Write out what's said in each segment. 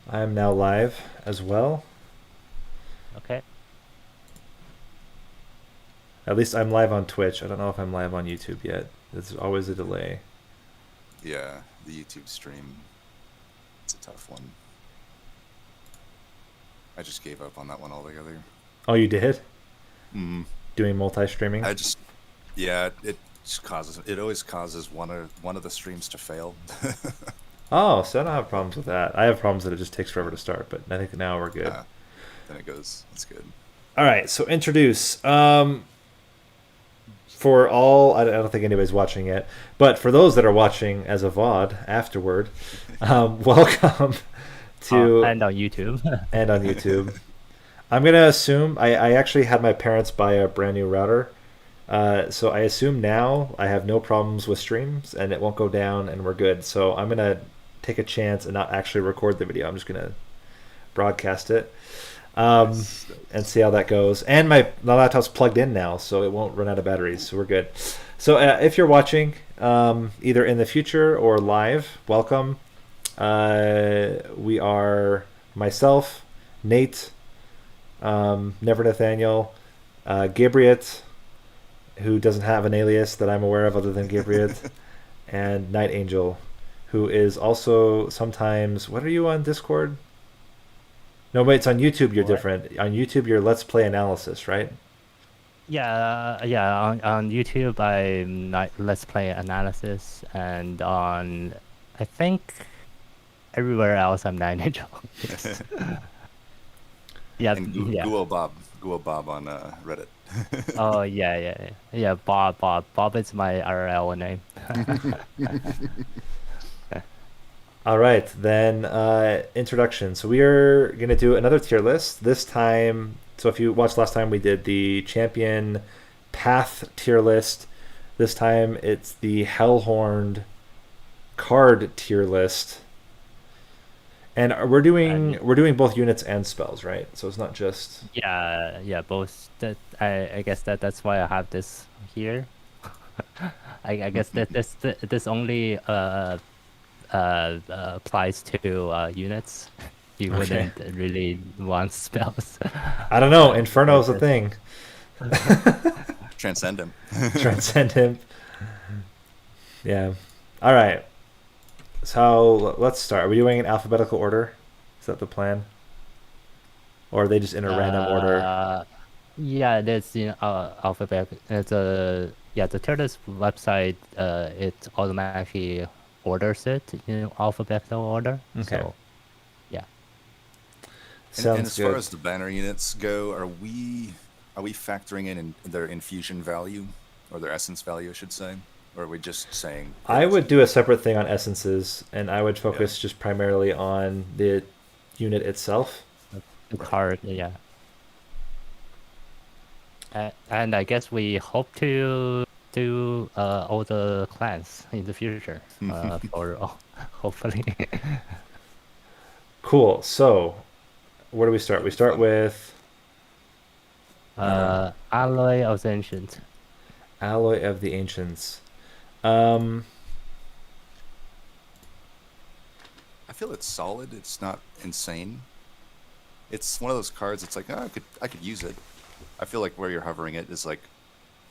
I am now live as well. Okay. At least I'm live on Twitch. I don't know if I'm live on YouTube yet. There's always a delay. Yeah, the YouTube stream, it's a tough one. I just gave up on that one altogether. Oh, you did? Mm. Doing multi-streaming? I just, yeah, it always causes one of the streams to fail. Oh, so I don't have problems with that. I have problems that it just takes forever to start, but I think now we're good. Then it goes, it's good. All right, so introduce. For all, I don't think anybody's watching yet, but for those that are watching as a VOD afterward, welcome to And on YouTube. and on YouTube. I'm gonna assume I actually had my parents buy a brand new router, so I assume now I have no problems with streams and it won't go down and we're good. So I'm gonna take a chance and not actually record the video. I'm just gonna broadcast it Nice. and see how that goes. And my laptop's plugged in now, so it won't run out of batteries, so we're good. So if you're watching either in the future or live, welcome. We are myself, Nate, Never Nathaniel, Gabriot, who doesn't have an alias that I'm aware of other than Gabriot, and NightAngel, who is also sometimes. What are you on Discord? No, wait, it's on YouTube. You're What? different. On YouTube, you're Let's Play Analysis, right? Yeah. On YouTube, I'm not Let's Play analysis, and on I think everywhere else, I'm Nine Angel. Yes. Yeah. And Yeah. Guo Bob on Reddit. Oh yeah. Bob is my RL name. All right, then introduction. So we are going to do another tier list. This time, so if you watched last time, we did the champion path tier list. This time it's the Hellhorned card tier list. And And we're doing both units and spells, right? So it's not just yeah, both. That I guess that's why I have this here. I guess that this only applies to units. You okay. wouldn't really want spells. I don't know. For Inferno's a this. thing. Transcend him. Transcend him. Yeah. All right. So let's start. Are we doing in alphabetical order? Is that the plan? Or are they just in a random order? Uh, yeah, there's alphabet. It's a yeah, the Turtles website. It automatically orders it in alphabetical order. Okay. So yeah. And Sounds as far good. as the banner units go, are we factoring in their infusion value or their essence value, I should say, or are we just saying I hit? would do a separate thing on essences, and I would Yeah, focus just primarily on the unit itself. The right. card. Yeah. And I guess we hope to do all the clans in the future. For hopefully. Cool. So where do we start? That'll We be start fun. with Alloy of Ancient. Alloy of the Ancients. Um, I feel it's solid. It's not insane. It's one of those cards. It's like, oh, I could use it. I feel like where you're hovering it is like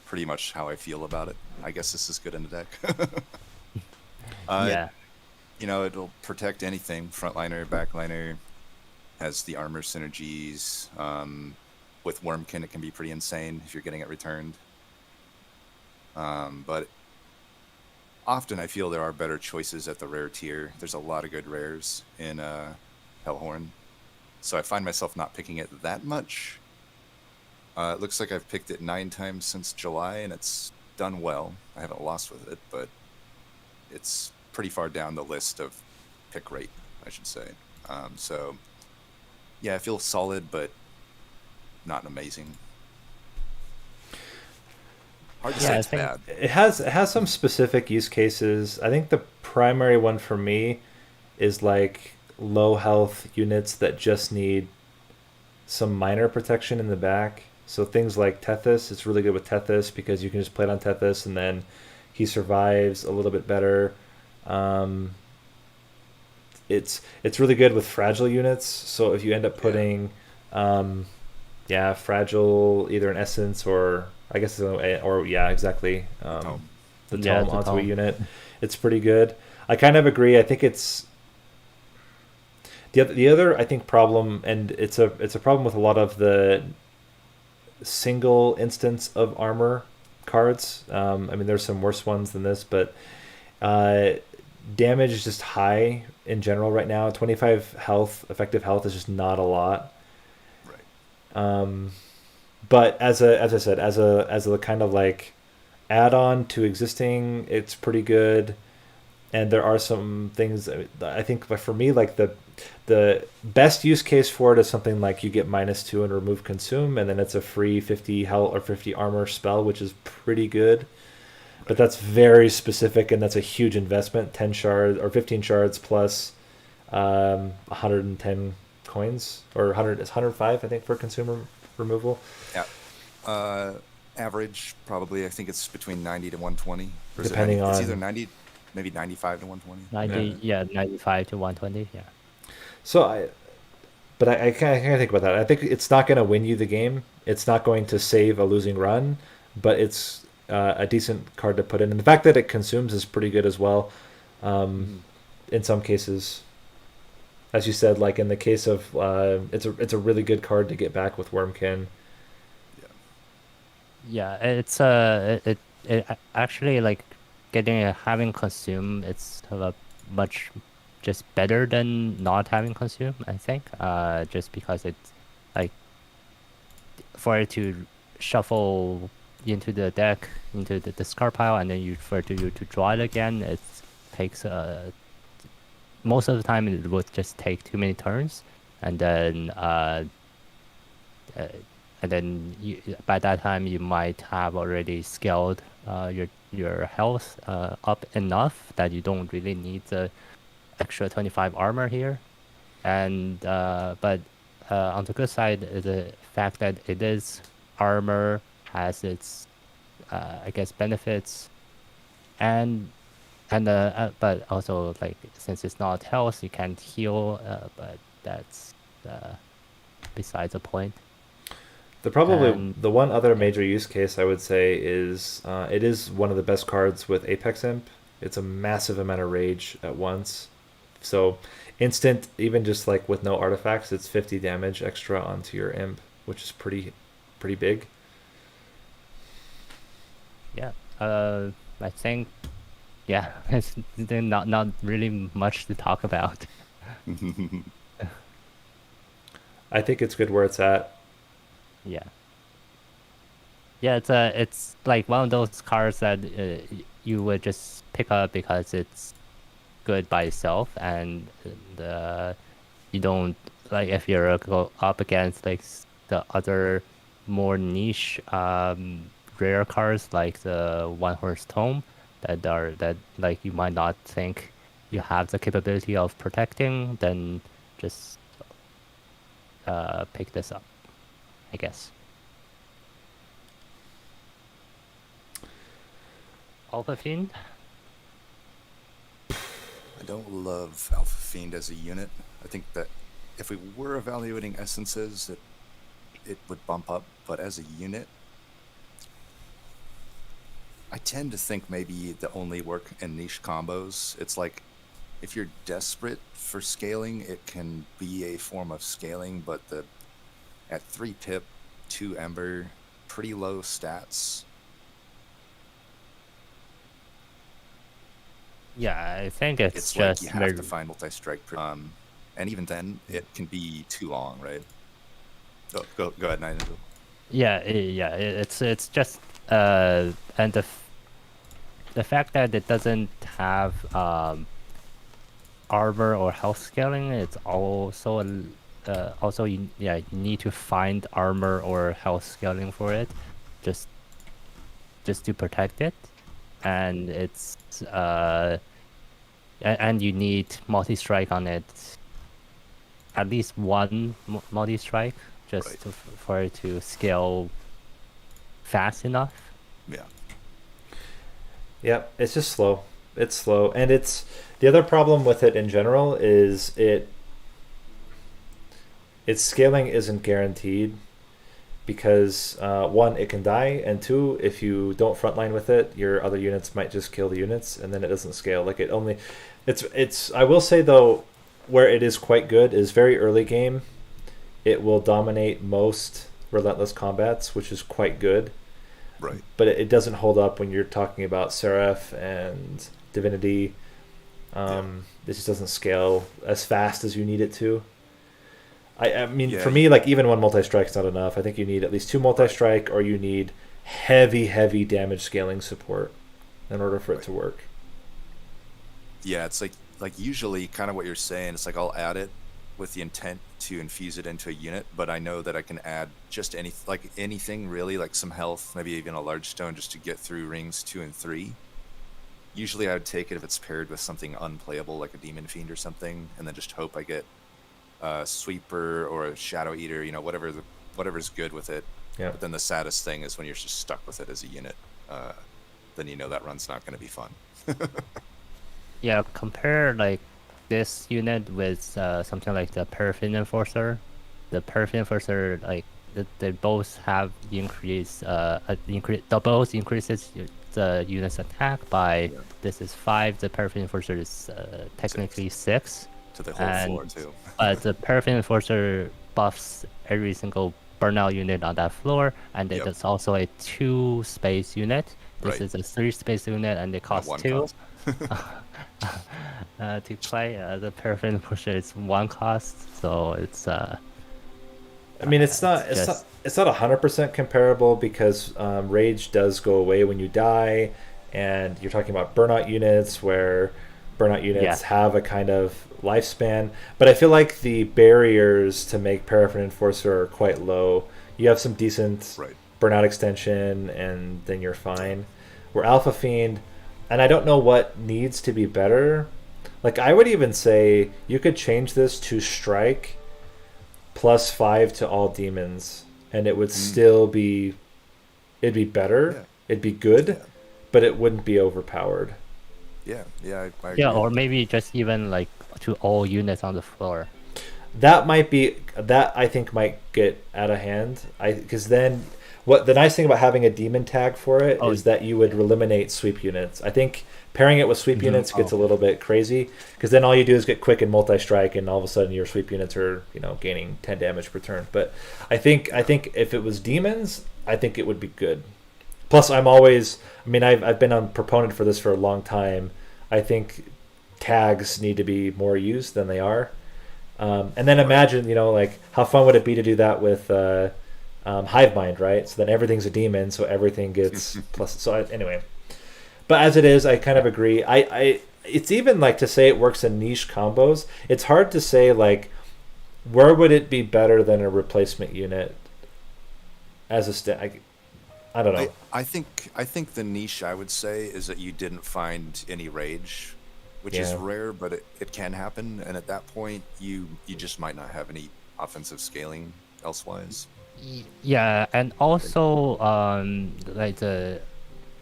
pretty much how I feel about it. I guess this is good in the deck. uh, Yeah. it'll protect anything. Frontliner, backliner, has the armor synergies. With Wormkin, it can be pretty insane if you're getting it returned. But often I feel there are better choices at the rare tier. There's a lot of good rares in Hellhorn, so I find myself not picking it that much. It looks like I've picked it 9 times since July, and it's done well. I haven't lost with it, but it's pretty far down the list of pick rate, I should say. So yeah, I feel solid, but not amazing. Hard to say Yeah, I it's think bad. it has some specific use cases. I think the primary one for me is like low health units that just need some minor protection in the back. So things like Tethys, it's really good with Tethys because you can just play it on Tethys and then he survives a little bit better. Um, it's really good with fragile units. So if you end up putting, fragile, either an essence or I guess exactly, Tome. the Yeah, tome it's a onto a tome. unit, it's pretty good. I kind of agree. I think it's the other I think problem, and it's a problem with a lot of the single instance of armor cards. I mean, there's some worse ones than this, but uh, damage is just high in general right now. 25 health, effective health is just not a lot. Right. But as I said, as a kind of like add-on to existing, it's pretty good. And there are some things I think, but for me, like the best use case for it is something like you get -2 and remove consume, and then it's a free 50 health or 50 armor spell, which is pretty good. But that's very specific, and that's a huge investment. 10 shards or 15 shards plus 110 coins, or 100 is 105 I think for consumer removal. Yeah. Average probably. I think it's between 90 to 120. Or is it Depending 90? It's on- either 90, maybe 95 to 120. 95 to 120. Yeah. So I kind of think about that. I think it's not going to win you the game. It's not going to save a losing run, but it's a decent card to put in. And the fact that it consumes is pretty good as well. In some cases, as you said, like in the case of it's a really good card to get back with Wormkin. Yeah, it's it actually like having consume. It's much just better than not having consume. I think. Just because it's like for it to shuffle into the deck, into the discard pile, and then for you to draw it again, it takes most of the time it would just take too many turns, and then by that time you might have already scaled your health up enough that you don't really need the extra 25 armor here. And but on the good side, the fact that it is armor has its I guess benefits, and but also like since it's not health, you can't heal, but that's besides the point. The one other major use case I would say is it is one of the best cards with Apex Imp. It's a massive amount of rage at once. So instant, even just like with no artifacts, it's 50 damage extra onto your imp, which is pretty big. Yeah. I think it's not really much to talk about. I think it's good where it's at. Yeah. Yeah, it's like one of those cards that you would just pick up because it's good by itself, and you don't like if you're go up against like the other more niche rare cards like the One Horse Tome that like you might not think you have the capability of protecting, then just pick this up, I guess. Alpha Fiend? I don't love Alpha Fiend as a unit. I think that if we were evaluating essences, it would bump up, but as a unit, I tend to think maybe the only work in niche combos. It's like if you're desperate for scaling, it can be a form of scaling, but at 3 pip, 2 ember, pretty low stats. Yeah, I think it's It's just like you have to find multi-strike. And even then, it can be too long, right? Go ahead, NightAngel. It's just and the fact that it doesn't have armor or health scaling, it's also you need to find armor or health scaling for it, just to protect it, and it's and you need multi-strike on it, at least one multi-strike, just Right. for it to scale fast enough. Yeah. Yep, it's just slow. it's slow, and it's the other problem with it in general is its scaling isn't guaranteed because one, it can die, and two, if you don't frontline with it, your other units might just kill the units, and then it doesn't scale. Like it only, it's. I will say though, where it is quite good is very early game. It will dominate most relentless combats, which is quite good. Right. But it doesn't hold up when you're talking about Seraph and Divinity. It just doesn't scale as fast as you need it to. I mean, for me, like even one multi-strike's not enough. I think you need at least 2 multi-strike, or you need heavy damage scaling support in order for it to work. Yeah, it's like usually kind of what you're saying. It's like I'll add it with the intent to infuse it into a unit, but I know that I can add just anything really, like some health, maybe even a large stone, just to get through rings 2 and 3. Usually I would take it if it's paired with something unplayable like a Demon Fiend or something, and then just hope I get a Sweeper or a Shadow Eater, whatever's good with it. Yeah. But then the saddest thing is when you're just stuck with it as a unit, then you know that run's not going to be fun. Yeah, compare like this unit with something like the Paraffin Enforcer. The Paraffin Enforcer, like they both have both increases the unit's attack by this is 5. The Paraffin Enforcer is technically 6. To the whole floor too. But the Paraffin Enforcer buffs every single burnout unit on that floor, and it is also a 2 space unit. This is a 3 space unit, and it costs 2. To play the Paraffin Enforcer is 1 cost, so it's I mean, it's not 100% comparable because rage does go away when you die, and you're talking about burnout units where burnout units have a kind of lifespan. But I feel like the barriers to make Paraffin Enforcer are quite low. You have some decent burnout extension, and then you're fine. Where Alpha Fiend, and I don't know what needs to be better. Like I would even say you could change this to strike +5 to all demons, and it would still be, it'd be better, it'd be good, but it wouldn't be overpowered. I agree. or maybe just even like to all units on the floor. That I think might get out of hand. Because then what the nice thing about having a demon tag for it is that you would eliminate sweep units. I think pairing it with sweep units gets a little bit crazy, because then all you do is get quick and multi-strike, and all of a sudden your sweep units are gaining 10 damage per turn. But I think if it was demons, I think it would be good. Plus, I've been a proponent for this for a long time. I think tags need to be more used than they are. And then imagine, like how fun would it be to do that with Hive Mind, right? So then everything's a demon, so everything gets plus. So anyway, but as it is, I kind of agree. It's even like to say it works in niche combos. It's hard to say like where would it be better than a replacement unit as a I don't know. I think the niche I would say is that you didn't find any rage, which is rare, but it can happen. And at that point, you just might not have any offensive scaling elsewise. Yeah, and also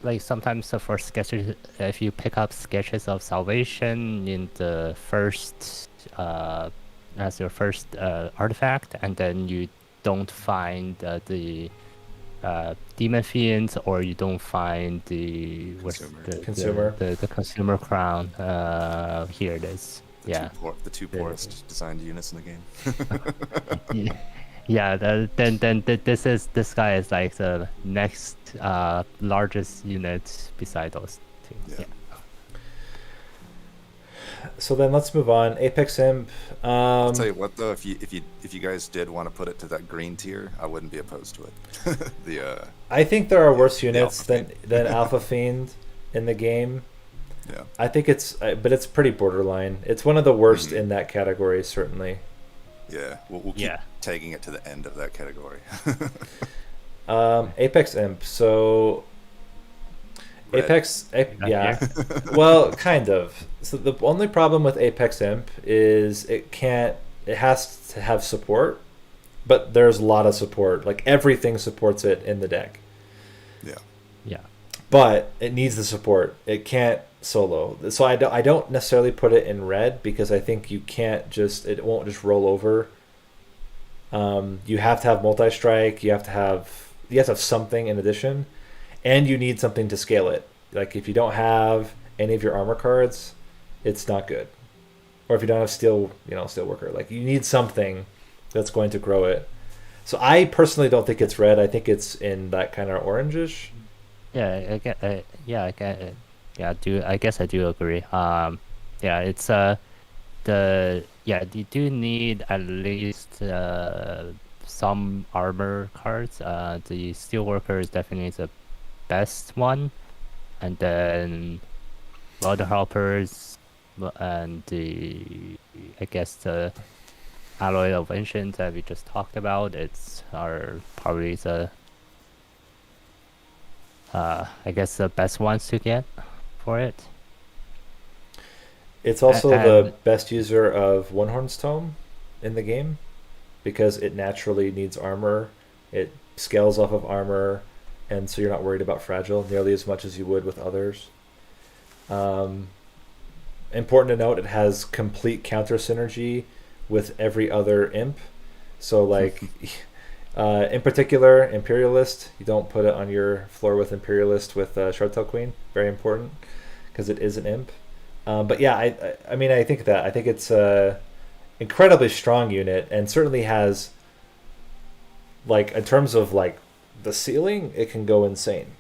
like sometimes for sketches, if you pick up sketches of salvation in the first as your first artifact, and then you don't find the demon fiends, or you don't find the consumer the consumer crown. Here it is. The two poorest designed units in the game. Then this guy is like the next largest unit beside those two. Yeah. So then let's move on. Apex Imp. I'll tell you what though, if you guys did want to put it to that green tier, I wouldn't be opposed to it. I think there are worse units than Alpha Fiend in the game. Yeah. I think but it's pretty borderline. It's one of the worst in that category, certainly. Yeah, we'll keep tagging it to the end of that category. Apex Imp. So Red. Well, kind of. So the only problem with Apex Imp is it has to have support, but there's a lot of support. Like everything supports it in the deck. Yeah. Yeah. But it needs the support. It can't solo. So I don't necessarily put it in red because I think you can't just, it won't just roll over. You have to have multi-strike. You have to have something in addition, and you need something to scale it. Like if you don't have any of your armor cards, it's not good. Or if you don't have steel worker, like you need something that's going to grow it. So I personally don't think it's red. I think it's in that kind of orangish. Yeah, I guess I do agree. It's you do need at least some armor cards. The steelworker is definitely the best one, and then Water Helpers and I guess the Alloy of Ancients that we just talked about. Are probably the I guess the best ones to get for it. It's also the best user of One-Horn's Tome in the game because it naturally needs armor. It scales off of armor, and so you're not worried about fragile nearly as much as you would with others. Important to note, it has complete counter synergy with every other imp. So like, in particular, Imperialist, you don't put it on your floor with Imperialist with Shardtail Queen. Very important because it is an imp. But yeah, I mean, I think it's a incredibly strong unit, and certainly has, like, in terms of like the ceiling, it can go insane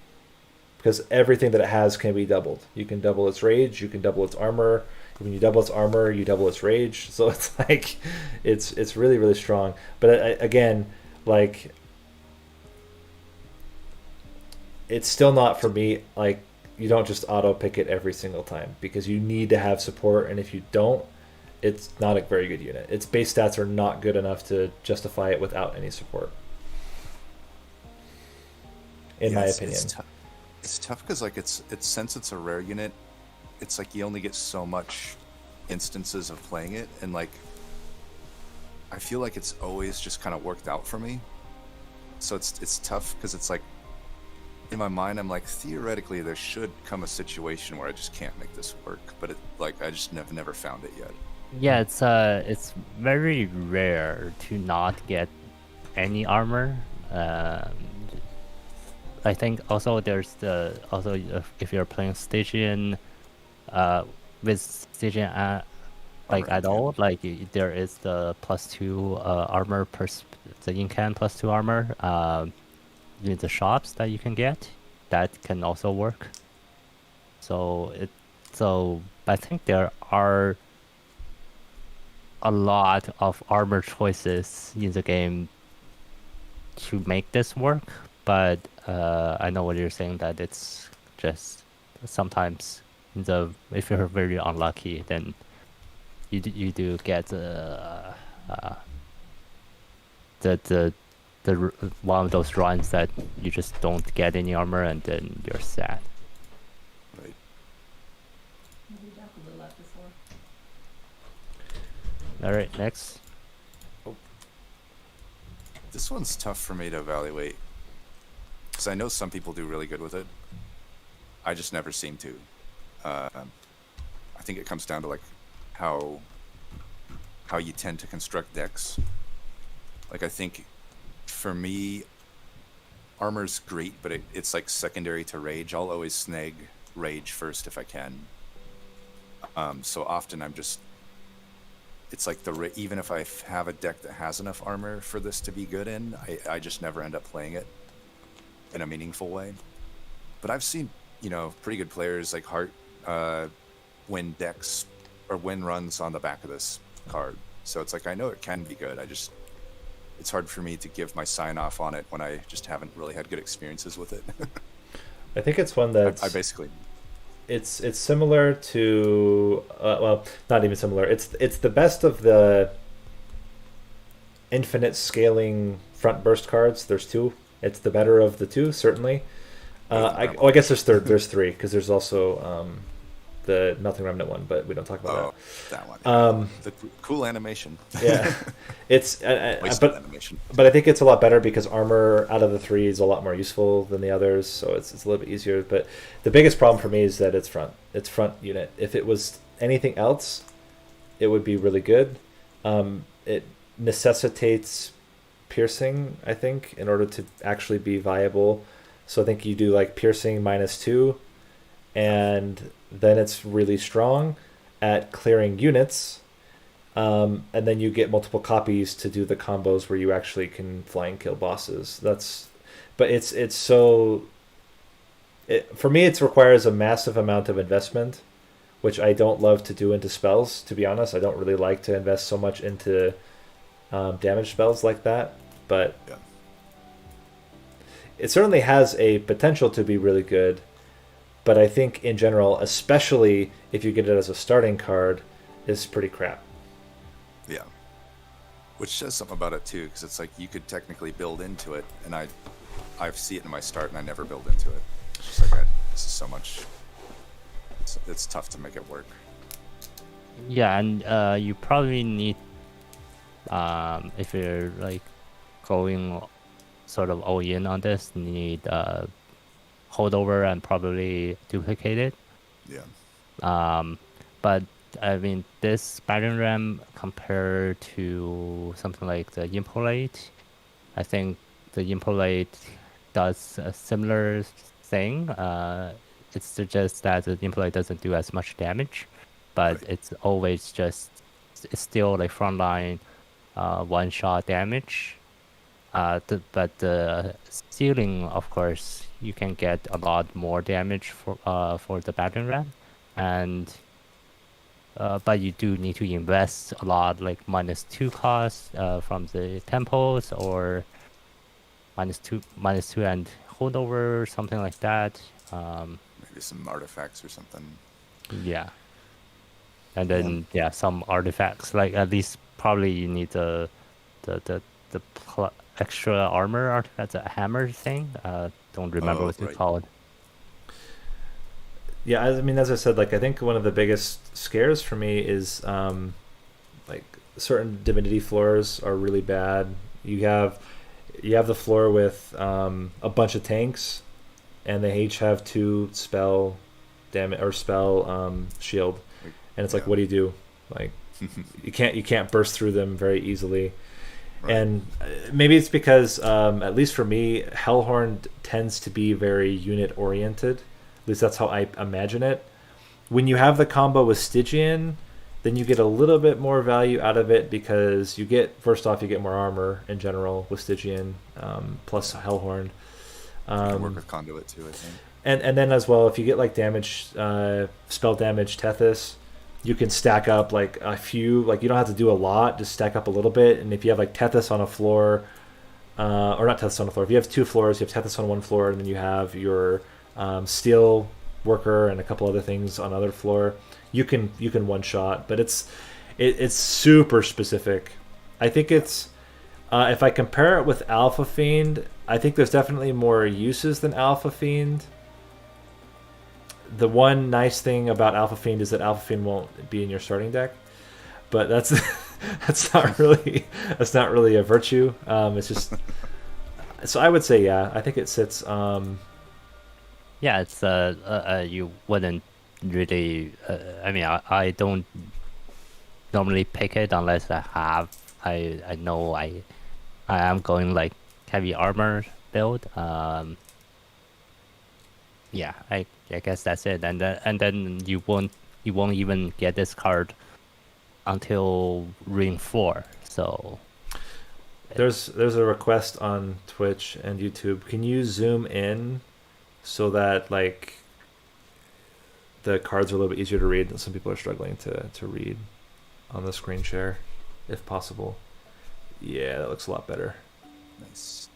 because everything that it has can be doubled. You can double its rage, you can double its armor. When you double its armor, you double its rage. So it's like, it's really, really strong. But again, like, it's still not for me. Like, you don't just auto pick it every single time because you need to have support, and if you don't, it's not a very good unit. Its base stats are not good enough to justify it without any support, in my opinion. It's tough because like it's since it's a rare unit, it's like you only get so much instances of playing it, and like I feel like it's always just kind of worked out for me. So it's tough because it's like, in my mind, I'm like, theoretically there should come a situation where I just can't make this work, but I just never found it yet. Yeah, it's very rare to not get any armor. I think also there's if you're playing Stygian, with Stygian like at all, like there is the +2 armor the incan +2 armor in the shops that you can get. That can also work. So I think there are a lot of armor choices in the game to make this work, but I know what you're saying, that it's just sometimes if you're very unlucky, then you do get the one of those runs that you just don't get any armor, and then you're sad. Right. All right, next. This one's tough for me to evaluate because I know some people do really good with it. I just never seem to. I think it comes down to like how you tend to construct decks. Like I think for me, armor's great, but it's like secondary to rage. I'll always snag rage first if I can. So often it's like even if I have a deck that has enough armor for this to be good in, I just never end up playing it in a meaningful way. But I've seen, pretty good players like Hart win decks or win runs on the back of this card. So it's like, I know it can be good. It's hard for me to give my sign off on it when I just haven't really had good experiences with it. I think it's one that's... I basically... It's similar to well, not even similar. It's the best of the infinite scaling front burst cards. There's two. It's the better of the two, certainly. I guess there's three because there's also the Melting Remnant one, but we don't talk about that one. that. The cool animation. Yeah, it's Wasted animation. but I think it's a lot better because armor out of the three is a lot more useful than the others, so it's a little bit easier. But the biggest problem for me is that it's front unit. If it was anything else, it would be really good. It necessitates piercing, I think, in order to actually be viable. So I think you do like piercing -2, and then it's really strong at clearing units. And then you get multiple copies to do the combos where you actually can flying kill bosses. For me, it requires a massive amount of investment, which I don't love to do into spells. To be honest, I don't really like to invest so much into damage spells like that. But it certainly has a potential to be really good. But I think in general, especially if you get it as a starting card, is pretty crap. Yeah. Which says something about it too, because it's like you could technically build into it, and I see it in my start, and I never build into it. It's just like this is so much. It's tough to make it work. Yeah, and you probably need, if you're like going sort of all in on this, need holdover and probably duplicate it. Yeah. But I mean, this battering ram compared to something like the Impolate, I think the Impolate does a similar thing. It's just that the Impolate doesn't do as much damage, but Right. it's always it's still like frontline one-shot damage. But the ceiling, of course, you can get a lot more damage for the battering ram, and but you do need to invest a lot, like -2 cost from the temples, or -2 and holdover, something like that. Maybe some artifacts or something. Yeah, and then some artifacts. Like at least probably you need the extra armor artifact, the hammer thing. Don't remember what it's called. Yeah, I mean, as I said, like I think one of the biggest scares for me is like certain divinity floors are really bad. You have the floor with a bunch of tanks, and they each have 2 spell damage or spell shield, and it's like, what do you do? Like you can't burst through them very easily. Right. And maybe it's because at least for me, Hellhorned tends to be very unit oriented. At least that's how I imagine it. When you have the combo with Stygian, then you get a little bit more value out of it because you get, first off, you get more armor in general with Stygian plus Hellhorned. You can work with Conduit too, I think. And then as well, if you get like damage, spell damage Tethys, you can stack up like a few, like you don't have to do a lot, just stack up a little bit. And if you have like Tethys on a floor, or not Tethys on a floor, if you have 2 floors, you have Tethys on one floor, and then you have your steel worker and a couple other things on another floor, you can one shot. But it's super specific. I think it's if I compare it with Alpha Fiend, I think there's definitely more uses than Alpha Fiend. The one nice thing about Alpha Fiend is that Alpha Fiend won't be in your starting deck, but that's not really a virtue. It's just so I would say I think it sits. Yeah, it's you wouldn't really. I mean, I don't normally pick it unless I know I am going like heavy armor build. Yeah, I guess that's it. And then you won't even get this card until Ring 4. So there's a request on Twitch and YouTube. Can you zoom in so that like the cards are a little bit easier to read? Some people are struggling to read on the screen share, if possible. Yeah, that looks a lot better. Nice.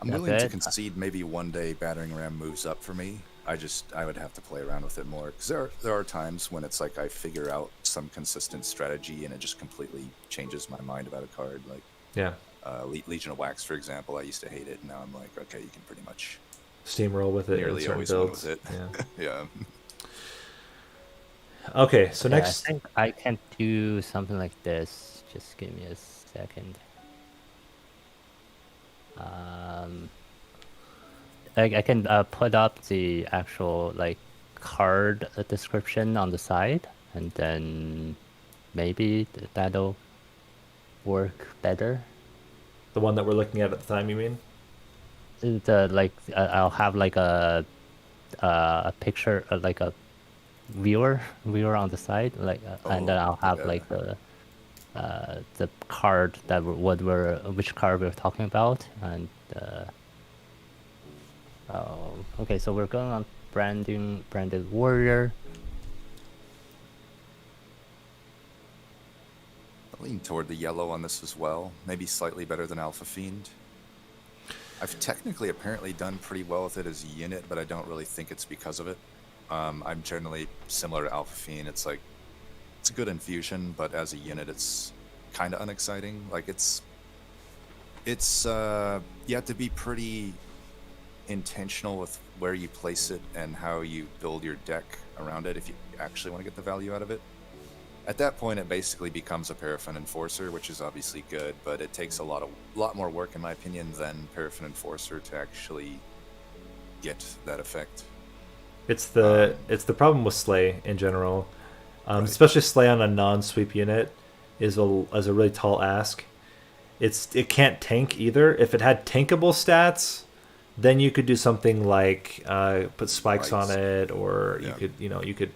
I'm willing to concede maybe one day Battering Ram moves up for me. I would have to play around with it more, because there are times when it's like I figure out some consistent strategy and it just completely changes my mind about a card. Like Legion of Wax, for example, I used to hate it, and now I'm like, okay, you can pretty much steamroll with it in nearly certain always win builds. with it. Yeah. Yeah. Okay, so Yeah, next. I think I can do something like this. Just give me a second. I can put up the actual like card description on the side, and then maybe that'll work better. The one that we're looking at the time, you mean? The like I'll have like a picture like a viewer on the side, like and then I'll have yeah. like the card that which card we're talking about, and okay, so we're going on branded warrior. I lean toward the yellow on this as well. Maybe slightly better than Alpha Fiend. I've technically apparently done pretty well with it as a unit, but I don't really think it's because of it. I'm generally similar to Alpha Fiend. It's like, it's a good infusion, but as a unit, it's kind of unexciting. Like it's you have to be pretty intentional with where you place it and how you build your deck around it if you actually want to get the value out of it. At that point, it basically becomes a Paraffin Enforcer, which is obviously good, but it takes a lot more work, in my opinion, than Paraffin Enforcer to actually get that effect. It's the problem with Slay in general, Right. especially Slay on a non-sweep unit is a really tall ask. It can't tank either. If it had tankable stats, then you could do something like put spikes on it, or Yeah. you could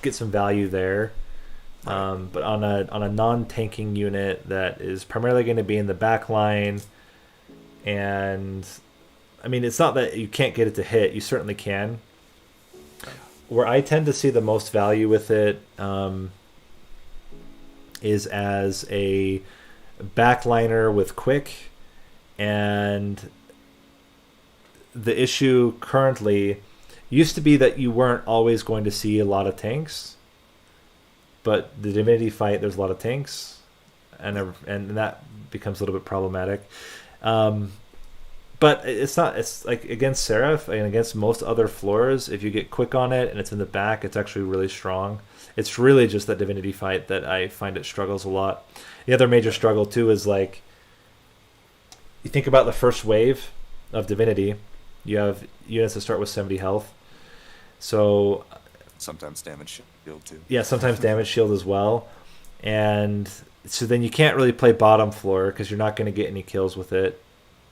get some value there. But on a non-tanking unit that is primarily going to be in the back line, and I mean, it's not that you can't get it to hit. You certainly can. Where I tend to see the most value with it is as a backliner with quick, and the issue currently used to be that you weren't always going to see a lot of tanks. But the Divinity fight, there's a lot of tanks, and that becomes a little bit problematic. But it's not. It's like against Seraph and against most other floors, if you get quick on it and it's in the back, it's actually really strong. It's really just that Divinity fight that I find it struggles a lot. The other major struggle too is like, you think about the first wave of Divinity, you have units that start with 70 health, so. Sometimes damage shield too. Yeah, sometimes damage shield as well. And so then you can't really play bottom floor because you're not going to get any kills with it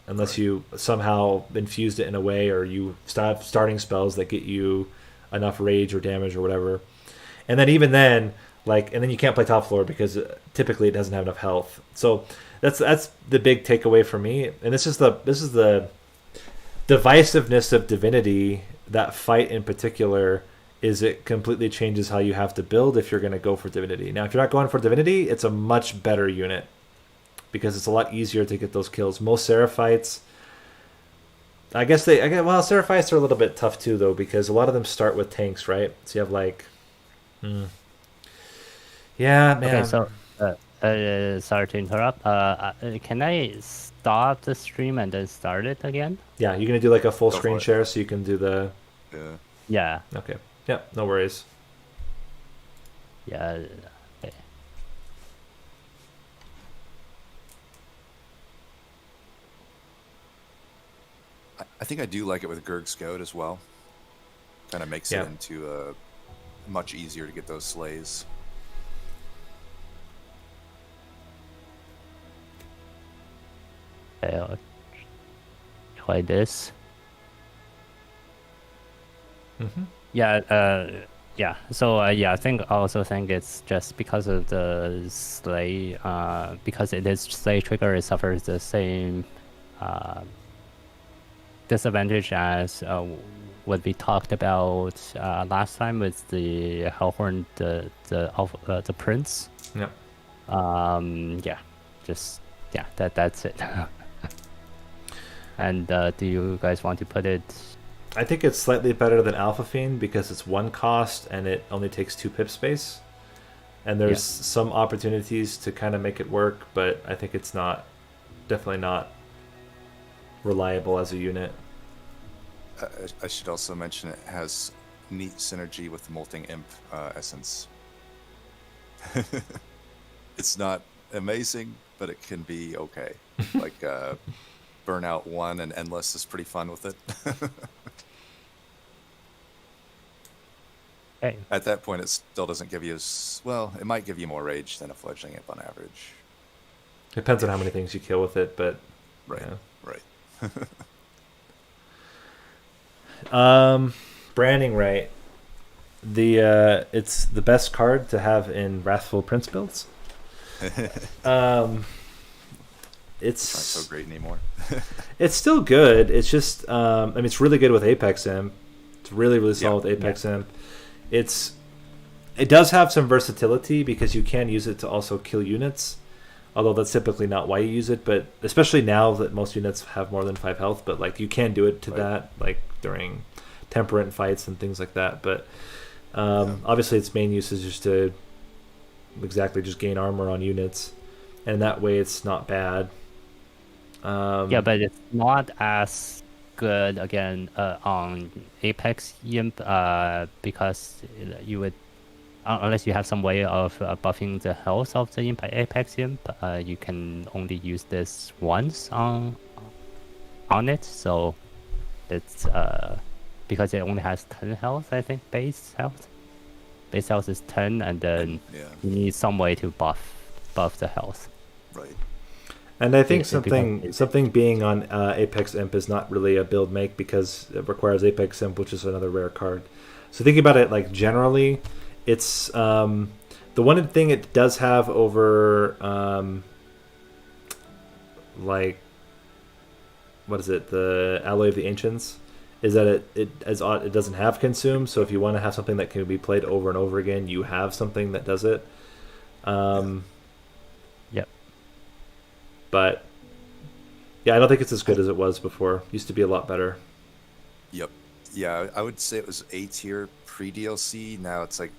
unless you somehow infused it in a way, or you stop starting spells that get you enough rage or damage or whatever. And then even then, and then you can't play top floor because typically it doesn't have enough health. So that's the big takeaway for me. And this is the divisiveness of Divinity, that fight in particular. Is it completely changes how you have to build if you're going to go for Divinity. Now, if you're not going for Divinity, it's a much better unit because it's a lot easier to get those kills. Most Seraphites, Seraphites are a little bit tough too, though, because a lot of them start with tanks, right? So you have yeah, man. Okay, so sorry to interrupt. Can I stop the stream and then start it again? Yeah, you're going to do like a full Go screen for it. share so you can do the... Yeah. Yeah. Okay. Yeah, no worries. Yeah. Okay. I think I do like it with Gurg's Goat as well. Kind of makes it into much easier to get those slays. Okay, I'll try this. Mm-hmm. Yeah. So I also think it's just because of the slay. Because it is slay trigger, it suffers the same disadvantage as what we talked about last time with the Hellhorned, the prince. Yep. That's it. And do you guys want to put it? I think it's slightly better than Alpha Fiend because it's one cost and it only takes 2 pip space. And there's some opportunities to kind of make it work, but I think it's definitely not reliable as a unit. I should also mention it has neat synergy with the Molting Imp essence. It's not amazing, but it can be okay. Like Burnout 1 and Endless is pretty fun with it. Hey, At that point, it still doesn't give you well, it might give you more rage than a Fledgling Imp on average. Depends on how many things you kill with it, but Right, yeah. right. Branding right. It's the best card to have in Wrathful Prince builds. It's Not so great anymore. it's still good. It's just I mean, it's really good with Apex Imp. It's really solid with Apex Imp. It does have some versatility because you can use it to also kill units, although that's typically not why you use it. But especially now that most units have more than 5 health, but like you can do it to that, like during temperate fights and things like that. But obviously, its main use is just to just gain armor on units, and that way it's not bad. yeah, but it's not as good again on Apex Imp because you would, unless you have some way of buffing the health of the Apex Imp, you can only use this once on it. So it's because it only has 10 health, I think, base health. Base health is 10, and then you need some way to buff the health. Right. And I think something being on Apex Imp is not really a build make because it requires Apex Imp, which is another rare card. So thinking about it, like generally, it's the one thing it does have over like what is it, the Alloy of the Ancients, is that it doesn't have consume. So if you want to have something that can be played over and over again, you have something that does it. Yep. But yeah, I don't think it's as good as it was before. Used to be a lot better. Yep. Yeah, I would say it was A tier pre DLC. Now it's like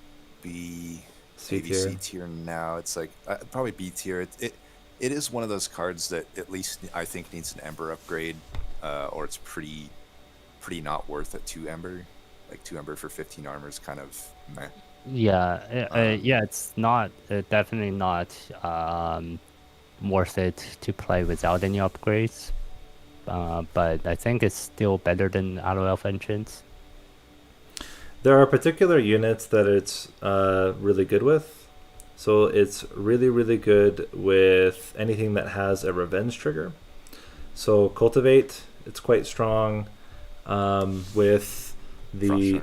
C maybe tier. C tier now. It's like probably B tier. It is one of those cards that at least I think needs an Ember upgrade, or it's pretty not worth it. 2 Ember, like 2 Ember for 15 armor is kind of meh. Yeah, yeah, it's not definitely not worth it to play without any upgrades. But I think it's still better than Alloy of Ancients. There are particular units that it's really good with. So it's really good with anything that has a revenge trigger. So Cultivate, it's quite strong. With the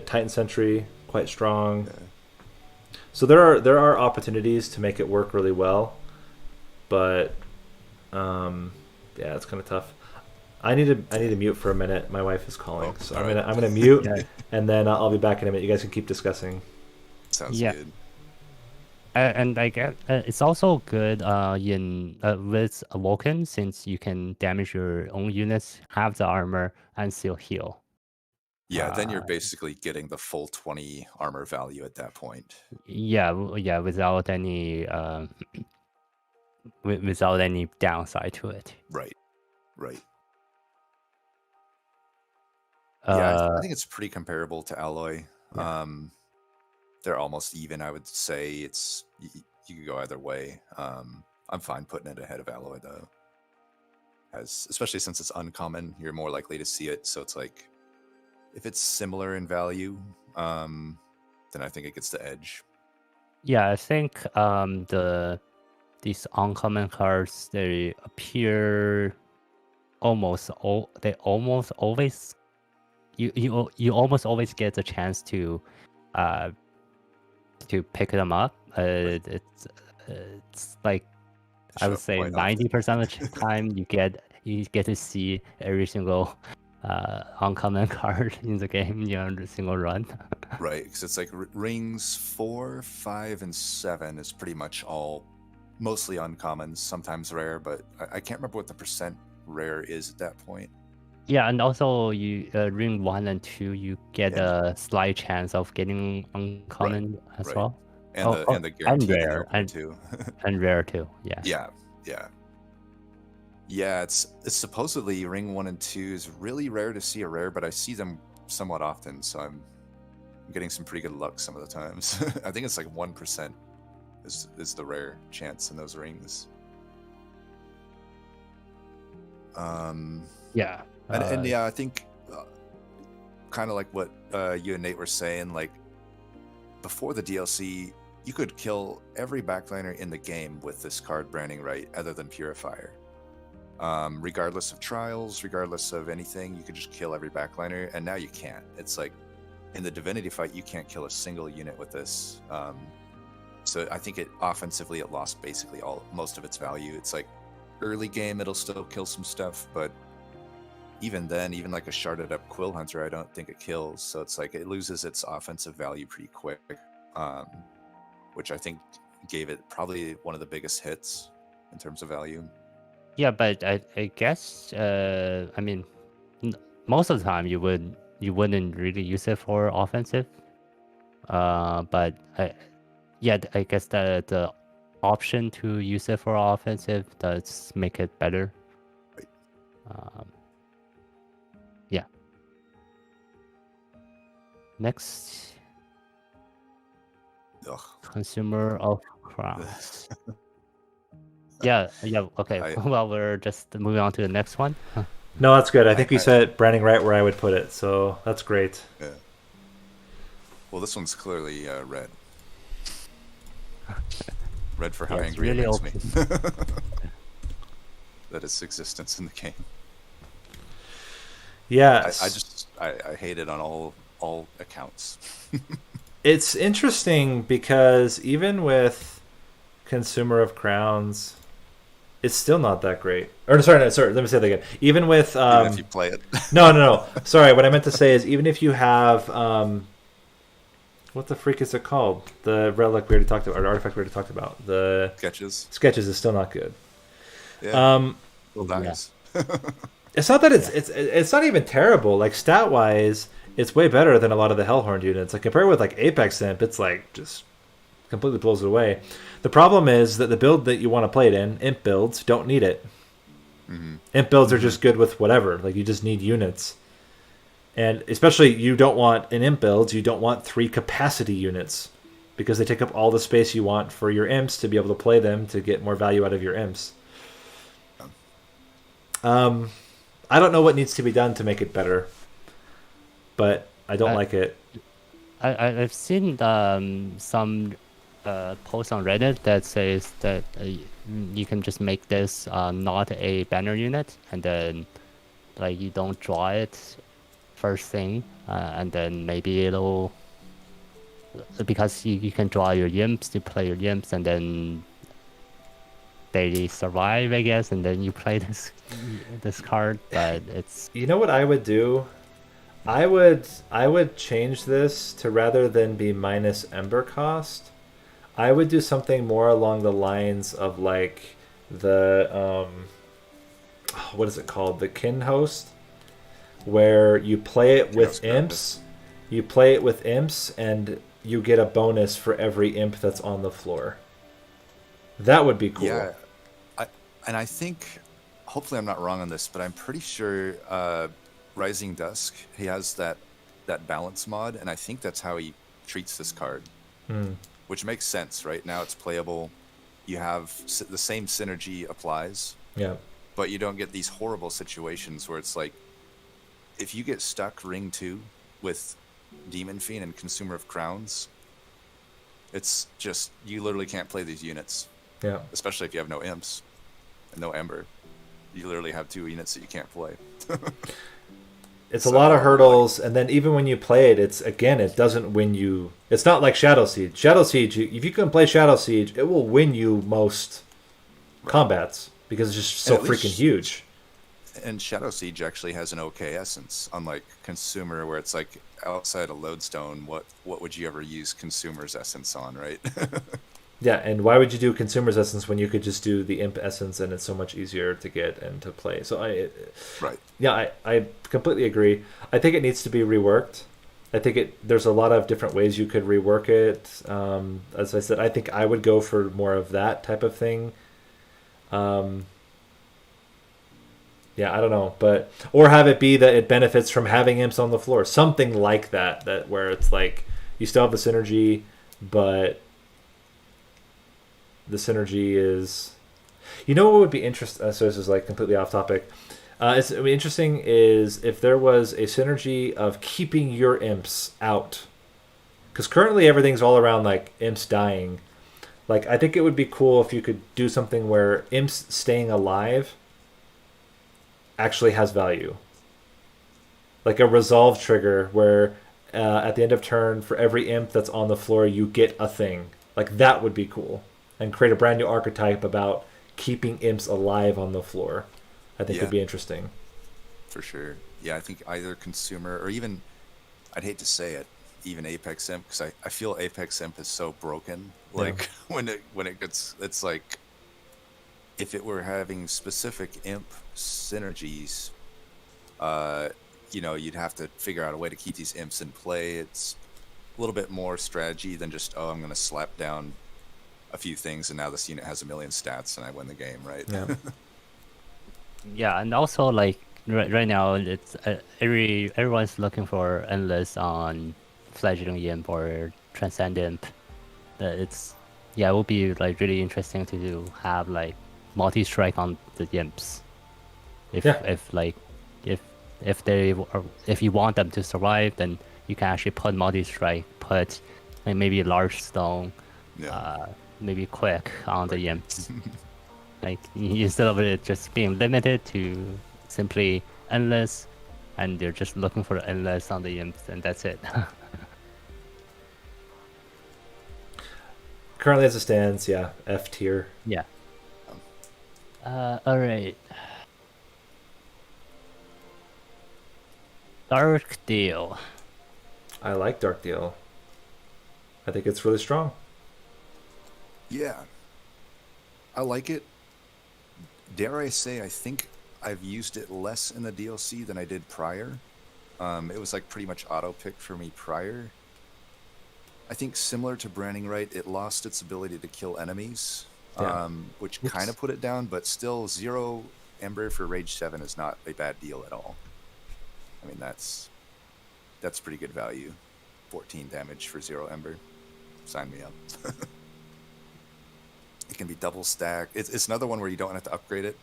Titan Sentry, quite strong. Yeah. So there are opportunities to make it work really well, but yeah, it's kind of tough. I need to mute for a minute. My wife is calling, so I'm gonna mute, and then I'll be back in a minute. You guys can keep discussing. Sounds good. And I guess it's also good in with Awoken, since you can damage your own units, have the armor, and still heal. Yeah, then you're basically getting the full 20 armor value at that point. Yeah, without any without any downside to it. Right. Yeah, I think it's pretty comparable to Alloy. Yeah. They're almost even, I would say. It's you could go either way. I'm fine putting it ahead of Alloy though, especially since it's uncommon. You're more likely to see it, so it's like if it's similar in value, then I think it gets the edge. Yeah, I think these uncommon cards, they appear almost always. You almost always get the chance to pick them up. It's like I would say 90% of the time you get to see every single uncommon card in the game in every single run. Right, because it's like rings 4, 5, and 7 is pretty much all mostly uncommons, sometimes rare, but I can't remember what the percent rare is at that point. Yeah, and also you ring 1 and 2, you get a slight chance of getting uncommon as well. And the guaranteed and rare too. And rare too. Yeah. Yeah. Yeah, it's supposedly ring 1 and 2 is really rare to see a rare, but I see them somewhat often, so I'm getting some pretty good luck some of the times. I think it's like 1% is the rare chance in those rings. Yeah. And yeah, I think kind of like what you and Nate were saying, like before the DLC, you could kill every backliner in the game with this card branding right, other than Purifier. Regardless of trials, regardless of anything, you could just kill every backliner, and now you can't. It's like in the Divinity fight, you can't kill a single unit with this. So I think offensively it lost basically most of its value. It's like early game it'll still kill some stuff, but even then, even like a sharded up Quill Hunter, I don't think it kills. So it's like it loses its offensive value pretty quick, which I think gave it probably one of the biggest hits in terms of value. Yeah, but I guess I mean, most of the time you wouldn't really use it for offensive. But I guess the option to use it for offensive does make it better. Right. Yeah. Next, Ugh. Consumer of Crowns. Yeah. Okay. Well, we're just moving on to the next one. No, that's good. I think we said branding right where I would put it, so that's great. Yeah. Well, this one's clearly red. Red for how Yeah, angry really it makes me. That its existence in the game. Yeah, I hate it on all accounts. It's interesting because even with Consumer of Crowns, it's still not that great. Or sorry, let me say that again. Even with Even if you play it. No. Sorry, what I meant to say is even if you have what the freak is it called? The relic we already talked about, or artifact we already talked about. The sketches is still not good. Yeah. Well, nice. Yeah. It's not that it's not even terrible. Like stat wise, it's way better than a lot of the Hellhorned units. Like compared with like Apex Imp, it's like just completely blows it away. The problem is that the build that you want to play it in, Imp builds, don't need it. Mm-hmm. Imp builds are just good with whatever. Like you just need units. And especially you don't want in Imp builds, you don't want 3 capacity units because they take up all the space you want for your imps to be able to play them to get more value out of your imps. I don't know what needs to be done to make it better, but I don't like it. I've seen some posts on Reddit that says that you can just make this not a banner unit, and then like you don't draw it first thing, and then maybe it'll, because you can draw your imps, you play your imps, and then they survive, I guess, and then you play this card. But it's, you know what I would do? I would change this to, rather than be minus Ember cost, I would do something more along the lines of like the what is it called? The Kin Host, where you play it with imps. You play it with imps and you get a bonus for every imp that's on the floor. That would be cool. Yeah, I think, hopefully I'm not wrong on this, but I'm pretty sure Rising Dusk, he has that balance mod, and I think that's how he treats this card, which makes sense, right? Now it's playable. You have the same synergy applies, yeah, but you don't get these horrible situations where it's like, if you get stuck ring 2 with Demon Fiend and Consumer of Crowns, it's just, you literally can't play these units. Yeah. Especially if you have no imps and no Ember. You literally have 2 units that you can't play. It's a lot of hurdles, and then even when you play it, it doesn't win you. It's not like Shadow Siege. Shadow Siege, if you can play Shadow Siege, it will win you most combats because it's just so freaking huge. And Shadow Siege actually has an okay essence, unlike Consumer, where it's like outside of Lodestone, what would you ever use Consumer's essence on, right? Yeah, and why would you do Consumer's essence when you could just do the Imp essence and it's so much easier to get and to play? So I completely agree. I think it needs to be reworked. I think there's a lot of different ways you could rework it. As I said, I think I would go for more of that type of thing. Yeah, I don't know, but or have it be that it benefits from having imps on the floor, something like that. That where it's like you still have the synergy, but the synergy is, you know, what would be interesting. So this is like completely off topic. It's it'd be interesting is if there was a synergy of keeping your imps out, because currently everything's all around like imps dying. Like I think it would be cool if you could do something where imps staying alive actually has value. Like a resolve trigger where at the end of turn, for every imp that's on the floor, you get a thing. Like that would be cool. And create a brand new archetype about keeping imps alive on the floor. I think Yeah. would be interesting. For sure. Yeah, I think either consumer or even, I'd hate to say it, even Apex Imp, because I feel Apex Imp is so broken. Like when it gets, it's like if it were having specific imp synergies, you'd have to figure out a way to keep these imps in play. It's a little bit more strategy than just, oh, I'm going to slap down a few things and now this unit has a million stats and I win the game, right? Yeah. Yeah, and also like right now, it's everyone's looking for endless on fledgling imp or transcend imp. It's it would be like really interesting to have like multi strike on the imps. If Yeah. if like if they are, if you want them to survive, then you can actually put multi strike, put like maybe large stone, Yeah. maybe quick on the imps. Like instead of it just being limited to simply endless, and you're just looking for endless on the imps, and that's it. Currently as it stands, yeah, F tier. Yeah. All right. Dark Deal. I like Dark Deal. I think it's really strong. Yeah. I like it. Dare I say, I think I've used it less in the DLC than I did prior. It was like pretty much auto-picked for me prior. I think similar to Branding Right, it lost its ability to kill enemies, Yeah. which Oops. kind of put it down, but still 0 Ember for Rage 7 is not a bad deal at all. I mean, that's pretty good value. 14 damage for 0 Ember. Sign me up. It can be double stack. It's another one where you don't have to upgrade it.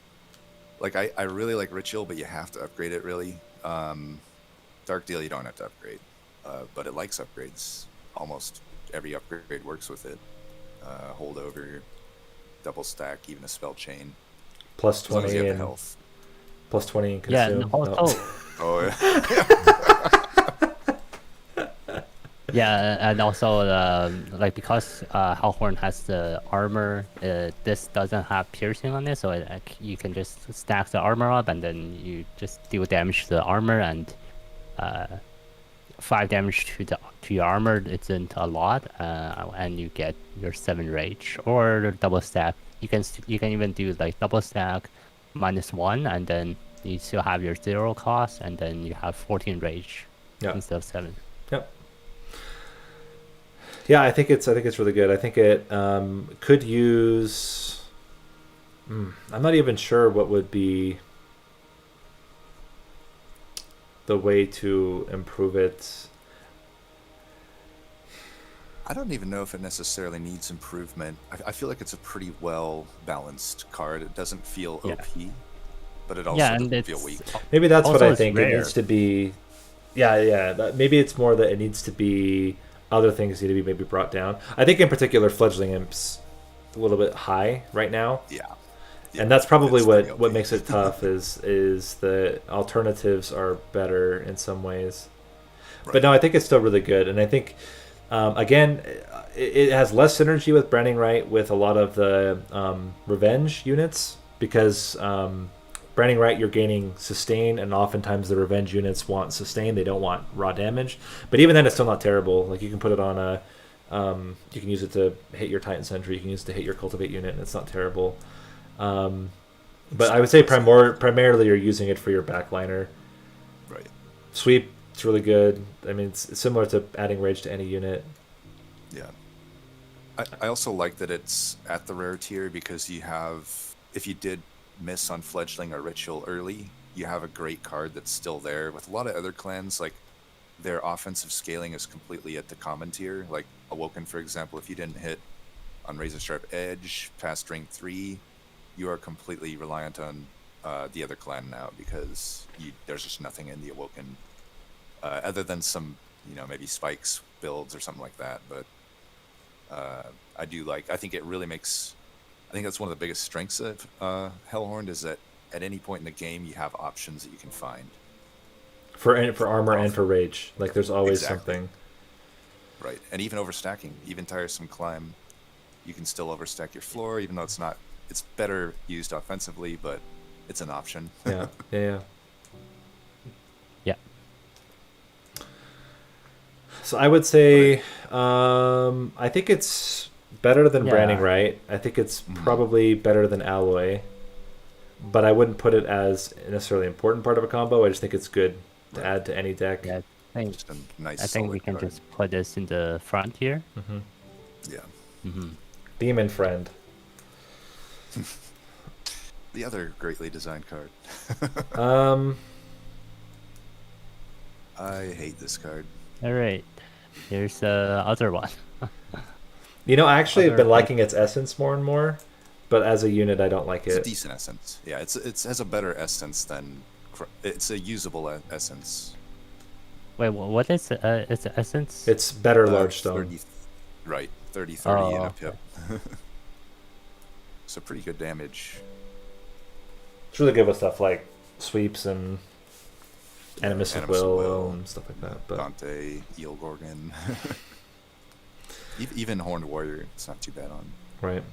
Like I really like Ritual, but you have to upgrade it really. Dark Deal you don't have to upgrade, but it likes upgrades. Almost every upgrade works with it. Holdover, double stack, even a spell chain. Plus As long as 20 you have the and health. plus 20 and Yeah, consume. and No. also Oh yeah. yeah, and also like because Hellhorned has the armor, this doesn't have piercing on it, so you can just stack the armor up and then you just deal damage to the armor, and 5 damage to your armor isn't a lot, and you get your 7 rage or double stack. You can even do like double stack -1, and then you still have your 0 cost, and then you have 14 rage Yeah. instead of 7. Yep. Yeah, I think it's really good. I think it could use. I'm not even sure what would be the way to improve it. I don't even know if it necessarily needs improvement. I feel like it's a pretty well balanced card. It doesn't feel Yeah. OP, but it also Yeah, and doesn't it's feel weak. Maybe that's what Also, I it's think. It rare. needs to be. Yeah. Maybe it's more that it needs to be. Other things need to be maybe brought down. I think in particular, fledgling imps a little bit high right now. Yeah. And that's probably it's pretty what OP. makes it tough is the alternatives are better in some ways. But Right. no, I think it's still really good, and I think again it has less synergy with Branding Right with a lot of the revenge units because Branding Right you're gaining sustain, and oftentimes the revenge units want sustain; they don't want raw damage. But even then, it's still not terrible. Like you can put it on a you can use it to hit your Titan Sentry, you can use it to hit your Cultivate unit, and it's not terrible. But I would say primarily you're using it for your backliner. Right. Sweep, it's really good. I mean, it's similar to adding rage to any unit. Yeah. I also like that it's at the rare tier because you have, if you did miss on fledgling or ritual early, you have a great card that's still there. With a lot of other clans, like their offensive scaling is completely at the common tier. Like Awoken, for example, if you didn't hit on Razor Sharp Edge past rank 3, you are completely reliant on the other clan now, because there's just nothing in the Awoken other than some, maybe spikes builds or something like that. But I think it really makes, I think that's one of the biggest strengths of Hellhorned, is that at any point in the game you have options that you can find. For armor and for rage. Like there's always Exactly. something. Right. And even overstacking, even tiresome climb, you can still overstack your floor, even though it's better used offensively, but it's an option. Yeah. Yeah. Yeah. So I would say, I think it's better than Yeah. Branding Right. I think it's probably better than Alloy, but I wouldn't put it as a necessarily important part of a combo. I just think it's good to add to any deck. Yeah, I think, Just a nice, I think we solid can card. just put this in the front here. Yeah. Demon Friend. The other greatly designed card. I hate this card. All right, here's the other one. I actually have been Other- liking its essence more and more, but as a unit, I don't like It's a it. decent essence. Yeah, it has a better essence than... It's a usable essence. Wait, what is its essence? It's better Uh, large stone. 30, right, 30 Oh, and a okay. pip. So pretty good damage. It's really good with stuff like sweeps and Animus of Animus of Will Will, and stuff like that. But Dante, Eel Gorgon. Even Horned Warrior, it's not too bad on. right.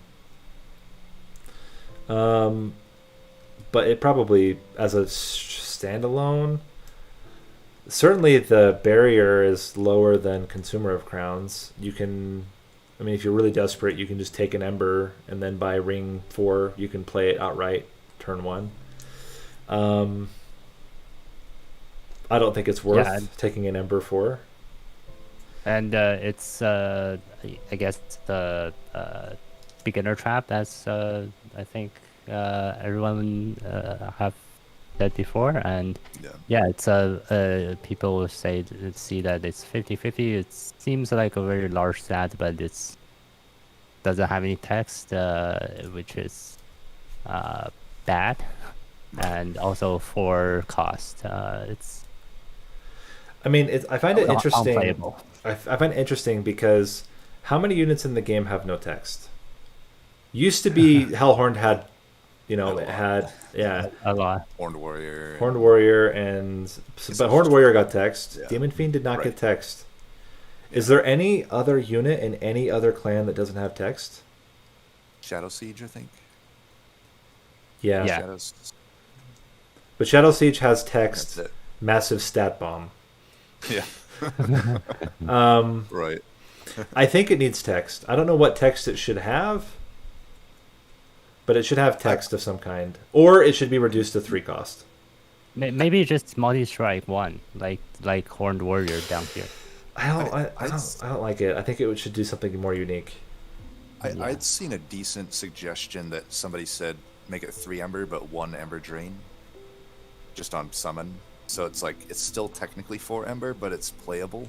But it probably, as a standalone, certainly the barrier is lower than Consumer of Crowns. You can, if you're really desperate, you can just take an Ember, and then by ring 4, you can play it outright turn 1. I don't think it's worth Yeah. taking an Ember for. And it's I guess the beginner trap, as I think everyone have said before. And Yeah. it's people will see that it's 50-50. It seems like a very large stat, but it's doesn't have any text, which is bad, and also for cost, it's I find it interesting. unplayable. I find it interesting because how many units in the game have no text? Used to be Hellhorned had, it had A lot. Horned Warrior. Horned Warrior but Horned Warrior got text. Yeah. Demon Fiend did not Right. get text. Is there any other unit in any other clan that doesn't have text? Shadow Siege, I think. Yeah. Yeah. Shadows. But Shadow Siege has That's text, it. massive stat bomb. Yeah. Um, Right. I think it needs text. I don't know what text it should have, but it should have text of some kind, or it should be reduced to 3 cost. Maybe just multi-strike 1, like Horned Warrior down here. I don't like it. I think it should do something more unique. Yeah. I'd seen a decent suggestion that somebody said make it 3 Ember, but 1 Ember Drain. Just on summon. So it's still technically 4 Ember, but it's playable.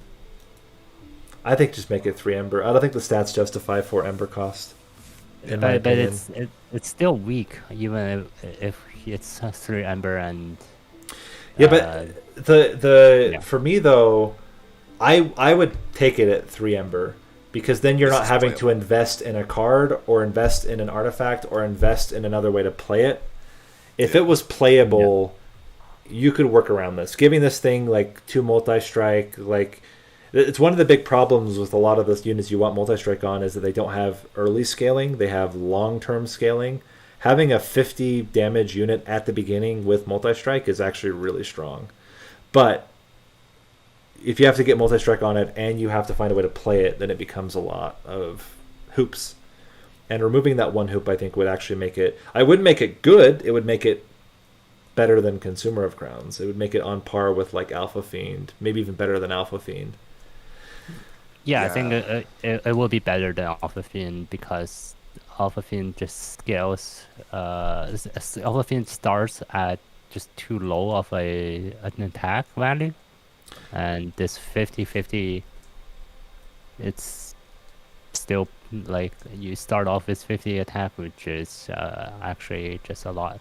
I think just make it 3 Ember. I don't think the stats justify 4 Ember cost. In my But opinion. it's still weak, even if it's 3 Ember and Yeah, but the yeah. for me though, I would take it at 3 Ember, because then you're This not is having to playable. invest in a card or invest in an artifact or invest in another way to play it. If Yeah. it was playable, you could work around this. Giving this thing like 2 multi-strike, it's one of the big problems with a lot of the units you want multi-strike on is that they don't have early scaling, they have long-term scaling. Having a 50 damage unit at the beginning with multi-strike is actually really strong. But if you have to get multi-strike on it and you have to find a way to play it, then it becomes a lot of hoops. And removing that 1 hoop, I think, would actually make it... I wouldn't make it good, it would make it better than Consumer of Crowns. It would make it on par with like Alpha Fiend, maybe even better than Alpha Fiend. I think Yeah. it will be better than Alpha Fiend, because Alpha Fiend just scales. Alpha Fiend starts at just too low of an attack value, and this 50-50, it's still like you start off with 50 attack, which is actually just a lot.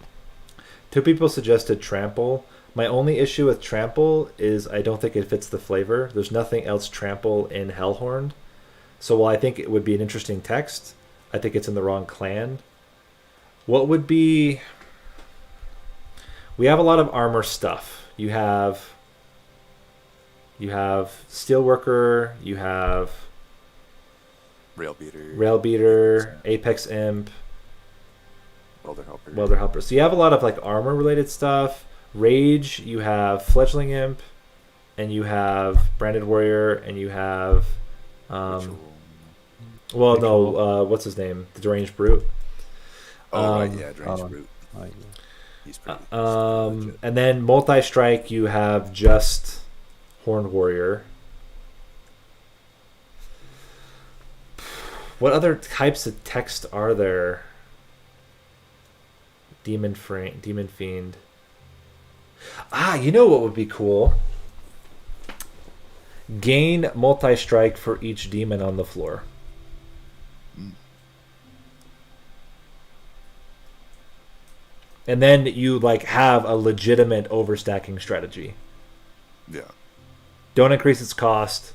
Two people suggested trample. My only issue with trample is I don't think it fits the flavor. There's nothing else trample in Hellhorned. So while I think it would be an interesting text, I think it's in the wrong clan. What would be... We have a lot of armor stuff. You have Steelworker, you have Rail Beater, Apex Imp, Welder Helper. So you have a lot of like armor related stuff. Rage, you have Fledgling Imp, and you have Branded Warrior, and you have what's his name? The Deranged Brute. Deranged Brute. Oh, yeah. He's pretty. And then multi-strike, you have just Horned Warrior. What other types of text are there? Demon Fiend. You know what would be cool? Gain multi-strike for each demon on the floor. And then you like have a legitimate overstacking strategy. Yeah. Don't increase its cost.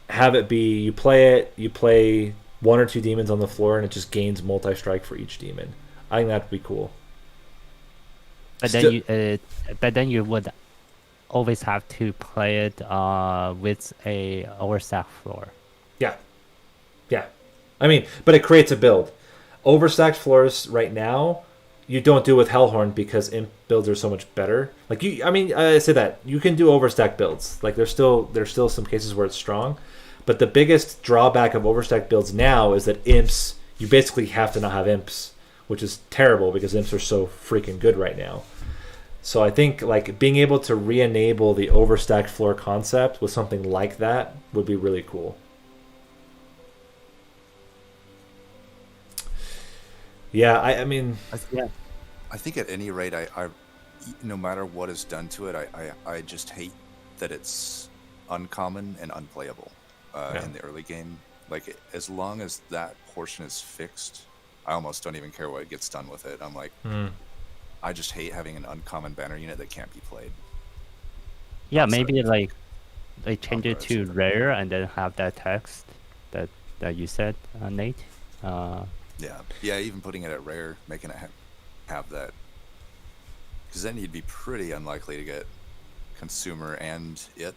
Have it be you play one or two demons on the floor and it just gains multi-strike for each demon. I think that'd be cool. But then you would always have to play it with a overstack floor. Yeah. I mean, but it creates a build. Overstacked floors right now, you don't do with Hellhorn because imp builds are so much better. Like I say that you can do overstack builds. Like there's still some cases where it's strong, but the biggest drawback of overstack builds now is that imps, you basically have to not have imps, which is terrible because imps are so freaking good right now. So I think like being able to re-enable the overstacked floor concept with something like that would be really cool. Yeah, I think at any rate, I no matter what is done to it, I just hate that it's uncommon and unplayable in the early game. Like as long as that portion is fixed, I almost don't even care what gets done with it. I'm like, I just hate having an uncommon banner unit that can't be played. Yeah, maybe like they change it to rare and then have that text that you said, Nate. Yeah, even putting it at rare, making it have that, because then you'd be pretty unlikely to get consumer and it.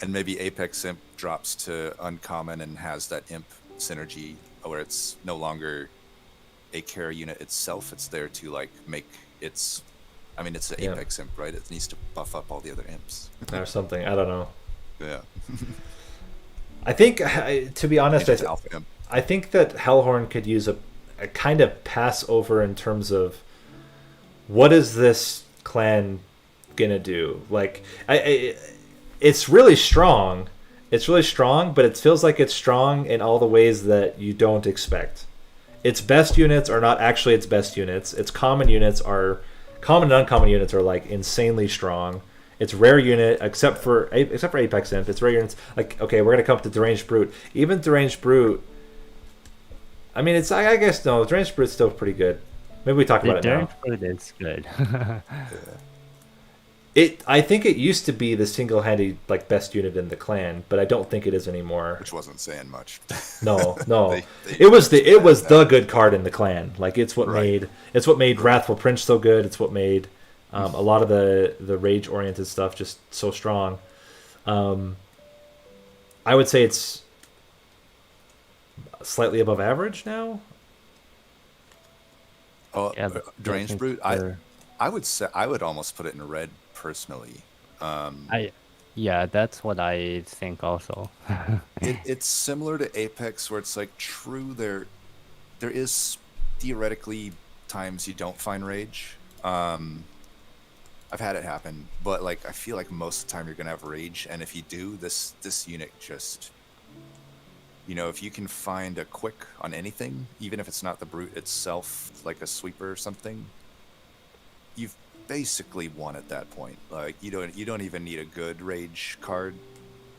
And maybe Apex Imp drops to uncommon and has that imp synergy where it's no longer a care unit itself, it's there to like make its, I mean it's an Apex Imp, right? It needs to buff up all the other imps. Or something, I don't know. Yeah. I think, to be honest, I think that Hellhorn could use a kind of passover in terms of what is this clan gonna do? Like, it's really strong. It's really strong, but it feels like it's strong in all the ways that you don't expect. Its best units are not actually its best units. Its common and uncommon units are like insanely strong. Its rare unit, except for Apex Imp, its rare units, like, okay, we're gonna come up to Deranged Brute. Even Deranged Brute, I mean, I guess no, Deranged Brute's still pretty good. Maybe we talk about it now. Deranged Brute is good. I think it used to be the single-handed like best unit in the clan, but I don't think it is anymore. Which wasn't saying much. No. It was the good card in the clan. Like it's what made Wrathful Prince so good. It's what made a lot of the rage-oriented stuff just so strong. I would say it's slightly above average now. Deranged Brute. I would almost put it in red personally. That's what I think also. It's similar to Apex where it's like true there is theoretically times you don't find rage. I've had it happen, but like I feel like most of the time you're gonna have rage, and if you do, this unit just, if you can find a quick on anything, even if it's not the brute itself, like a sweeper or something, you've basically won at that point. Like you don't even need a good rage card.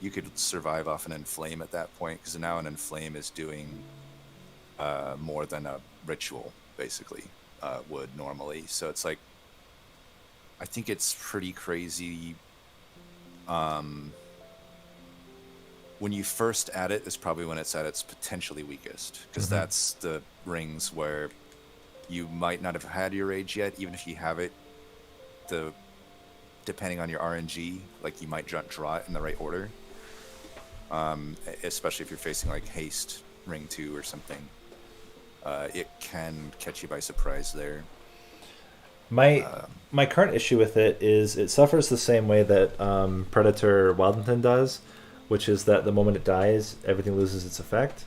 You could survive off an Inflame at that point, because now an Inflame is doing more than a ritual basically would normally. So it's like, I think it's pretty crazy. When you first add it is probably when it's at its potentially weakest, because that's the rings where you might not have had your rage yet. Even if you have it, depending on your RNG, like you might draw it in the right order. Especially if you're facing like haste ring 2 or something, it can catch you by surprise there. My current issue with it is it suffers the same way that Predator Wildington does, which is that the moment it dies, everything loses its effect.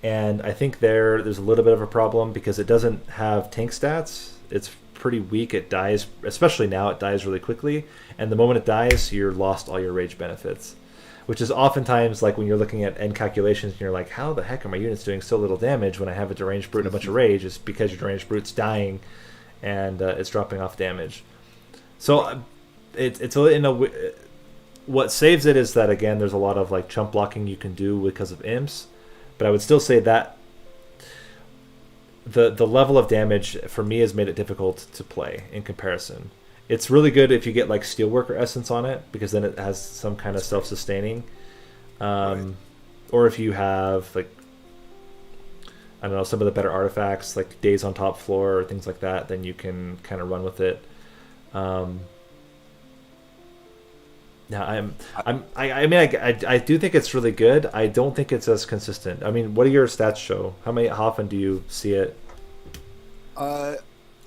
And I think there's a little bit of a problem because it doesn't have tank stats. It's pretty weak. It dies, especially now, it dies really quickly. And the moment it dies, you're lost all your rage benefits. Which is oftentimes like when you're looking at end calculations and you're like, how the heck are my units doing so little damage when I have a deranged brute and a bunch of rage? It's because your deranged brute's dying and it's dropping off damage. So it's in a... What saves it is that, again, there's a lot of like chump blocking you can do because of imps, but I would still say that the level of damage for me has made it difficult to play in comparison. It's really good if you get like Steelworker Essence on it, because then it has some kind of self-sustaining. Right. Or if you have like, I don't know, some of the better artifacts like Days on Top Floor or things like that, then you can kind of run with it. Now I do think it's really good. I don't think it's as consistent. I mean, what do your stats show? How often do you see it?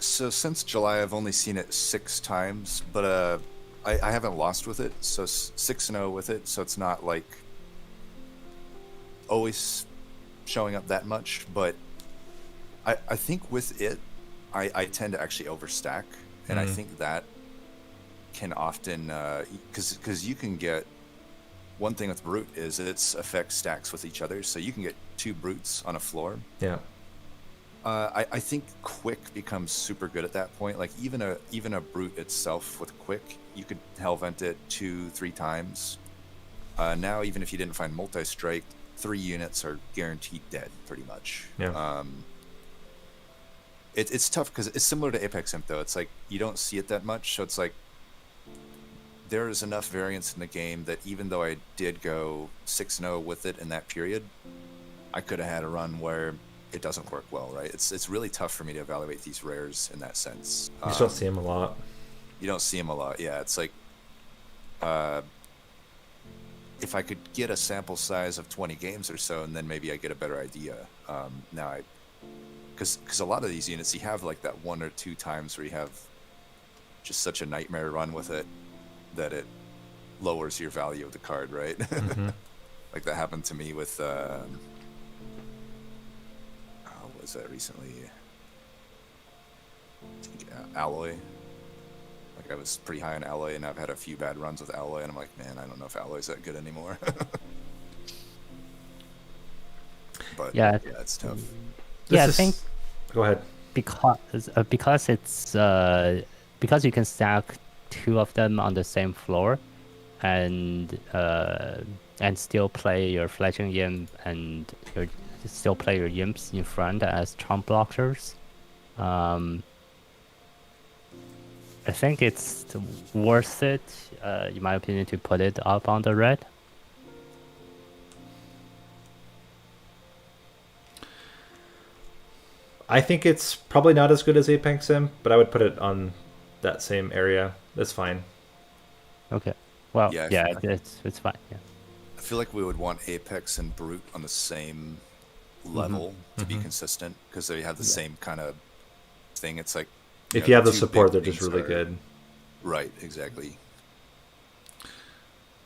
So since July, I've only seen it 6 times, but I haven't lost with it. So 6-0 with it. So it's not like always showing up that much. But I think with it, I tend to actually overstack, and I think that can often, because you can get, one thing with Brute is its effect stacks with each other, so you can get 2 Brutes on a floor. Yeah. I think Quick becomes super good at that point. Like even a Brute itself with Quick, you could Hellvent it 2-3 times. Now even if you didn't find Multi-Strike, 3 units are guaranteed dead pretty much. Yeah. It's tough because it's similar to Apex Imp though. It's like you don't see it that much, so it's like there is enough variance in the game that even though I did go 6-0 with it in that period, I could have had a run where it doesn't work well, right? It's really tough for me to evaluate these rares in that sense. You just don't see them a lot. You don't see them a lot, yeah. It's like, if I could get a sample size of 20 games or so, and then maybe I get a better idea. Because a lot of these units, you have like that 1 or 2 times where you have just such a nightmare run with it that it lowers your value of the card, right? Like that happened to me with what was that recently? I think, Alloy. Like I was pretty high on Alloy, and I've had a few bad runs with Alloy, and I'm like, man, I don't know if Alloy's that good anymore. But yeah, it's tough. I think. Go ahead. Because it's because you can stack 2 of them on the same floor, and still play your Fletching Imp and still play your Imps in front as chomp blockers. I think it's worth it, in my opinion, to put it up on the red. I think it's probably not as good as Apex Imp, but I would put it on that same area. That's fine. Okay. Well, yeah, it's fine. Yeah. I feel like we would want Apex and Brute on the same level to be consistent, because they have the same kind of thing. It's like if you have the support, they're just really good. Right, exactly.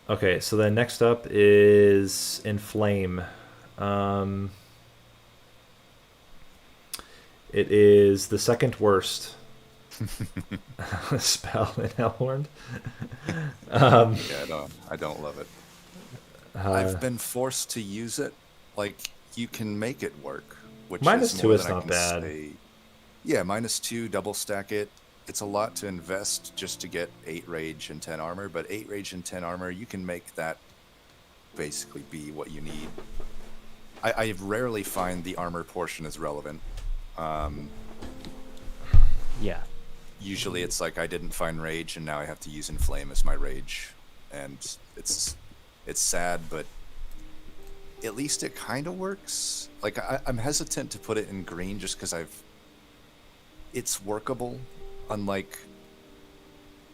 Okay, so then next up is Inflame. It is the second worst spell in Hellhorned. I don't love it. I've been forced to use it. Like, you can make it work, which -2 is is not bad. Yeah, -2, double stack it. it's a lot to invest just to get 8 rage and 10 armor, but 8 rage and 10 armor, you can make that basically be what you need. I rarely find the armor portion is relevant. Yeah. Usually it's like I didn't find rage and now I have to use inflame as my rage, and it's sad, but at least it kind of works. Like I'm hesitant to put it in green just because it's workable. Unlike,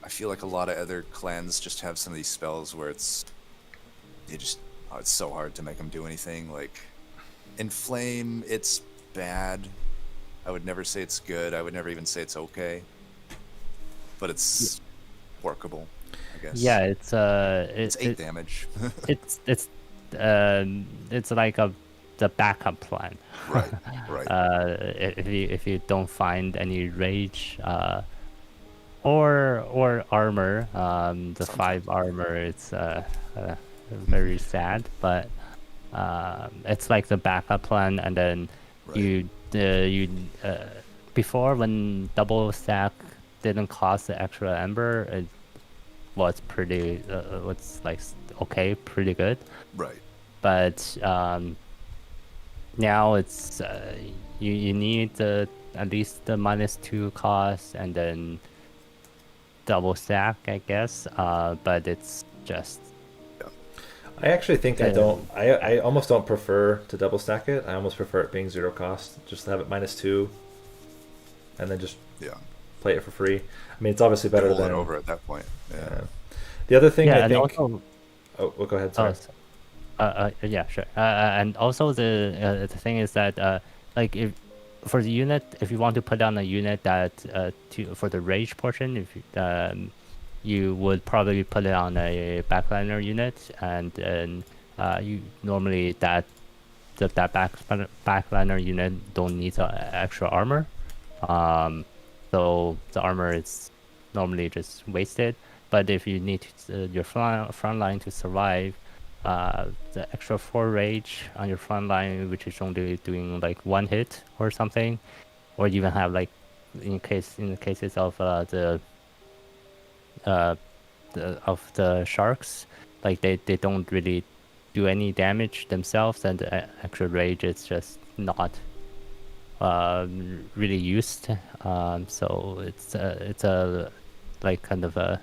I feel like a lot of other clans just have some of these spells where it's so hard to make them do anything. Like inflame, it's bad. I would never say it's good. I would never even say it's okay. But it's workable, I guess. Yeah, it's 8 damage. it's like the backup plan. Right. If you don't find any rage or armor, the 5 armor, it's very sad, but it's like the backup plan. And then you before, when double stack didn't cost the extra ember, it was pretty pretty good. Right. But now it's you need at least the -2 cost and then double stack, I guess. But it's just. I actually think I almost don't prefer to double stack it. I almost prefer it being 0 cost. Just have it -2, and then just play it for free. I mean, it's obviously better roll than it over at that point. Yeah. The other thing I and think. Also, go ahead. Sorry. Yeah, sure. And also the thing is that like if for the unit, if you want to put on a unit that for the rage portion, if you would probably put it on a backliner unit, and then you normally that backliner unit don't need extra armor, so the armor is normally just wasted. But if you need your front line to survive, the extra 4 rage on your front line, which is only doing like 1 hit or something, or even have like in the cases of the sharks, like they don't really do any damage themselves, and the extra rage is just not really used. So it's a like kind of a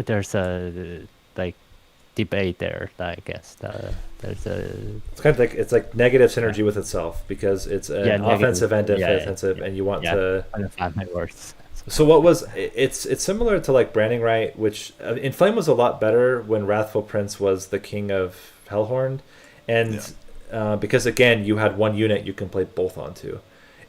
there's a like debate there, I guess. There's it's kind of like negative synergy with itself, because it's an offensive and defensive, and you want to find my words. So what was it's similar to like Branding Right, which Inflame was a lot better when Wrathful Prince was the king of Hellhorned, and because again you had one unit you can play both onto.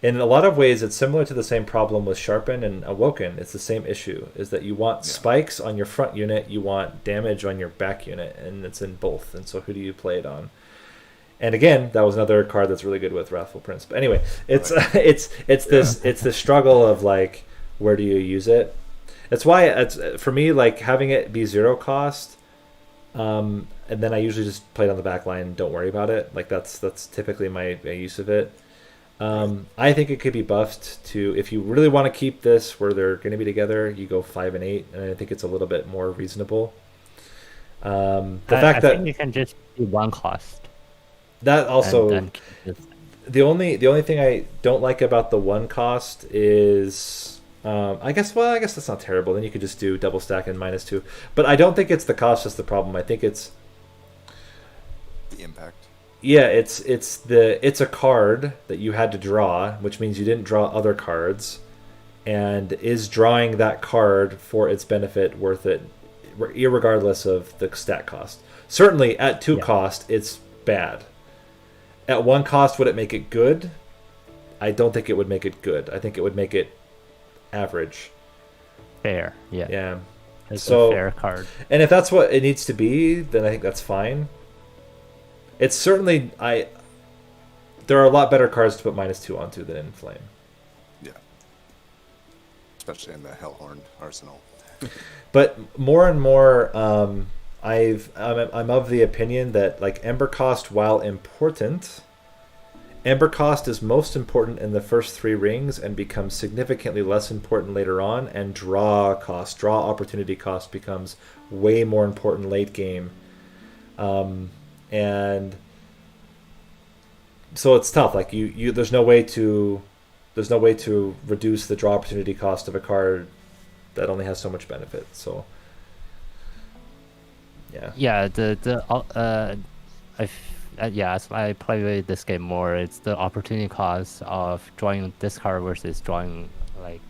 In a lot of ways, it's similar to the same problem with Sharpen and Awoken. It's the same issue, is that you want spikes on your front unit, you want damage on your back unit, and it's in both. And so who do you play it on? And again, that was another card that's really good with Wrathful Prince. But anyway, it's this struggle of like, where do you use it? That's why it's for me, like having it be 0 cost, and then I usually just play it on the back line and don't worry about it. Like that's typically my use of it. I think it could be buffed to, if you really want to keep this where they're going to be together, you go 5 and 8, and I think it's a little bit more reasonable. I think you can just do 1 cost. That also, the only thing I don't like about the 1 cost is, I guess that's not terrible. Then you could just do double stack and -2, but I don't think it's the cost that's the problem. I think it's the impact. Yeah, it's a card that you had to draw, which means you didn't draw other cards, and is drawing that card for its benefit worth it, irregardless of the stat cost? Certainly at 2 cost, it's bad. At 1 cost, would it make it good? I don't think it would make it good. I think it would make it average. Fair, yeah. Yeah. It's a fair card. And if that's what it needs to be, then I think that's fine. It's certainly there are a lot better cards to put -2 onto than Inflame. Yeah. Especially in the Hellhorned arsenal. But more and more, I'm of the opinion that like Ember cost, while important, Ember cost is most important in the first 3 rings and becomes significantly less important later on, and draw opportunity cost becomes way more important late game. And so it's tough. Like you there's no way to reduce the draw opportunity cost of a card that only has so much benefit. So yeah. Yeah, as I play with this game more, it's the opportunity cost of drawing this card versus drawing like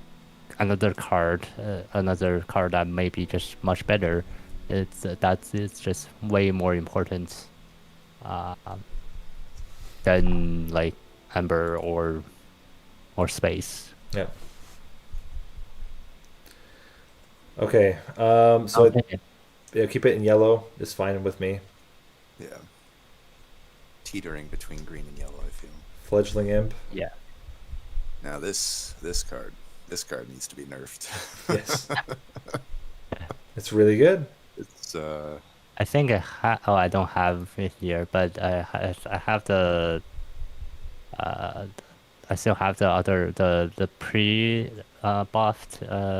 another card that may be just much better. It's just way more important than like Ember or space. Yeah. Okay. So Okay. yeah, keep it in yellow is fine with me. Yeah. Teetering between green and yellow, I feel. Fledgling Imp. Yeah. Now this card needs to be nerfed. Yes. It's really good. It's I think I don't have it here, but I have the I still have the pre buffed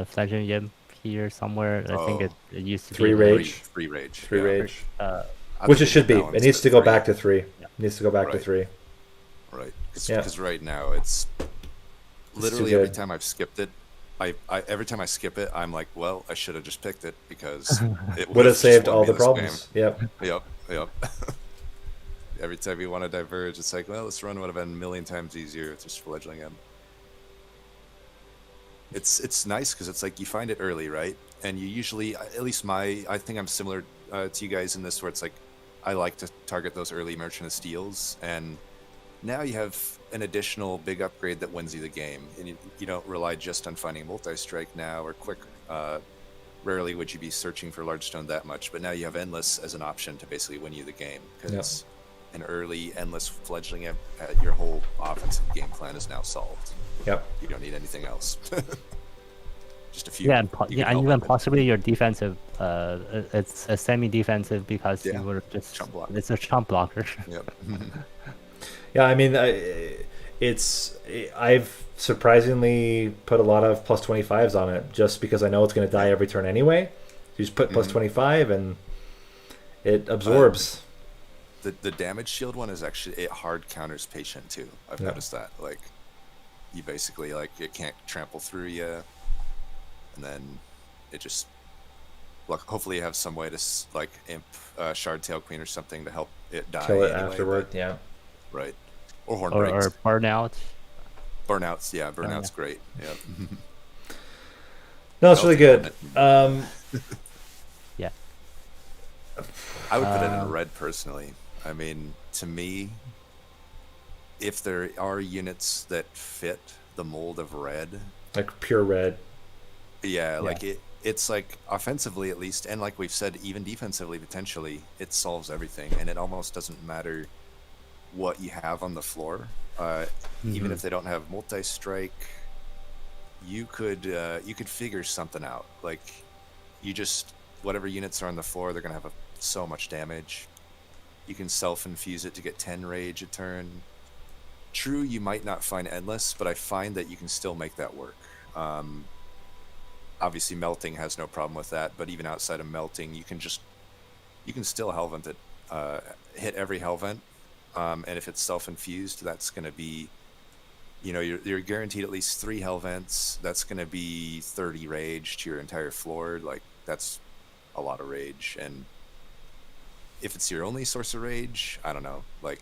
Fledgling Imp here somewhere. I think it used to 3 be rage. free rage. 3 yeah. rage. I Which it think should be. balanced It needs at to go 3. back to 3. Yeah. It needs to go back to Right. 3. Right. Yeah. Because right now it's literally too every good. time I've skipped it, every time I skip it, I'm like, well, I should have just picked it because it Would have just saved won all me the this problems. Yep. game. Yep. Every time you want to diverge, it's like, well, this run would have been a million times easier with just fledgling him. It's nice because it's like you find it early, right? And you usually, at least I think I'm similar to you guys in this, where it's like I like to target those early Merchant of Steels, and now you have an additional big upgrade that wins you the game, and you don't rely just on finding multi-strike now or quick. Rarely would you be searching for large stone that much, but now you have endless as an option to basically win you the game, because an early endless fledgling imp, your whole offensive game plan is now solved. Yep. You don't need anything else. Just a few. Yeah, and even possibly your defensive. It's a semi-defensive because you were just. Chump block. It's a chump blocker. Yep. Yeah, I mean, I've surprisingly put a lot of plus 25s on it just because I know it's going to die every turn anyway. You just put plus 25 and it absorbs. The damage shield one is actually, it hard counters patient too. I've noticed that. Like, you basically, like, it can't trample through you, and then it just, like, hopefully you have some way to, like, imp Shard Tail Queen or something to help it die. Kill it anyway, afterward, but, yeah. Right. Or Horn or Breaks. burnout. Burnouts, yeah, Burnout's great. Yeah. No, it's really good. Yeah. I would put it in red personally. I mean, to me, if there are units that fit the mold of red, Like pure red. like it's like offensively at least, and like we've said, even defensively potentially, it solves everything, and it almost doesn't matter what you have on the floor. Even if they don't have multi-strike, you could figure something out. Like, you just, whatever units are on the floor, they're gonna have so much damage. You can self-infuse it to get 10 rage a turn. True, you might not find endless, but I find that you can still make that work. Obviously melting has no problem with that, but even outside of melting, you can still hellvent it, hit every hellvent, and if it's self-infused, that's going to be, you're guaranteed at least 3 hellvents. That's going to be 30 rage to your entire floor. Like, that's a lot of rage. And if it's your only source of rage, I don't know, like,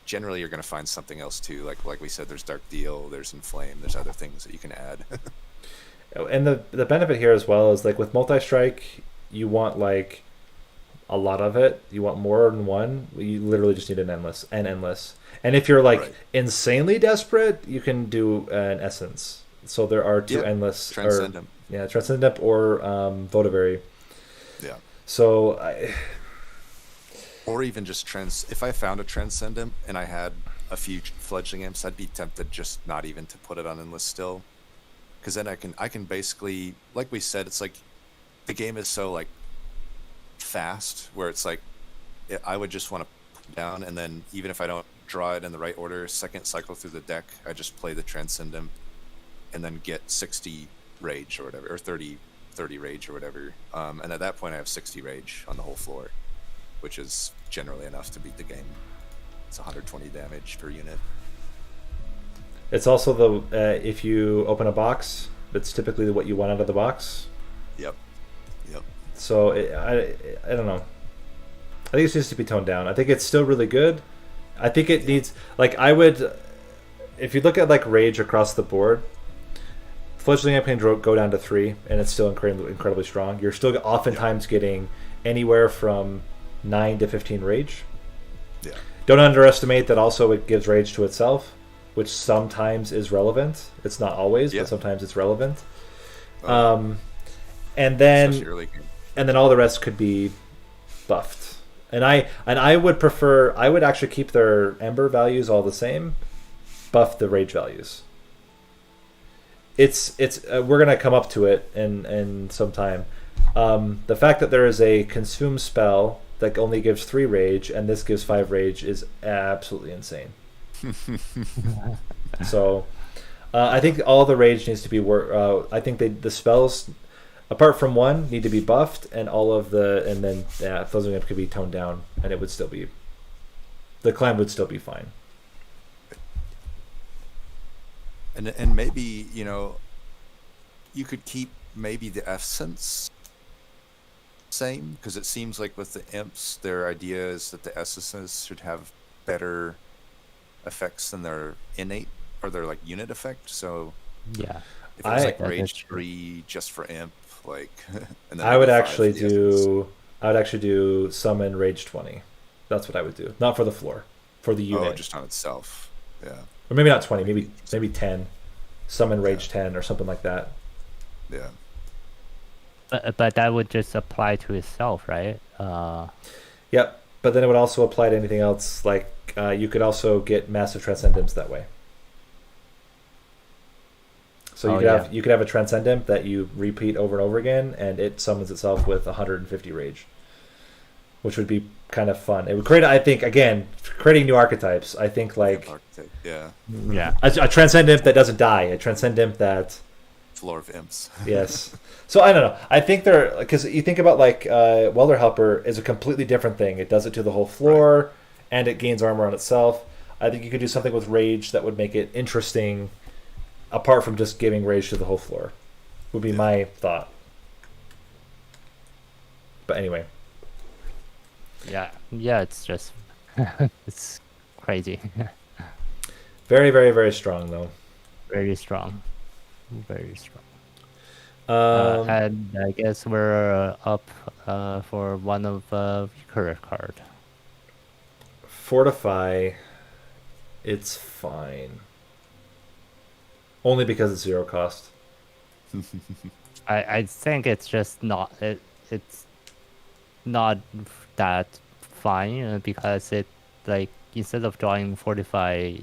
generally you're going to find something else too. Like we said, there's Dark Deal, there's Inflame, there's other things that you can add. And the benefit here as well is, like, with multi-strike, you want, like, a lot of it. You want more than one. You literally just need an endless. And if you're, like, insanely desperate, you can do an essence. So there are 2 endless. Transcendent. Transcendent or Votavary. Yeah. So or even just if I found a Transcendent and I had a few fledgling imps, I'd be tempted just not even to put it on endless still, because then I can basically, like we said, it's like the game is so, like, fast, where it's like I would just want to put it down, and then even if I don't draw it in the right order, second cycle through the deck, I just play the Transcendent and then get 60 rage or whatever, or 30 rage or whatever. And at that point I have 60 rage on the whole floor, which is generally enough to beat the game. It's 120 damage per unit. It's also the if you open a box, that's typically what you want out of the box. Yep. So I don't know. I think it needs to be toned down. I think it's still really good. I think it needs, like, I would, if you look at like rage across the board, fledgling campaign go down to 3, and it's still incredibly strong. You're still oftentimes getting anywhere from 9 to 15 rage. Yeah. Don't underestimate that also it gives rage to itself, which sometimes is relevant. It's not always, but sometimes it's relevant. And then all the rest could be buffed. And I would actually keep their Ember values all the same, buff the rage values. It's we're gonna come up to it in some time. The fact that there is a consume spell that only gives 3 rage and this gives 5 rage is absolutely insane. So I think all the rage needs to be I think the spells, apart from one, need to be buffed, and then those could be toned down, and it would still be, the clan would still be fine. And maybe, you could keep maybe the essence same, because it seems like with the imps, their idea is that the essences should have better effects than their innate or their like unit effect. So yeah, if it was like rage 3 just for imp, like, and then I would actually do summon rage 20. That's what I would do. Not for the floor, for the unit. Oh, just on itself. Yeah. Or maybe not 20, maybe 10. Summon rage 10 or something like that. Yeah. But that would just apply to itself, right? Yep. But then it would also apply to anything else. Like you could also get massive transcendence that way. So you could have a transcendent that you repeat over and over again, and it summons itself with 150 rage, which would be kind of fun. It would create, I think, again, creating new archetypes. I think like a transcendent that doesn't die, a transcendent that floor of imps. Yes. So I don't know. I think because you think about like Welder Helper is a completely different thing. It does it to the whole floor, and it gains armor on itself. I think you could do something with rage that would make it interesting, apart from just giving rage to the whole floor. Would be my thought. But anyway. Yeah, it's just it's crazy. Very, very, very strong though. Very strong. And I guess we're up for one of weaker card. Fortify, it's fine. Only because it's 0 cost. I think it's just not it's not that fine because it, like, instead of drawing Fortify,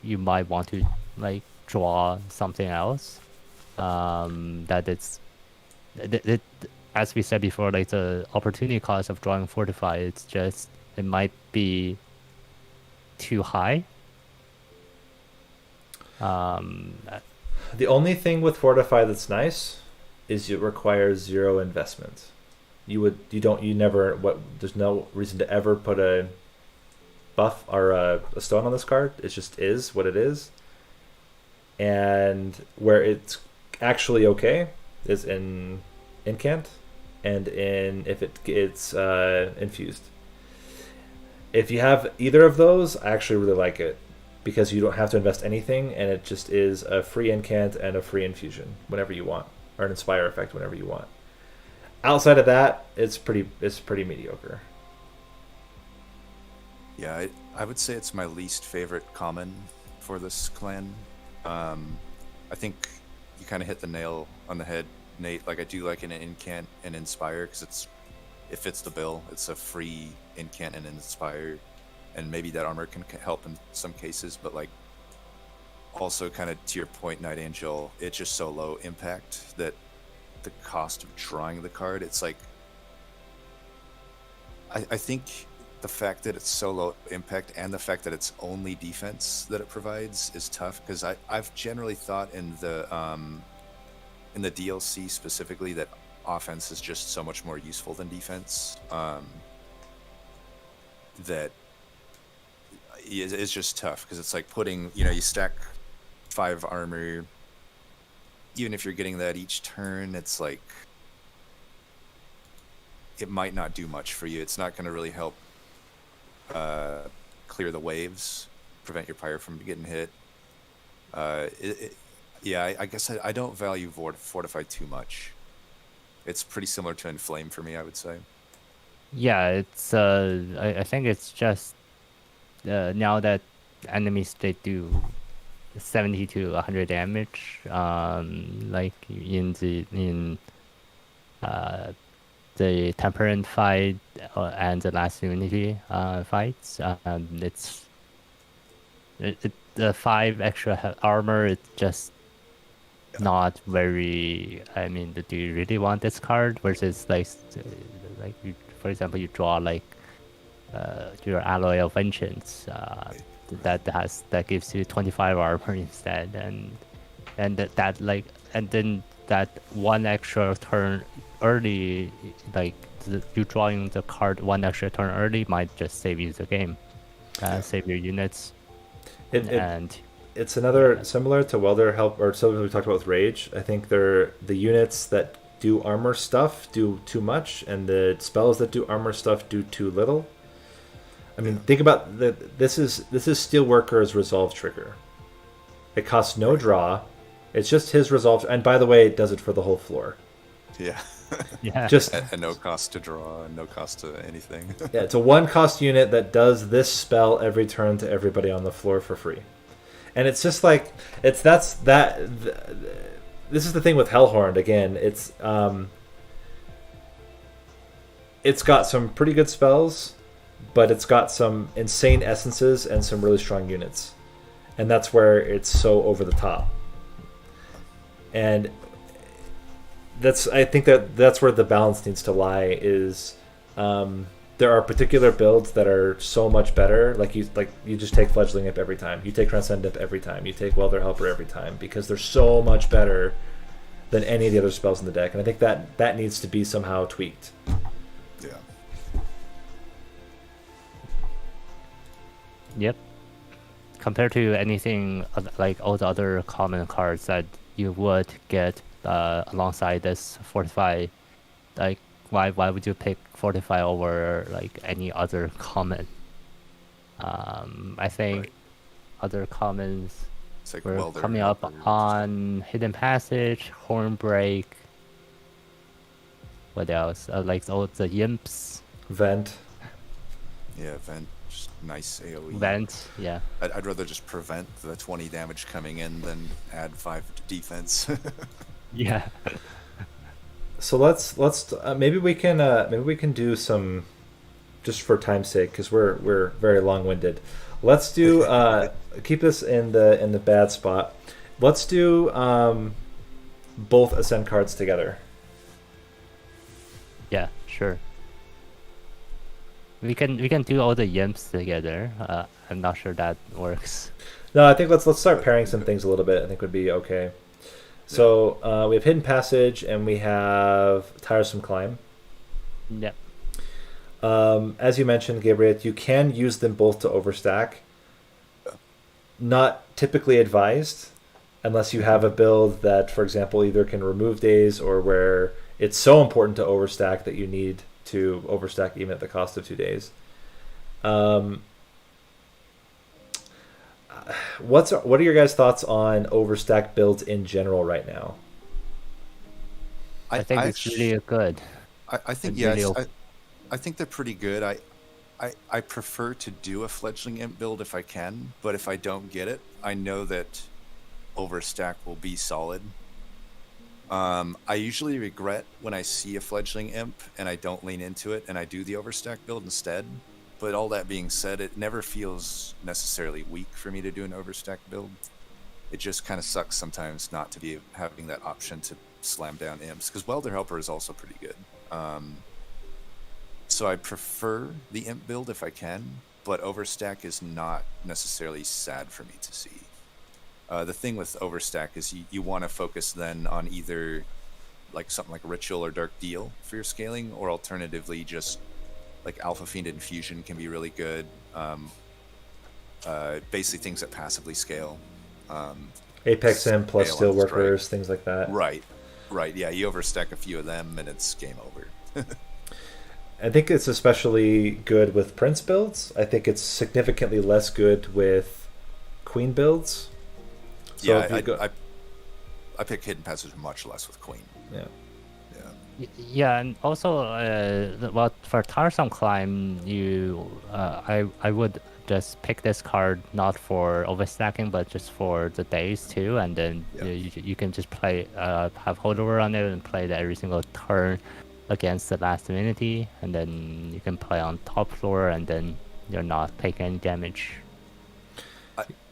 you might want to like draw something else. That it's it, as we said before, like the opportunity cost of drawing Fortify, it might be too high. The only thing with Fortify that's nice is it requires 0 investment. There's no reason to ever put a buff or a stone on this card. It just is what it is. And where it's actually okay is in incant and if it's infused. If you have either of those, I actually really like it, because you don't have to invest anything, and it just is a free incant and a free infusion whenever you want, or an inspire effect whenever you want. Outside of that, it's pretty mediocre. Yeah, I would say it's my least favorite common for this clan. I think you kind of hit the nail on the head, Nate. Like, I do like an incant and inspire because it fits the bill. It's a free incant and inspire, and maybe that armor can help in some cases. But like, also kind of to your point, NightAngel, it's just so low impact that the cost of drawing the card, it's like, I think the fact that it's so low impact and the fact that it's only defense that it provides is tough, because I've generally thought in the DLC specifically that offense is just so much more useful than defense. That it's just tough, because it's like putting, you stack 5 armor, even if you're getting that each turn, it's like it might not do much for you. It's not going to really help clear the waves, prevent your pyre from getting hit. Yeah, I guess I don't value Fortify too much. It's pretty similar to Inflame for me, I would say. Yeah, it's I think it's just now that enemies, they do 70 to 100 damage, like in the Temperament fight and the last Unity fights. The 5 extra armor, it's just not very. I mean, do you really want this card? Versus like you, for example, you draw like your Alloy of Vengeance, that gives you 25 armor instead, and then that one extra turn early, like you drawing the card one extra turn early might just save you the game, save your units. It's another similar to Welder Help, or something we talked about with Rage. I think they're the units that do armor stuff do too much, and the spells that do armor stuff do too little. I mean, think about this is Steelworker's Resolve trigger. It costs no draw. It's just his Resolve, and by the way, it does it for the whole floor. Yeah. Yeah. Just and no cost to draw, and no cost to anything. Yeah, it's a 1-cost unit that does this spell every turn to everybody on the floor for free. And it's just like this is the thing with Hellhorned again. It's got some pretty good spells, but it's got some insane essences and some really strong units. And that's where it's so over the top. And I think that's where the balance needs to lie. Is there are particular builds that are so much better. Like you just take Fledgling Imp every time. You take Transcend Imp every time. You take Welder Helper every time, because they're so much better than any of the other spells in the deck. And I think that needs to be somehow tweaked. Yeah. Yep. Compared to anything like all the other common cards that you would get alongside this Fortify, like why would you pick Fortify over like any other common? I think other commons like we're coming up on Hidden Passage, Hornbreak. What else? Like all the Imps. Vent. Yeah, Vent. Just nice AoE. Vent, yeah. I'd rather just prevent the 20 damage coming in than add 5 defense. Yeah. So let's maybe we can do some, just for time's sake, because we're very long-winded. Let's do keep this in the bad spot. Let's do both Ascend cards together. Yeah, sure. We can do all the Imps together. I'm not sure that works. No, I think let's start pairing some things a little bit. I think would be okay. So we have Hidden Passage and we have Tiresome Climb. Yep. As you mentioned, Gabriot, you can use them both to overstack. Not typically advised, unless you have a build that, for example, either can remove days or where it's so important to overstack that you need to overstack even at the cost of 2 days. What are your guys' thoughts on overstack builds in general right now? I think it's really good. I think I think they're pretty good. I prefer to do a Fledgling Imp build if I can, but if I don't get it, I know that overstack will be solid. I usually regret when I see a Fledgling Imp and I don't lean into it and I do the overstack build instead. But all that being said, it never feels necessarily weak for me to do an overstack build. It just kind of sucks sometimes not to be having that option to slam down imps, because Welder Helper is also pretty good. So I prefer the imp build if I can, but overstack is not necessarily sad for me to see. The thing with overstack is you want to focus then on either like something like ritual or dark deal for your scaling, or alternatively just like alpha fiend infusion can be really good. Basically things that passively scale. Apex Imp plus Scale on Steelworkers, strike. things like that. Right. Yeah, you overstack a few of them and it's game over. I think it's especially good with Prince builds. I think it's significantly less good with Queen builds. So Yeah, if you go, I pick hidden passage much less with Queen. yeah. Yeah, and also, well, for Tarsome Climb, I would just pick this card not for overstacking, but just for the days too, and then Yeah. you can just play, have holdover on it and play it every single turn against the last divinity, and then you can play on top floor, and then you're not taking any damage.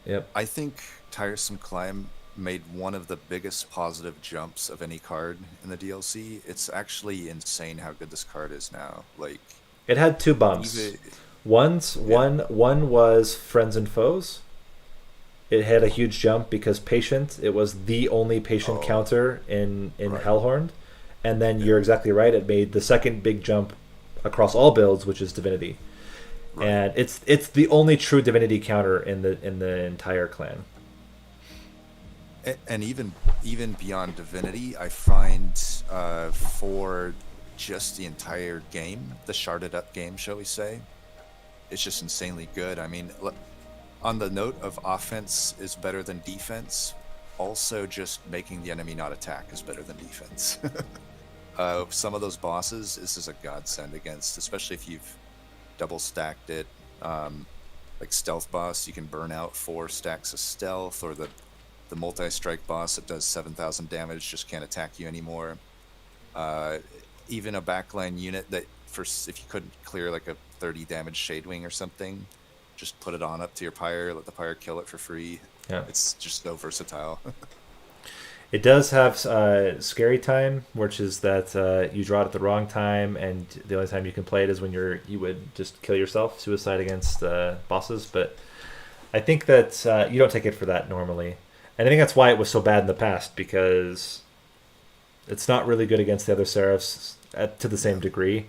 Yep. I think Tiresome Climb made one of the biggest positive jumps of any card in the DLC. It's actually insane how good this card is now. Like, It had two bumps. One was Friends and Foes. It had a huge jump because Patient. It was the only Patient counter in Right. Hellhorned. And then you're exactly right. It made the second big jump across all builds, which is Divinity. Right. And it's the only true Divinity counter in the entire clan. And even beyond Divinity, I find for just the entire game, the sharded up game, shall we say, it's just insanely good. I mean, on the note of offense is better than defense, also just making the enemy not attack is better than defense. Some of those bosses, this is a godsend against, especially if you've double stacked it. Like Stealth Boss, you can burn out 4 stacks of stealth, or the multi-strike boss that does 7,000 damage just can't attack you anymore. Even a backline unit that, if you couldn't clear like a 30 damage Shadewing or something, just put it on up to your Pyre, let the Pyre kill it for free. Yeah. It's just so versatile. It does have Scary Time, which is that you draw it at the wrong time, and the only time you can play it is when you would just kill yourself, suicide against bosses. But I think that you don't take it for that normally. And I think that's why it was so bad in the past, because it's not really good against the other Seraphs to the same degree.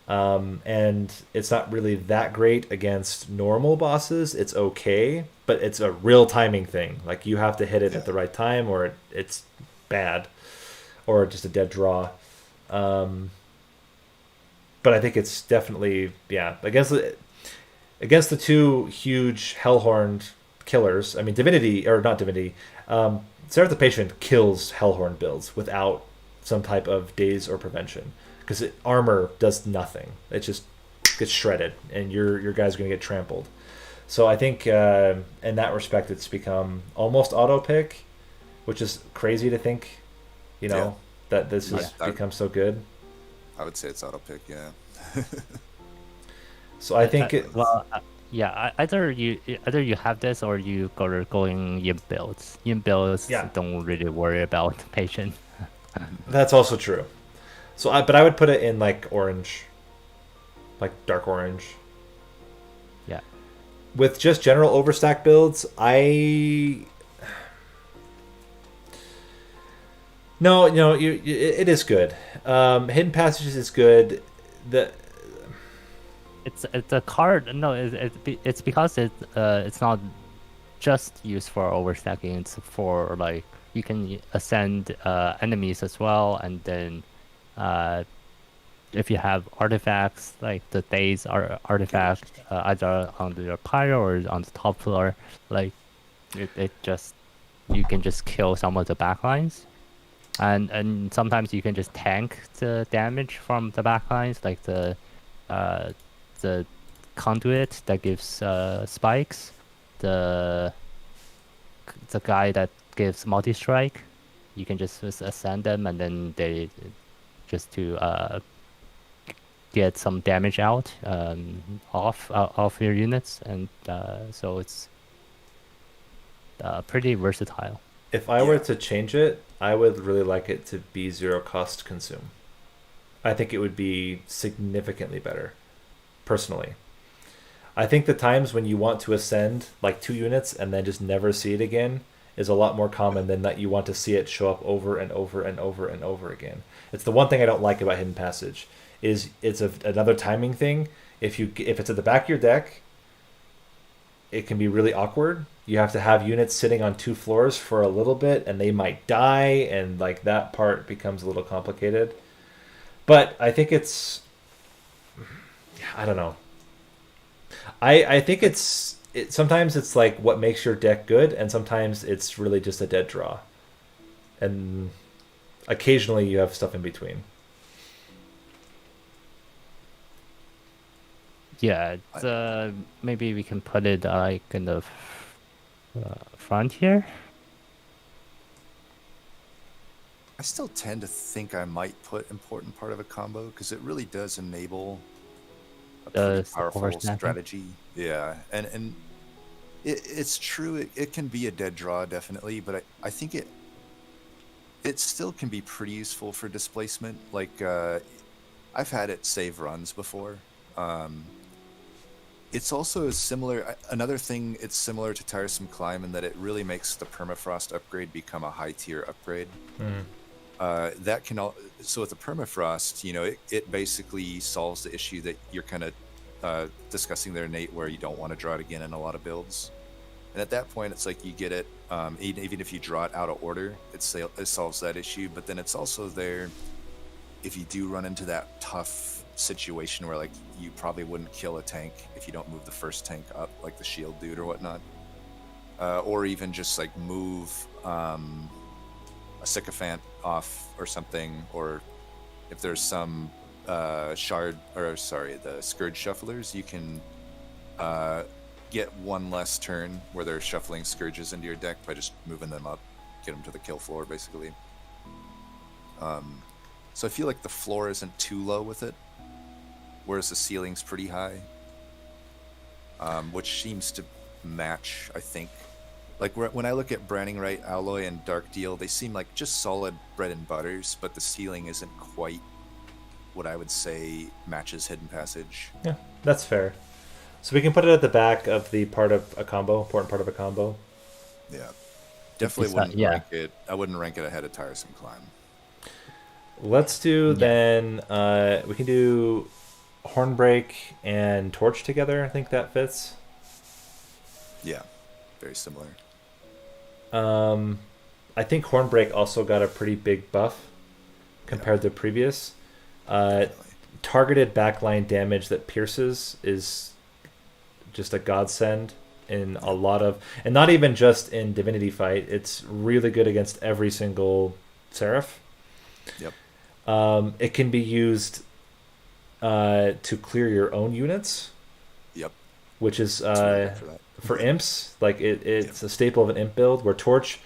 And it's not really that great against normal bosses. It's okay, but it's a real timing thing. Like, you have to hit it at the right time, or it's bad, or just a dead draw. But I think it's definitely, against the two huge Hellhorned killers. I mean, Divinity, or not Divinity, Seraph the Patient kills Hellhorn builds without some type of daze or prevention, because armor does nothing. It just gets shredded, and your guy's going to get trampled. So I think in that respect, it's become almost auto pick, which is crazy to think, that this has become so good. I would say it's auto pick, yeah. So I think either you have this, or you are going Imp builds. Imp builds don't really worry about patient. That's also true. So but I would put it in like orange, like dark orange. Yeah. With just general overstack builds, No, it is good. Hidden Passages is good. It's a card. No, it's because it's not just used for overstacking. It's for, like, you can ascend enemies as well, and then if you have artifacts, like the days artifact, either on your pyre or on the top floor, like it just, you can just kill some of the backlines, and sometimes you can just tank the damage from the backlines, like the conduit that gives spikes, the guy that gives multi-strike. You can just ascend them, and then they just to get some damage out off your units, and so it's pretty versatile. If I were to change it, I would really like it to be 0 cost consume. I think it would be significantly better, personally. I think the times when you want to ascend like 2 units and then just never see it again is a lot more common than that you want to see it show up over and over and over and over again. It's the one thing I don't like about Hidden Passage is it's another timing thing. If it's at the back of your deck, it can be really awkward. You have to have units sitting on 2 floors for a little bit and they might die, and like that part becomes a little complicated. But I think I don't know. I think sometimes it's like what makes your deck good, and sometimes it's really just a dead draw. And occasionally you have stuff in between. Yeah, maybe we can put it like in the front here. I still tend to think I might put important part of a combo because it really does enable a pretty powerful oversnapping. strategy. Yeah, and it's true. It can be a dead draw definitely, but I think it still can be pretty useful for displacement. Like I've had it save runs before. It's also similar. Another thing, it's similar to Tiresome Climb in that it really makes the permafrost upgrade become a high tier upgrade. That can so with the permafrost, it basically solves the issue that you're kind of discussing there, Nate, where you don't want to draw it again in a lot of builds. And at that point, it's like you get it, even if you draw it out of order, it solves that issue. But then it's also there if you do run into that tough situation where like you probably wouldn't kill a tank if you don't move the first tank up, like the shield dude or whatnot, or even just like move a sycophant off or something, or if there's some the scourge shufflers, you can get one less turn where they're shuffling scourges into your deck by just moving them up, get them to the kill floor basically. So I feel like the floor isn't too low with it, whereas the ceiling's pretty high, which seems to match, I think. Like when I look at Branding Right, Alloy, and Dark Deal, they seem like just solid bread and butters, but the ceiling isn't quite what I would say matches Hidden Passage. Yeah, that's fair. So we can put it at the back of the important part of a combo. Yeah. Definitely wouldn't rank it. I wouldn't rank it ahead of Tiresome Climb. Let's do then, we can do Hornbreak and Torch together. I think that fits. Yeah, very similar. I think Hornbreak also got a pretty big buff compared to previous. Targeted backline damage that pierces is just a godsend in a lot of, and not even just in Divinity Fight. It's really good against every single Seraph. Yep. It can be used to clear your own units. Yep. Which is for imps. Like it's a staple of an imp build. Where Torch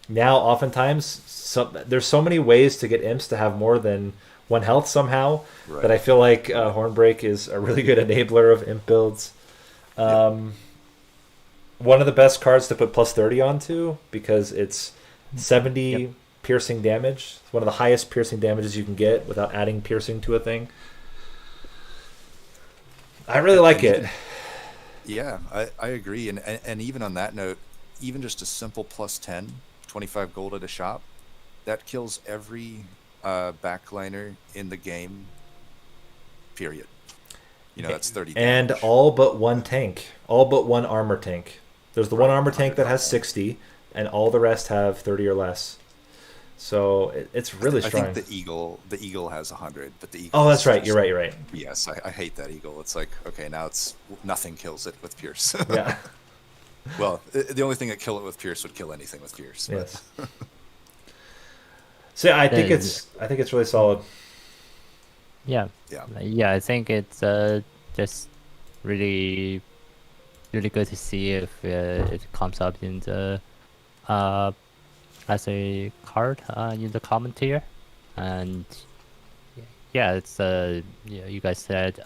now oftentimes there's so many ways to get imps to have more than 1 health somehow that I feel like Hornbreak is a really good enabler of imp builds. One of the best cards to put plus 30 onto because it's 70 piercing damage. It's one of the highest piercing damages you can get without adding piercing to a thing. I really like it. Yeah, I agree. And even on that note, even just a simple plus 10, 25 gold at a shop, that kills every backliner in the game, period. That's 30 and damage. all but one tank, all but one armor tank. There's the one armor tank that has 60, and all the rest have 30 or less. So it's really strong. I think the eagle has 100, but the eagle. Oh, that's right. You're right. Yes, I hate that eagle. It's like, okay, now it's nothing kills it with Pierce. Yeah. Well, the only thing that kill it with Pierce would kill anything with Pierce. Yes. So yeah, I think it's really solid. Yeah. I think it's just really, really good to see if it comes up in the as a card in the common tier, and it's you guys said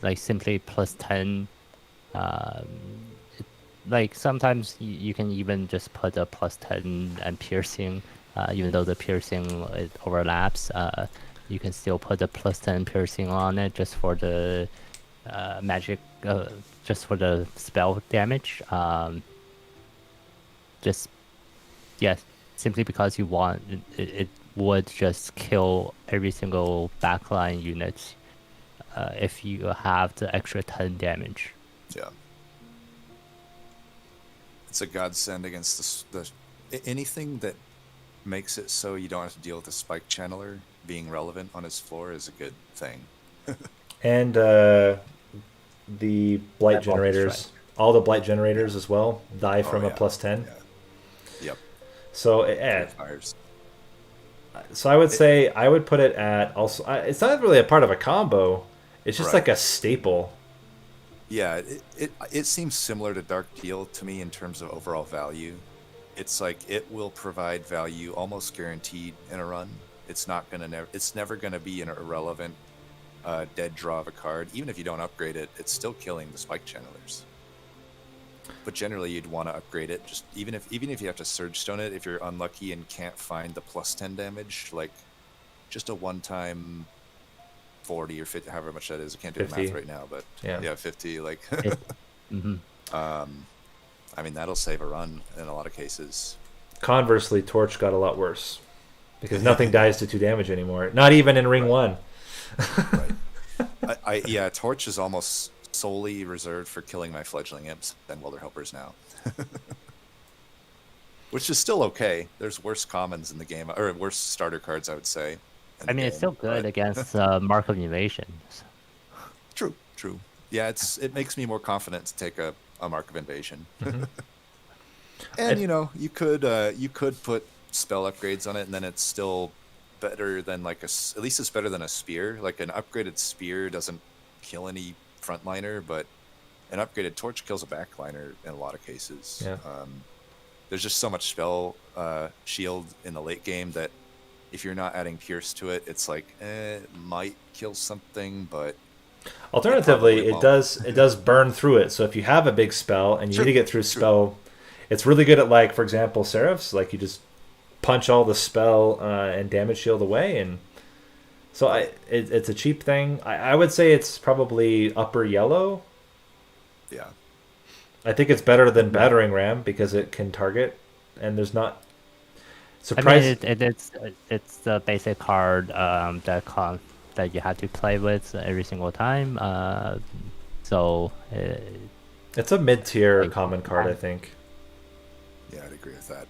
like simply plus 10. Like sometimes you can even just put a plus 10 and piercing, even though the piercing it overlaps. You can still put the +10 piercing on it just for the magic, just for the spell damage. Just yes, simply because you want it would just kill every single backline unit if you have the extra 10 damage. Yeah. It's a godsend against anything that makes it so you don't have to deal with the spike channeler being relevant on his floor is a good thing. And the blight That generators, all the blight generators as well, die from a +10. Yeah. Yep. So Fires. so I would say I would put it at also. It's not really a part of a combo. It's just like a staple. Yeah, it seems similar to Dark Deal to me in terms of overall value. It's like it will provide value almost guaranteed in a run. It's never gonna be an irrelevant dead draw of a card. Even if you don't upgrade it, it's still killing the spike channelers. But generally, you'd want to upgrade it. Just even if you have to Surge Stone it, if you're unlucky and can't find the +10 damage, like just a one-time 40 or 50, however much that is. I can't do 50. the math right now, but yeah 50. Like, I mean, that'll save a run in a lot of cases. Conversely, Torch got a lot worse because nothing dies to 2 damage anymore. Not even in Ring 1. Right. Yeah, Torch is almost solely reserved for killing my Fledgling Imps and Welder Helpers now. Which is still okay. There's worse commons in the game, or worse starter cards, I would say. I mean, it's still good against Mark of Invasion. True. Yeah, it makes me more confident to take a Mark of Invasion. And you could put spell upgrades on it, and then it's still better than at least it's better than a spear. Like an upgraded spear doesn't kill any frontliner, but an upgraded torch kills a backliner in a lot of cases. Yeah. There's just so much spell shield in the late game that if you're not adding pierce to it, it's like it might kill something, but alternatively, it does burn through it. So if you have a big spell and you need to get through spell, it's really good at, like, for example, Seraphs. Like, you just punch all the spell and damage shield away, and so it's a cheap thing. I would say it's probably upper yellow. Yeah. I think it's better than Battering Ram because it can target, and there's not. Surprise! I mean, it's the basic card that you have to play with every single time. So it's a mid-tier common card, I think. Yeah, I'd agree with that.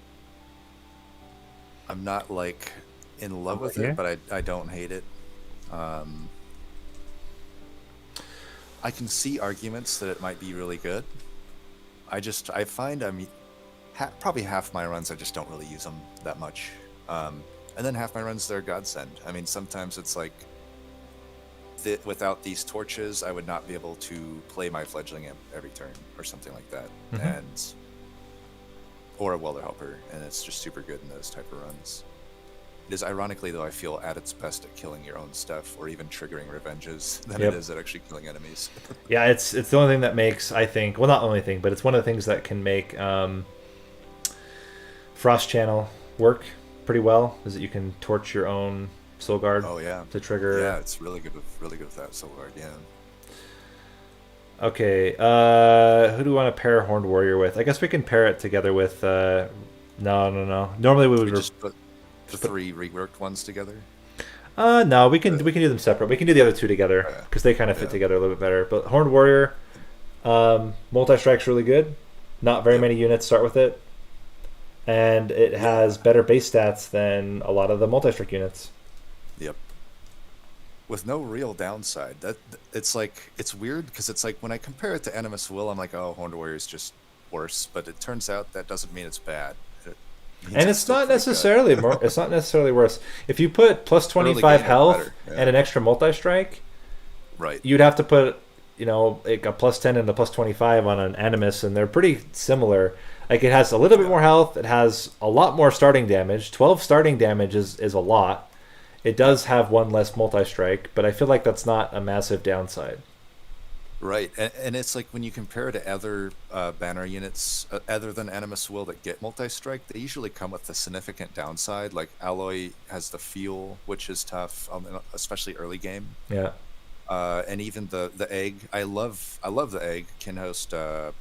I'm not in love with it, but I don't hate it. I can see arguments that it might be really good. I find probably half my runs I just don't really use them that much, and then half my runs they're a godsend. I mean, sometimes it's like without these torches, I would not be able to play my Fledgling Imp every turn or something like that, or a Welder Helper, and it's just super good in those type of runs. It is ironically, though, I feel at its best at killing your own stuff or even triggering revenges than it is at actually killing enemies. Yeah, it's the only thing that makes, I think, well, not the only thing, but it's one of the things that can make Frost Channel work pretty well, is that you can torch your own Soul Guard to trigger. Yeah, it's really good with that Soul Guard, yeah. Okay, who do we want to pair Horned Warrior with? I guess we can pair it together with no. Normally we would just put the 3 reworked ones together. No, we can do them separate. We can do the other 2 together because they kind of fit together a little bit better. But Horned Warrior, multi-strike's really good. Not very many units start with it, and it has better base stats than a lot of the multi-strike units. Yep. With no real downside. It's weird because it's like when I compare it to Animus Will, I'm like, oh, Horned Warrior is just worse. But it turns out that doesn't mean it's bad. And it's not necessarily it's not necessarily worse. If you put plus 25 health and an extra multi-strike, right, you'd have to put like a plus 10 and a plus 25 on an Animus, and they're pretty similar. Like, it has a little bit more health. It has a lot more starting damage. 12 starting damage is a lot. It does have 1 less multi-strike, but I feel like that's not a massive downside. Right, and it's like when you compare to other banner units other than Animus Will that get multi-strike, they usually come with a significant downside. Like Alloy has the fuel, which is tough, especially early game. Yeah. And even the egg, I love the egg. Can host Yeah.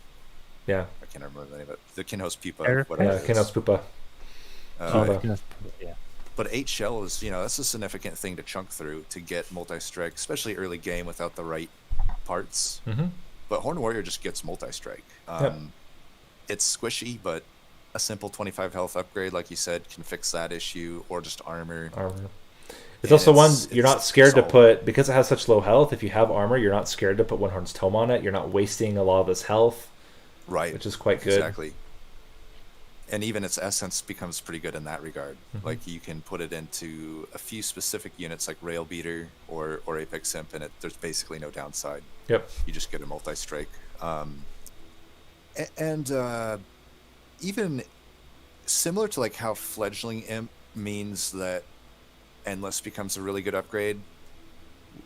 I can't remember the name of it. The can host pupa, Air- whatever Yeah. it Kinos is. Pupa. Uh, Pupa. Yeah. but 8 shell is, that's a significant thing to chunk through to get multi-strike, especially early game without the right parts. Mm-hmm. But Horn Warrior just gets multi-strike. Yep. It's squishy, but a simple 25 health upgrade, like you said, can fix that issue, or just armor. Armor. It's And also one it's- you're it's not scared to solid. put, because it has such low health. If you have armor, you're not scared to put One Horn's Tome on it. You're not wasting a lot of his health, Right. which is quite good. Exactly. And even its essence becomes pretty good in that regard. Mm-hmm. Like you can put it into a few specific units like Rail Beater or Apex Imp, and there's basically no downside. Yep. You just get a multi-strike. And even similar to like how Fledgling Imp means that Endless becomes a really good upgrade,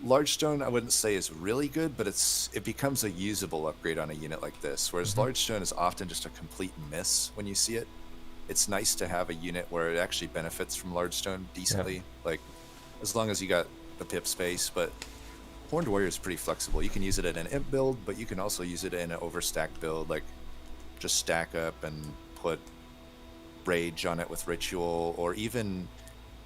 Large Stone I wouldn't say is really good, but it becomes a usable upgrade on a unit like this, whereas Mm-hmm. Large Stone is often just a complete miss when you see it. It's nice to have a unit where it actually benefits from Large Stone decently, like as long as you got the pip space, but Horned Warrior is pretty flexible. You can use it in an imp build, but you can also use it in an overstacked build, like just stack up and put Rage on it with Ritual, or even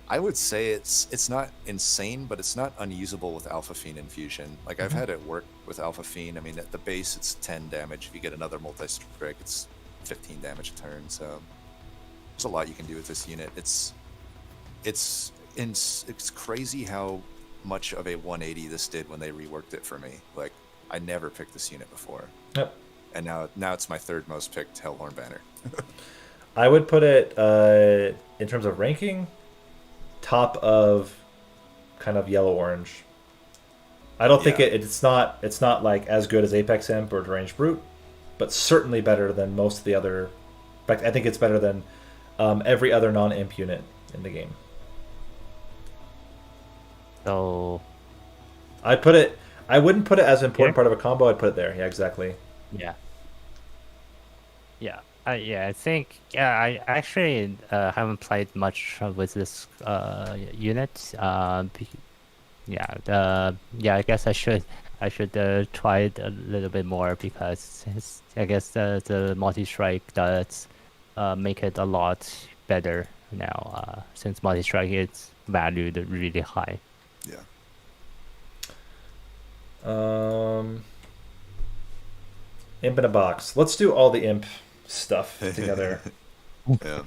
I would say it's not insane, but it's not unusable with Alpha Fiend Infusion. Like I've had it work with Alpha Fiend. I mean, at the base it's 10 damage. If you get another multi-strike, it's 15 damage a turn. So there's a lot you can do with this unit. It's crazy how much of a 180 this did when they reworked it for me. Like I never picked this unit before, Yep. and now it's my third most picked Hellhorn banner. I would put it in terms of ranking, top of kind of yellow orange. I don't think Yeah. it's not like as good as Apex Imp or Deranged Brute, but certainly better than most of the other. In fact, I think it's better than every other non-imp unit in the game. So I wouldn't put it as an important Here? part of a combo. I'd put it there. Yeah, exactly. yeah. I think I actually haven't played much with this unit. I guess I should try it a little bit more because I guess the multi strike does make it a lot better now since multi strike is valued really high. Yeah. Imp in a box. Let's do all the imp stuff together. Yeah.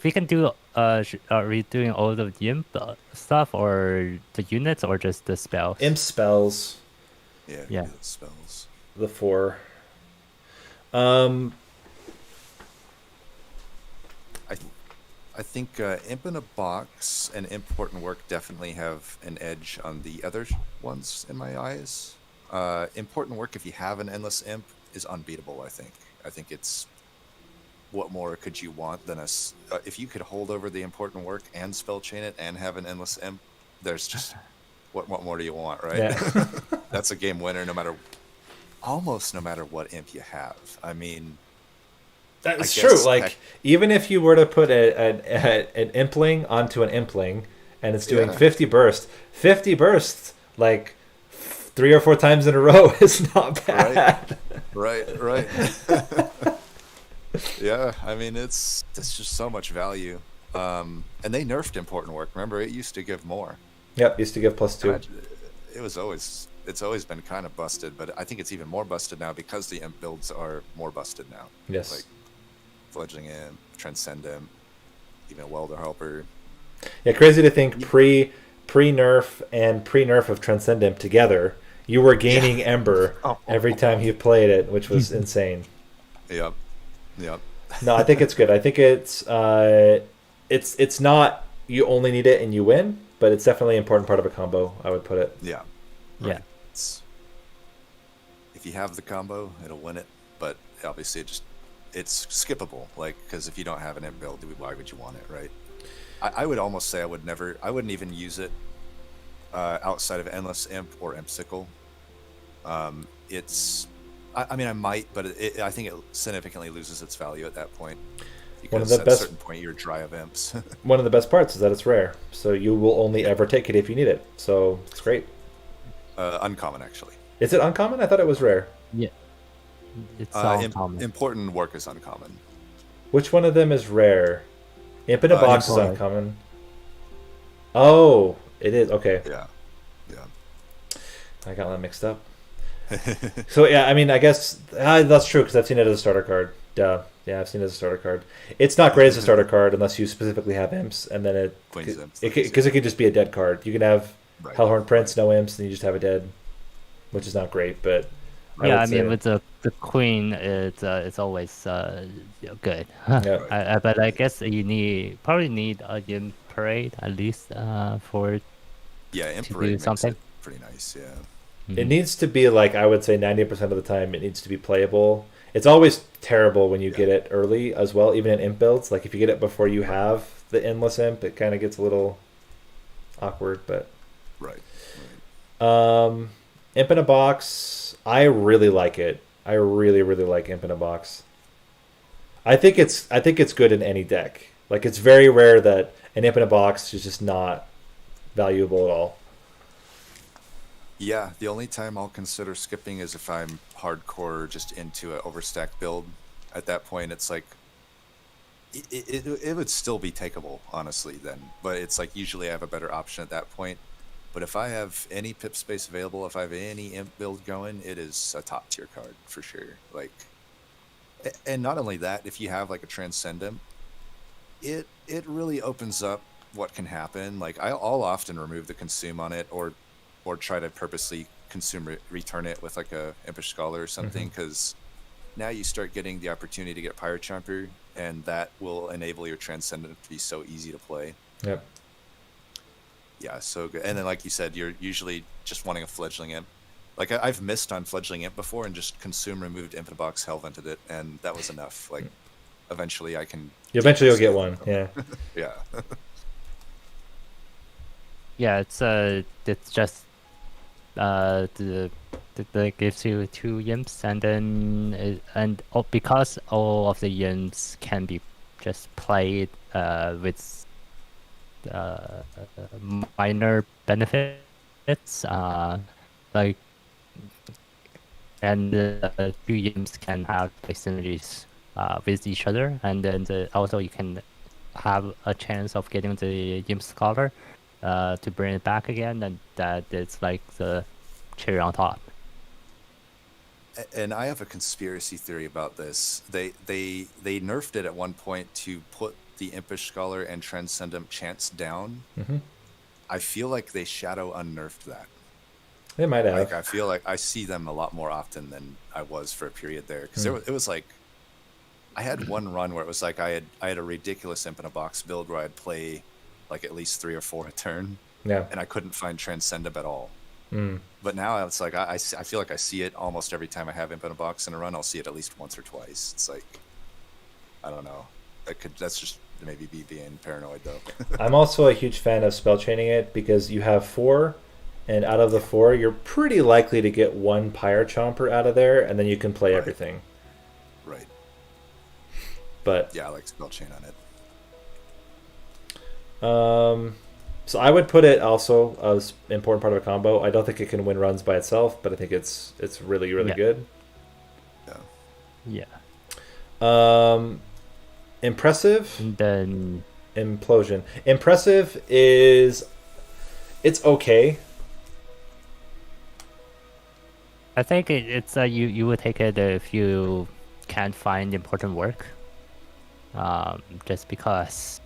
We can do. Are we doing all the imp stuff, or the units, or just the spells? Imp spells, Yeah. Yeah. The spells. the 4. Um, I think Imp in a Box and Important Work definitely have an edge on the other ones in my eyes. Important Work, if you have an Endless Imp, is unbeatable, I think. I think it's... What more could you want than if you could hold over the Important Work and spell chain it and have an Endless Imp, there's just... What more do you want, right? yeah. That's a game winner almost no matter what imp you have. I mean... That's I true. guess Like, heck- even if you were to put an impling onto an impling, and it's doing Yeah. 50 bursts, like 3 or 4 times in a row is not bad. Right. Yeah, I mean it's just so much value. And they nerfed Important Work. Remember, it used to give more. Yep, used to give +2. It's always been kind of busted, but I think it's even more busted now because the imp builds are more busted now. Yes. Like Fledgling Imp, Transcend Imp, even Welder Helper. Yeah, crazy to think pre-nerf and pre-nerf of Transcend Imp together, you were gaining Ember every time you played it, which was insane. Yep. No, I think it's good. I think it's not you only need it and you win, but it's definitely an important part of a combo, I would put it. Yeah. Yeah. If you have the combo, it'll win it. But obviously, it's skippable. Like, because if you don't have an imp build, why would you want it, right? I would almost say I wouldn't even use it outside of Endless Imp or Imp Sickle. it's. I mean, I might, but I think it significantly loses its value at that point. One of Because the at best- a certain point, you're dry of imps. One of the best parts is that it's rare, so you will only ever take it if you need it. So it's great. Uncommon, actually. Is it uncommon? I thought it was rare. Yeah, it's all common. Important work is uncommon. Which one of them is rare? Imp in a box is Import. uncommon. Oh, it is. Okay. Yeah. I got that mixed up. So yeah, I mean, I guess that's true because I've seen it as a starter card. Duh. Yeah, I've seen it as a starter card. It's not great as a starter card unless you specifically have imps, and then Queen's imps, because it could just be a dead card. You can have Right. Hellhorned Prince, no imps, and you just have a dead, which is not great. But Yeah, I would mean, say- with the queen, it's always good. Yeah. But I guess you probably need a Yin parade at least for Yeah, do Emperor makes something. it pretty nice. Yeah. It needs to be like, I would say 90% of the time it needs to be playable. It's always terrible when you get it early as well, even in imp builds. Like if you get it before you have the endless imp, it kind of gets a little awkward. But Right. imp in a box, I really like it. I really like imp in a box. I think it's good in any deck. Like it's very rare that an imp in a box is just not valuable at all. Yeah, the only time I'll consider skipping is if I'm hardcore just into an overstacked build. At that point, it's like it would still be takeable, honestly, then. But it's like usually I have a better option at that point. But if I have any pip space available, if I have any imp build going, it is a top tier card for sure. Like, and not only that, if you have like a transcendent, it really opens up what can happen. Like I'll often remove the consume on it, or try to purposely return it with like a impish scholar or something, because now you start getting the opportunity to get Pirate Chomper, and that will enable your transcendent to be so easy to play. Yep. Yeah, so good. And then, like you said, you're usually just wanting a fledgling imp. Like I've missed on fledgling imp before and just consume, removed imp in a box, hell vented it, and that was enough. Like eventually I can. Eventually you'll get one. Yeah. Yeah. Yeah, it's just that gives you 2 imps, and then because all of the imps can be just played with minor benefits, like, and the 2 imps can have like synergies with each other, and then also you can have a chance of getting the imp scholar to bring it back again, and that it's like the cherry on top. And I have a conspiracy theory about this. They nerfed it at one point to put the Impish Scholar and Transcendent chance down. Mm-hmm. I feel like they shadow unnerfed that. They might have. Like I feel like I see them a lot more often than I was for a period there, because it was like I had one run where it was like I had a ridiculous imp in a box build where I'd play like at least 3 or 4 a turn, Yeah. and I couldn't find Transcendent at all. Mm. But now it's like I feel like I see it almost every time I have imp in a box in a run. I'll see it at least once or twice. It's like, I don't know. That's just maybe me being paranoid though. I'm also a huge fan of spell chaining it because you have 4, and out of the 4, you're pretty likely to get 1 Pyre Chomper out of there, and then you can play everything. Right. But Yeah, I like spell chain on it. so I would put it also as an important part of a combo. I don't think it can win runs by itself, but I think it's really Yeah. good. Yeah. Yeah. Impressive. And then Implosion. Impressive is it's okay. I think it's you would take it if you can't find important work. Just because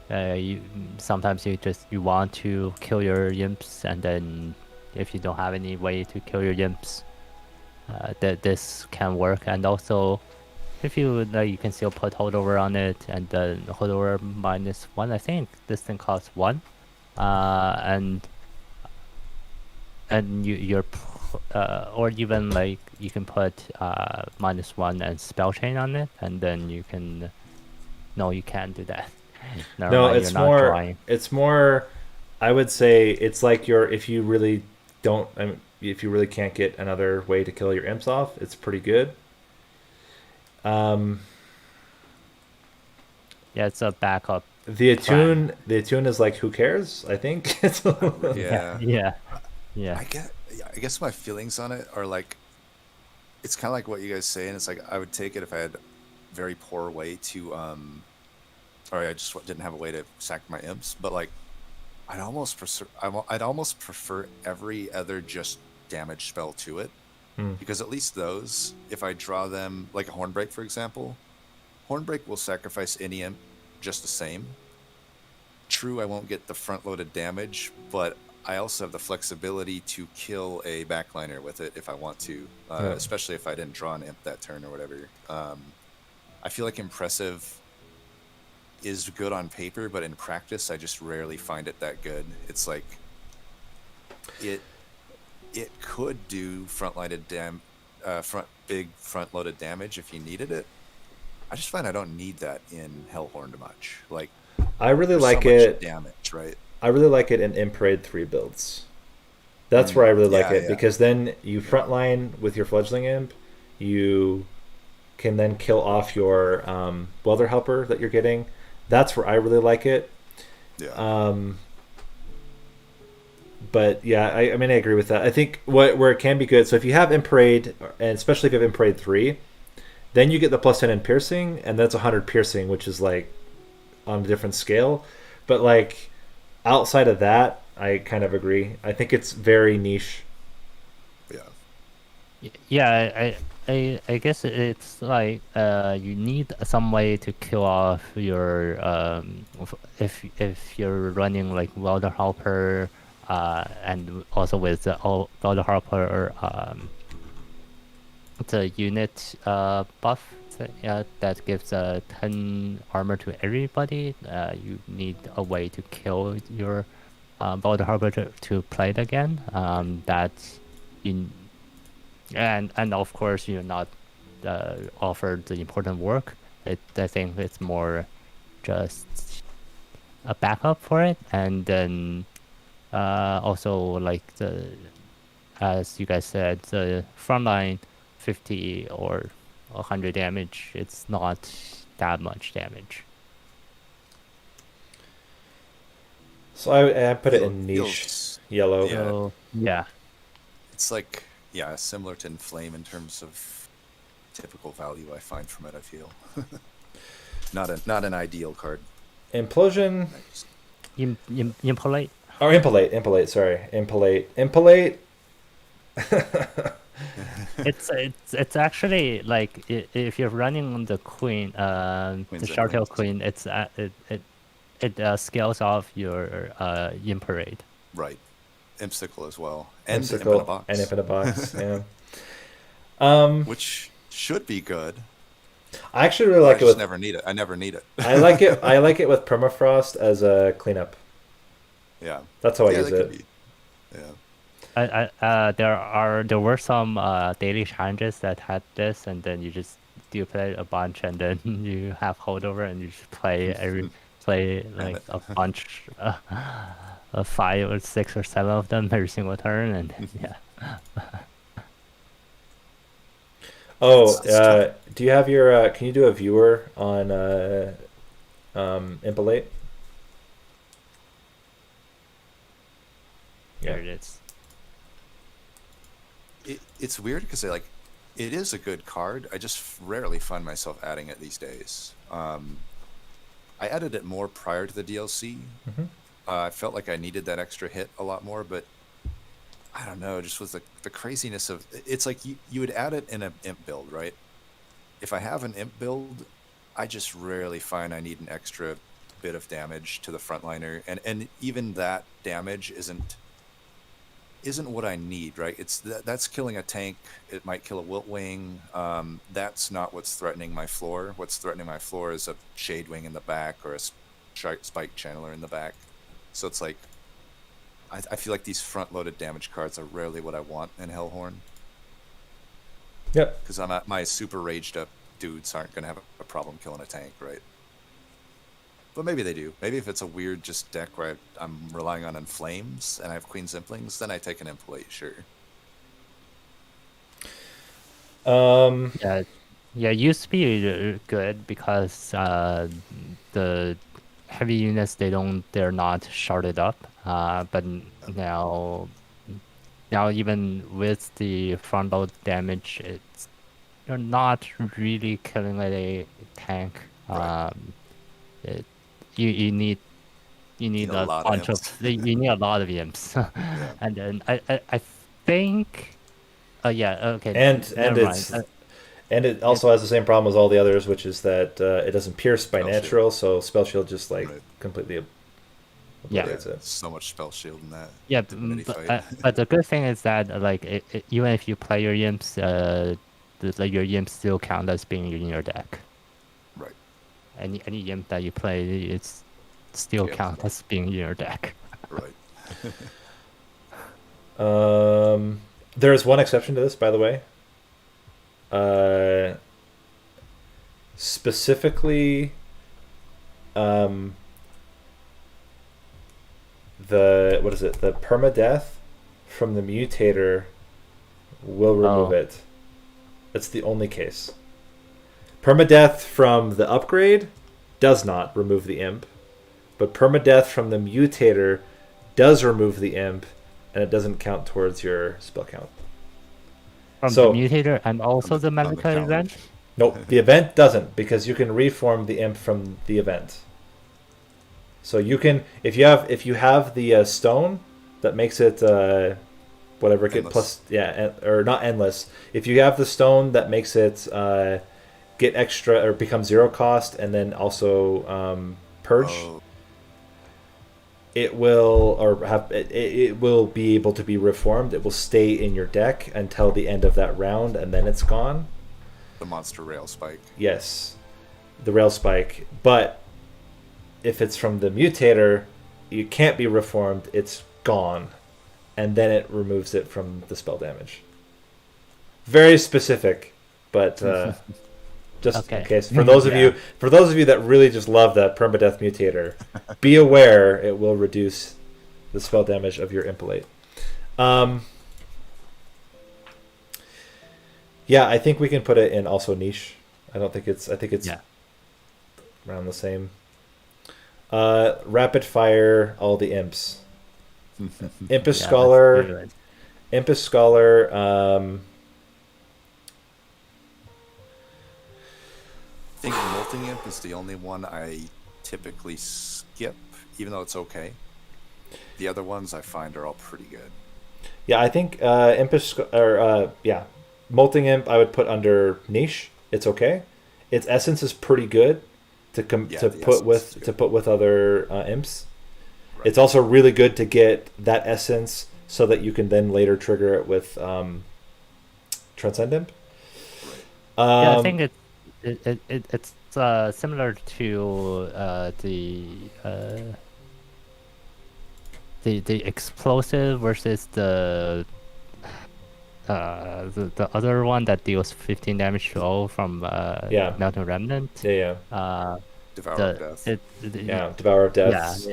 you sometimes you want to kill your imps, and then if you don't have any way to kill your imps, that this can work. And also, if you you can still put holdover on it, and then holdover -1. I think this thing costs 1, and you're or even like you can put -1 and spell chain on it, and then you can. No, you can't do that. Never No, mind, it's you're not more. drawing. It's more. I would say it's like if you really don't. I mean, if you really can't get another way to kill your imps off, it's pretty good. Yeah, it's a backup. The attune is like, who cares? I think. Yeah. Yeah. I guess my feelings on it are like, it's kind of like what you guys say, and it's like I would take it if I had very poor way to or I just didn't have a way to sack my imps. But like, I'd almost prefer every other just damage spell to it, because at least those, if I draw them like a Hornbreak, for example, Hornbreak will sacrifice any imp just the same. True, I won't get the front-loaded damage, but I also have the flexibility to kill a backliner with it if I want to, especially if I didn't draw an imp that turn or whatever. I feel like impressive is good on paper, but in practice, I just rarely find it that good. It's like it could do big front-loaded damage if you needed it. I just find I don't need that in Hellhorned much. Like, I really like so much it. Damage, right? I really like it in Imp Parade 3 builds. That's where I really like it, because then you frontline with your Fledgling Imp, you can then kill off your Welder Helper that you're getting. That's where I really like it. Yeah. But yeah, I mean, I agree with that. I think where it can be good, so if you have Imp Parade, and especially if you have Imp Parade 3, then you get the +10 in piercing, and that's 100 piercing, which is like on a different scale. But like, outside of that, I kind of agree. I think it's very niche. Yeah, I guess it's like you need some way to kill off your if you're running like Welder Helper, and also with the Welder Helper the unit buff that gives 10 armor to everybody. You need a way to kill your Welder Helper to play it again. That you and of course you're not offered the important work. I think it's more just a backup for it, and then also like as you guys said, the frontline 50 or 100 damage, it's not that much damage. So I put it in niche yellow. Yeah. So, yeah. It's like, yeah, similar to Inflame in terms of typical value I find from it, I feel. Not an ideal card. Implosion. Impolate. Oh, Impolate, sorry. Impolate. It's actually like if you're running on the Queen, the Shartail Queen, it scales off your Imp Parade. Right. Impsicle as well. And Imp in Impsicle a box. and Imp in a box, yeah. Which should be good. I actually really like it with... never need it. I never need it. I like it with Permafrost as a cleanup. Yeah. That's how I use it. Yeah. There were some daily challenges that had this, and then you just do play a bunch, and then you have holdover, and you just play like a bunch, 5 or 6 or 7 of them every single turn, and yeah. Do you have your? Can you do a viewer on Impolate? There it is. It's weird because it is a good card. I just rarely find myself adding it these days. I added it more prior to the DLC. Mm-hmm. I felt like I needed that extra hit a lot more, but I don't know, just with the craziness of... It's like you would add it in an imp build, right? If I have an imp build, I just rarely find I need an extra bit of damage to the frontliner, and even that damage isn't what I need, right? That's killing a tank. It might kill a Wiltwing. That's not what's threatening my floor. What's threatening my floor is a Shadewing in the back or a Spike Channeler in the back. So it's like, I feel like these front-loaded damage cards are rarely what I want in Hellhorn. Yep. Because my super raged-up dudes aren't going to have a problem killing a tank, right? But maybe they do. Maybe if it's a weird deck where I'm relying on Inflames and I have Queen Zimplings, then I take an Impolate, sure. Yeah, yeah, it used to be good because the heavy units they're not sharded up. But now even with the front load damage, you're not really killing a tank. Right. It, you need You need a a lot of bunch of imps. you need a lot of imps, Yeah. and then I think yeah, okay, And never mind. it It also has the same problem as all the others, which is that it doesn't pierce by Spell shield. natural, so spell shield just like Right. completely Yeah. obliterates it. So much spell shield in that. Yeah, The mini fight. but the good thing is that like even if you play your imps, your imps still count as being in your deck. Right. Any imp that you play, it's still Yeah. count as being in your deck. Right. There's one exception to this, by the way. Specifically, the permadeath from the mutator will remove Oh. it. It's the only case. Permadeath from the upgrade does not remove the imp, but permadeath from the mutator does remove the imp, and it doesn't count towards your spell count. From So- the mutator and also the on the Magica event? challenge. Nope, the event doesn't, because you can reform the imp from the event. So you can, if you have the stone that makes it whatever, get Endless. plus or not endless. If you have the stone that makes it get extra or become 0 cost, and then also purge, Oh, it will it will be able to be reformed. It will stay in your deck until the end of that round, and then it's gone. the monster rail spike. Yes, the rail spike. But if it's from the mutator, you can't be reformed. It's gone, and then it removes it from the spell damage. Very specific, but just in Okay. case for those of Yeah. you that really just love that permadeath mutator, be aware it will reduce the spell damage of your impelate. Yeah, I think we can put it in also niche. I think it's Yeah. around the same. Rapid fire all the imps. Impish Yeah, that's Scholar, good. Impish Scholar. I think Molting Imp is the only one I typically skip, even though it's okay. The other ones I find are all pretty good. Yeah, I think Molting Imp I would put under niche. It's okay. Its essence is pretty good to Yeah, to the put essence with is good. to put with other imps. Right. It's also really good to get that essence so that you can then later trigger it with Transcend Imp. Yeah, I think it's similar to the explosive versus the other one that deals 15 damage to all from Yeah. Melting Remnant. Yeah. Devour The of Death. Yeah, Devourer of yeah Deaths.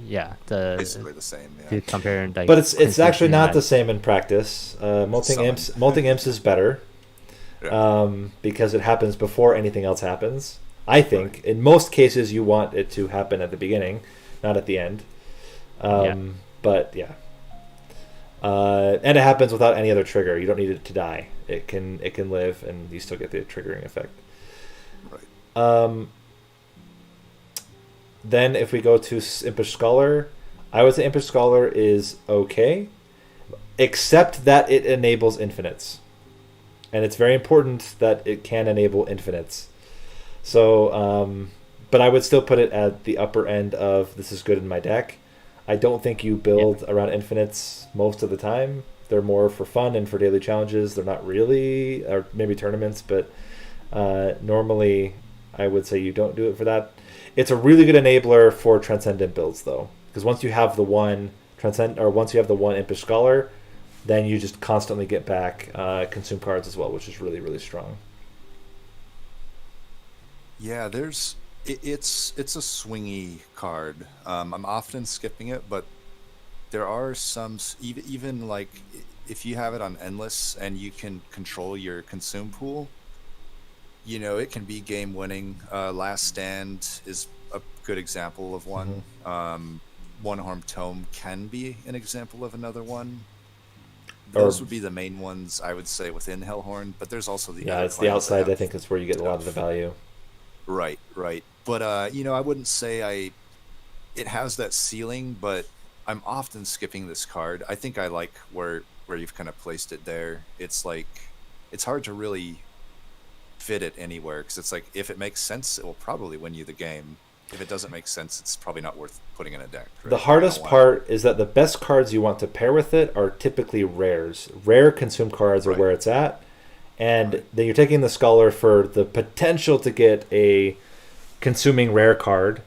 yeah Basically the same, yeah. to compare like But it's actually not the consistently same in practice. Molting Summon. Imps is better Yeah. because it happens before anything else happens. I think Right. in most cases you want it to happen at the beginning, not at the end. But yeah, and it happens without any other trigger. You don't need it to die. It can live, and you still get the triggering effect. Right. Then if we go to Impish Scholar, I would say Impish Scholar is okay, except that it enables infinites. And it's very important that it can enable infinites. So, but I would still put it at the upper end of this is good in my deck. I don't think you build around infinites most of the time. They're more for fun and for daily challenges. They're not really, or maybe tournaments, but normally I would say you don't do it for that. It's a really good enabler for Transcendent builds, though, because once you have the one Impish Scholar, then you just constantly get back consume cards as well, which is really, really strong. Yeah, it's a swingy card. I'm often skipping it, but there are some even like if you have it on endless and you can control your consume pool, you know, it can be game winning. Last Stand is a good example of one. One Harm Tome can be an example of another one. Those would be the main ones I would say within Hellhorned, but there's also the it's the outside. I think is where you get a lot of the value. Right. But you know, I wouldn't say it has that ceiling, but I'm often skipping this card. I think I like where you've kind of placed it there. It's like it's hard to really fit it anywhere because it's like if it makes sense, it will probably win you the game. If it doesn't make sense, it's probably not worth putting in a deck. Right? The hardest part is that the best cards you want to pair with it are typically rares. Rare consume cards are where it's at. And then you're taking the Scholar for the potential to get a consuming rare card.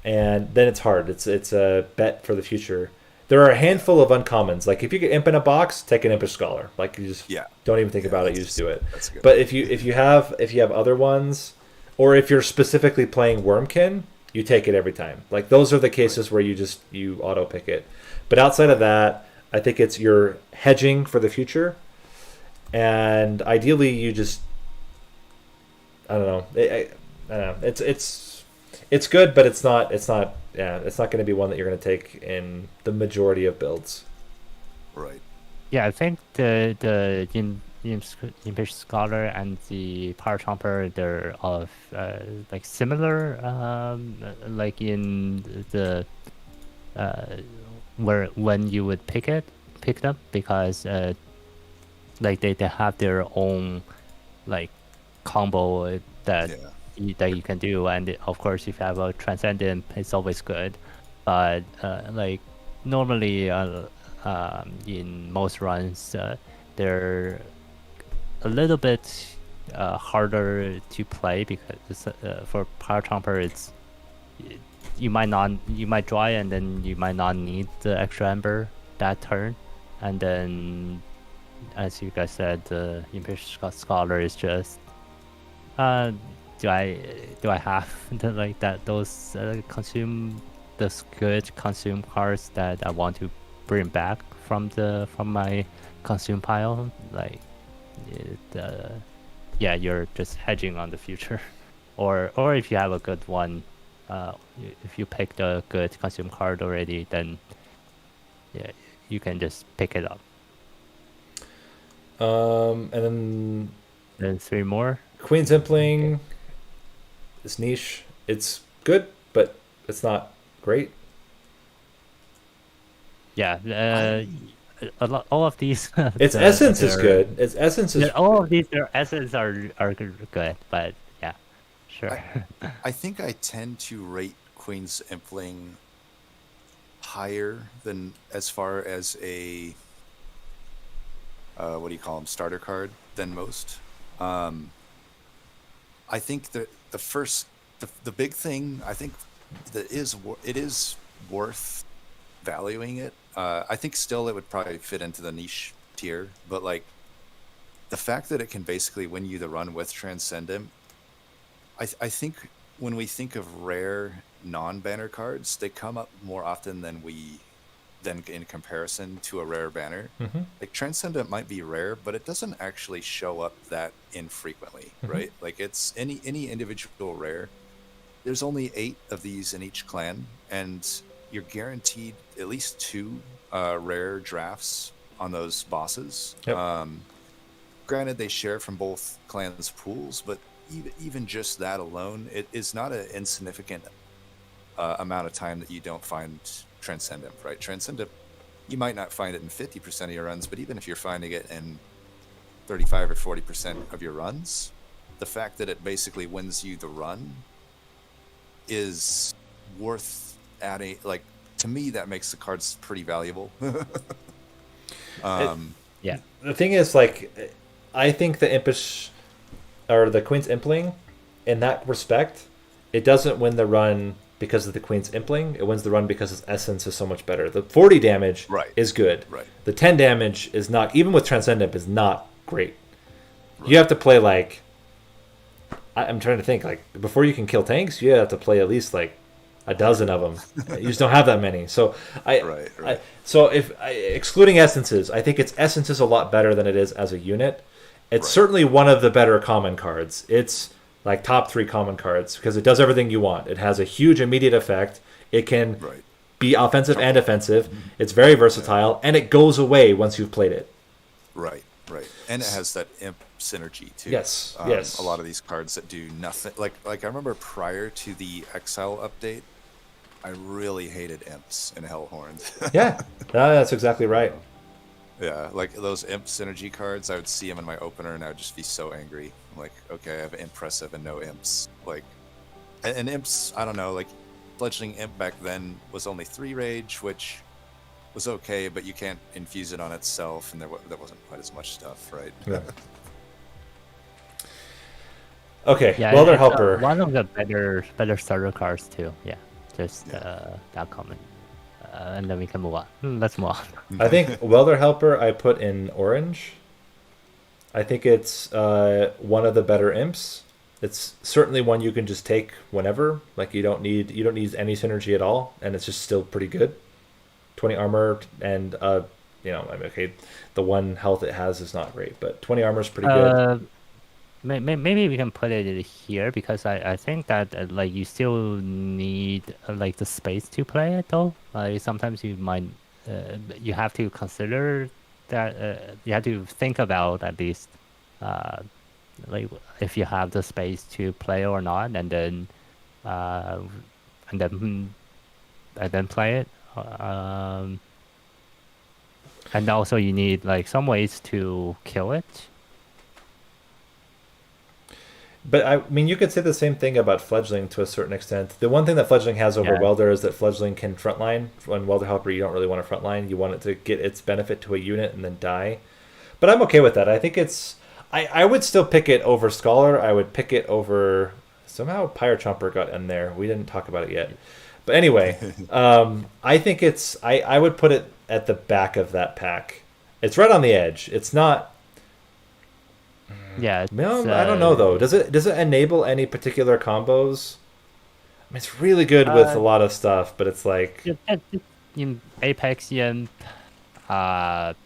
And then it's hard. It's a bet for the future. There are a handful of uncommons. Like if you get Imp in a box, take an Impish Scholar. Like you just don't even think about it. You just do it. But if you have other ones, or if you're specifically playing Wormkin, you take it every time. Like those are the cases where you auto pick it. But outside of that, I think it's you're hedging for the future, and ideally you just I don't know. I don't know. It's good, but it's not going to be one that you're going to take in the majority of builds. Right. Yeah, I think the Impish Scholar and the Power Trumper, they're of like similar, like in the where when you would pick them because like they have their own like combo that you can do, and of course if you have a Transcendent, it's always good, but like normally in most runs they're a little bit harder to play because for Power Trumper you might draw it and then you might not need the extra Ember that turn, and then as you guys said, the Impish Scholar is just do I have like that those good consume cards that I want to bring back from my consume pile? Like you're just hedging on the future, or if you have a good one, if you picked a good consume card already, then you can just pick it up. And then 3 more. Queen's Impling is niche. It's good, but it's not great. Yeah, all of these. Its essence is good. Its essence is. All of these, their essence are good, but yeah, sure. I think I tend to rate Queen's Impling higher than as far as a what do you call them, starter card than most. I think that the big thing I think that it is worth valuing it. I think still it would probably fit into the niche tier, but like the fact that it can basically win you the run with Transcendent, I think when we think of rare non-banner cards, they come up more often than in comparison to a rare banner. Like Transcendent might be rare, but it doesn't actually show up that infrequently, right? Like it's any individual rare. There's only 8 of these in each clan, and you're guaranteed at least 2 rare drafts on those bosses. Granted, they share from both clans' pools, but even just that alone, it is not an insignificant amount of time that you don't find Transcendent, right? Transcendent, you might not find it in 50% of your runs, but even if you're finding it in 35 or 40% of your runs, the fact that it basically wins you the run is worth adding. Like, to me, that makes the cards pretty valuable. Yeah. The thing is, like, I think the Impish or the Queen's Impling, in that respect, it doesn't win the run because of the Queen's Impling. It wins the run because its essence is so much better. The 40 damage is good. Right. The 10 damage is not, even with Transcendent, is not great. Right. You have to play like, I'm trying to think, like, before you can kill tanks, you have to play at least like a dozen of them. You just don't have that many. So Right. excluding essences, I think its essence is a lot better than it is as a unit. It's Right. certainly one of the better common cards. It's like top 3 common cards because it does everything you want. It has a huge immediate effect. It can Right. be offensive and defensive. It's very versatile, and it goes away once you've played it. Right. And it has that imp synergy too. Yes, yes. A lot of these cards that do nothing. Like I remember prior to the Exile update, I really hated imps in Hellhorned. Yeah, that's exactly right. Yeah, like those imp synergy cards, I would see them in my opener and I would just be so angry. I'm like, okay, I have impressive and no imps. Like, and imps, I don't know, like fledgling imp back then was only 3 rage, which was okay, but you can't infuse it on itself, and there wasn't quite as much stuff, right? Yeah. Okay, Yeah, Welder it's, Helper. one of the better starter cards too. Yeah, just that comment. And then we can move on. Let's move on. I think Welder Helper I put in orange. I think it's one of the better imps. It's certainly one you can just take whenever. Like you don't need any synergy at all, and it's just still pretty good. 20 armor and I mean, okay, the 1 health it has is not great, but 20 armor is pretty good. Maybe we can put it here because I think that like you still need like the space to play it though. Sometimes you might you have to consider that you have to think about at least like if you have the space to play or not, and then play it. And also you need like some ways to kill it. But I mean, you could say the same thing about Fledgling to a certain extent. The one thing that Fledgling has over Yeah. Welder is that Fledgling can frontline. When Welder Helper, you don't really want to frontline. You want it to get its benefit to a unit and then die. But I'm okay with that. I think it's... I would still pick it over Scholar. I would pick it over... Somehow Pyre Chomper got in there. We didn't talk about it yet. But anyway, I think it's... I would put it at the back of that pack. It's right on the edge. It's not... Yeah. No, I don't know though. Does it enable any particular combos? I mean, it's really good with a lot of stuff, but it's like in Apex Imp, that's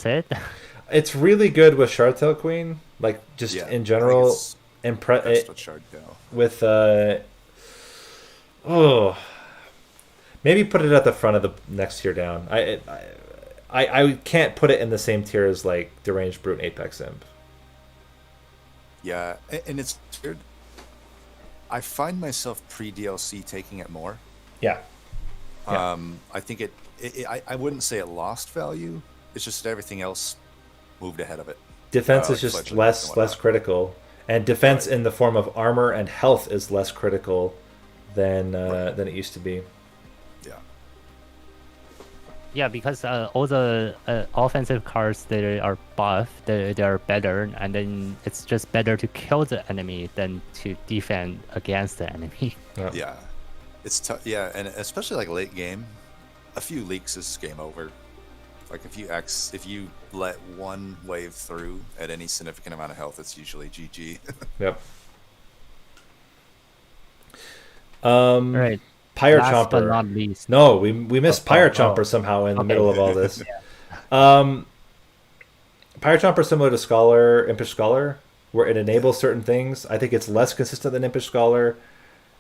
it. it's really good with Shardtail Queen, like just Yeah, in general. best with Shardtail. With maybe put it at the front of the next tier down. I can't put it in the same tier as like Deranged Brute and Apex Imp. Yeah, and it's weird. I find myself pre-DLC taking it more. Yeah. I think I wouldn't say it lost value. It's just that everything else moved ahead of it. Defense is like just Fledgling less and whatnot. critical, and defense in the form of armor and health is less critical than it used to be. Yeah. Yeah, because all the offensive cards that are buff, they are better, and then it's just better to kill the enemy than to defend against the enemy. Yeah. It's tough. Yeah, and especially like late game, a few leaks is game over. Like if you let one wave through at any significant amount of health, it's usually GG. Yep. Right. Pyre Last but Chomper. not least. No, we missed Pyre Chomper oh. somehow in the Okay. middle of all this. Pyre Chomper similar to Scholar, Impish Scholar, where it enables certain things. I think it's less consistent than Impish Scholar,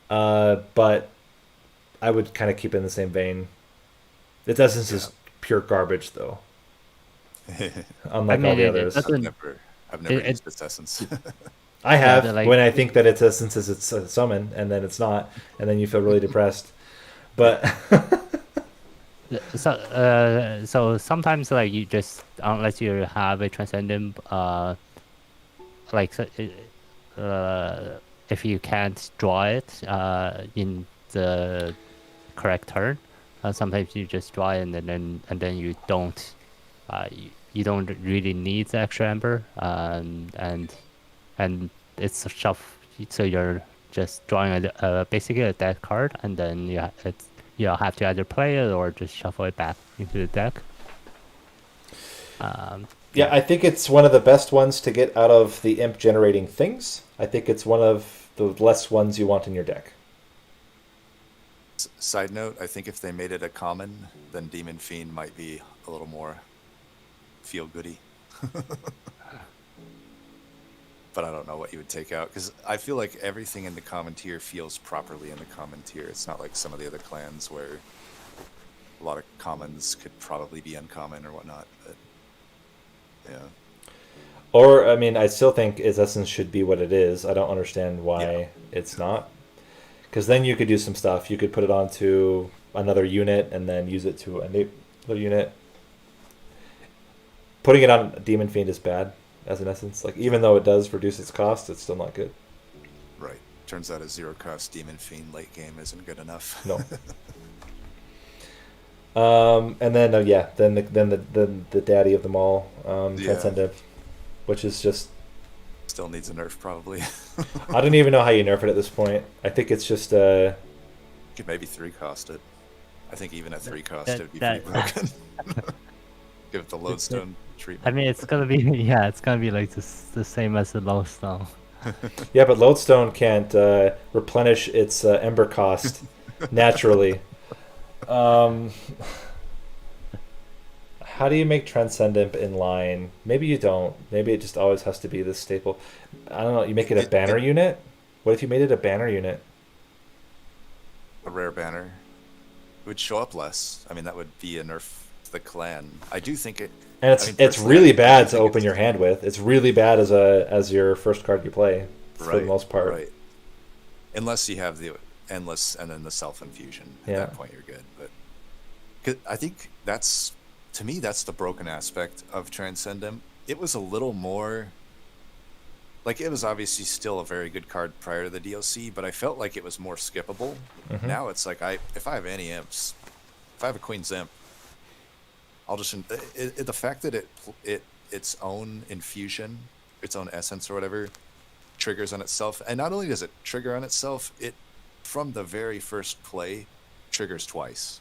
but I would kind of keep it in the same vein. Its essence is pure garbage, though. Unlike all the others. I've never used its essence. I have like- when I think that its essence is its summon, and then it's not, and then you feel really depressed. But So sometimes like you just, unless you have a transcendent if you can't draw it in the correct turn, sometimes you just draw it and then you don't you don't really need the extra ember, and it's a shuff, so you're just drawing basically a dead card, and then you have to either play it or just shuffle it back into the deck. yeah, I think it's one of the best ones to get out of the imp generating things. I think it's one of the less ones you want in your deck. Side note, I think if they made it a common, then Demon Fiend might be a little more feel-goody. But I don't know what you would take out, because I feel like everything in the common tier feels properly in the common tier. It's not like some of the other clans where a lot of commons could probably be uncommon or whatnot. But yeah. Or, I mean, I still think its essence should be what it is. I don't understand why it's not. Because then you could do some stuff. You could put it onto another unit and then use it to another unit. Putting it on Demon Fiend is bad as an essence. Like, even though it does reduce its cost, it's still not good. Right. Turns out a zero-cost Demon Fiend late game isn't good enough. No. And then then the daddy of them all, Transcendent, which is just still needs a nerf probably. I don't even know how you nerf it at this point. I think it's just you could maybe 3-cost it. I think even at 3-cost it would be pretty broken. Give it the lodestone treatment. I mean, it's gonna be it's gonna be like the same as the lodestone. Yeah, but lodestone can't replenish its ember cost naturally. How do you make Transcendent in line? Maybe you don't. Maybe it just always has to be this staple. I don't know. You make it a banner unit? What if you made it a banner unit? A rare banner. It would show up less. I mean, that would be a nerf to the clan. I do think it... And it's really bad to open your hand with. It's really bad as your first card you play, for the most part. Right. Unless you have the endless and then the self-infusion. At that point, you're good. But 'cause I think that's... To me, that's the broken aspect of Transcendent. It was a little more... Like, it was obviously still a very good card prior to the DLC, but I felt like it was more skippable. Mm-hmm. Now it's like, if I have any imps, if I have a Queen's Imp, I'll just... the fact that its own infusion, its own essence or whatever, triggers on itself. And not only does it trigger on itself, it, from the very first play, triggers twice.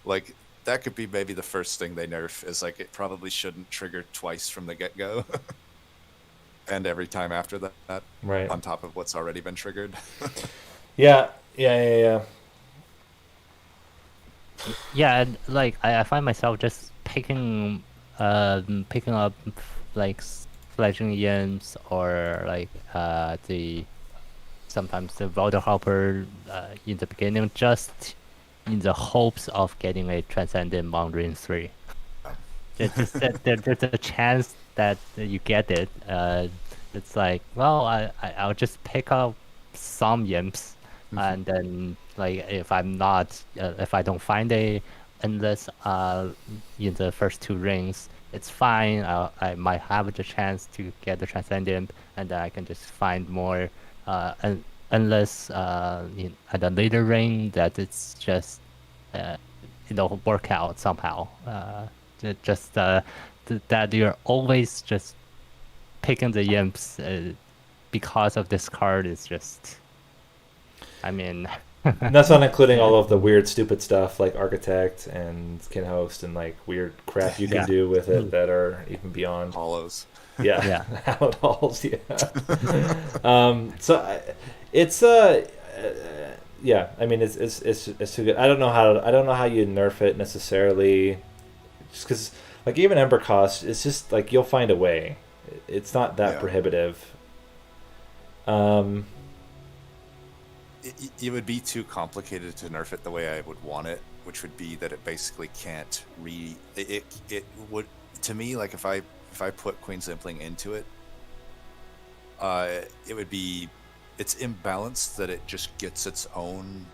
Like... That could be maybe the first thing they nerf, is like it probably shouldn't trigger twice from the get-go. And every time after that, right, on top of what's already been triggered. Yeah, and like I find myself just picking up like fledgling imps or like sometimes the Valder Hopper in the beginning, just in the hopes of getting a Transcendent Boundary 3. There's a chance that you get it. It's like, well, I'll just pick up some imps, and then like if I don't find a endless in the first 2 rings, it's fine. I might have the chance to get the Transcendent, and then I can just find more unless at a later ring that it's just it'll work out somehow. That you're always just picking the imps because of this card is just... I mean... And that's not including all of the weird stupid stuff like Architect and Skin Host and like weird crap you can do with it that are even beyond hollows. Yeah. Hallowed halls, so it's I mean it's too good. I don't know how you nerf it necessarily, just because like even Ember cost, it's just like you'll find a way. It's not that prohibitive. It would be too complicated to nerf it the way I would want it, which would be that it basically can't it would, to me, like if I put Queen's Impling into it, it would be, it's imbalanced that it just gets its own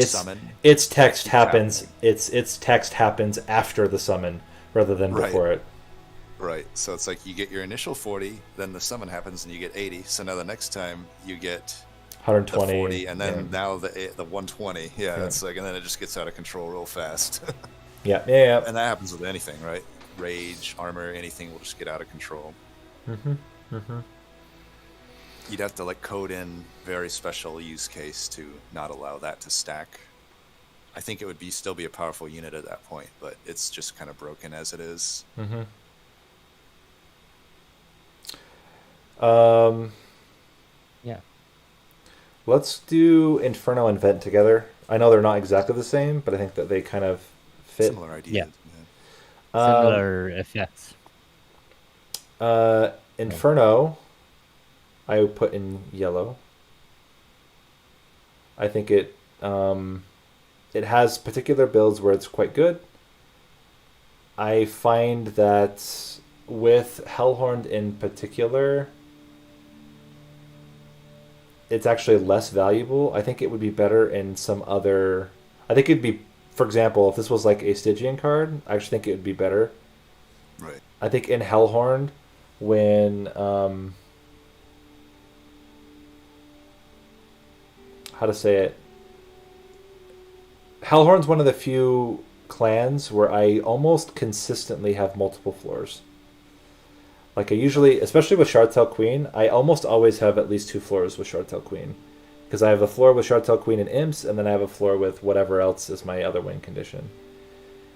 summon. Its text happens. Its text happens after the summon rather than before it. Right. So it's like you get your initial 40, then the summon happens and you get 80. So now the next time you get 120, the 40, and then now the 120. Yeah, it's like, and then it just gets out of control real fast. Yeah. And that happens with anything, right? Rage, armor, anything will just get out of control. You'd have to like code in very special use case to not allow that to stack. I think it would still be a powerful unit at that point, but it's just kind of broken as it is. Let's do Inferno and Vent together. I know they're not exactly the same, but I think that they kind of fit. Similar ideas. Similar effects. Inferno, I would put in yellow. I think it has particular builds where it's quite good. I find that with Hellhorned in particular, it's actually less valuable. I think it would be better in some other... I think it'd be, for example, if this was like a Stygian card, I actually think it would be better. Right. I think in Hellhorned, when... how to say it? Hellhorn's one of the few clans where I almost consistently have multiple floors. Like I usually, especially with Shardtail Queen, I almost always have at least 2 floors with Shardtail Queen. Because I have a floor with Shardtail Queen and Imps, and then I have a floor with whatever else is my other win condition.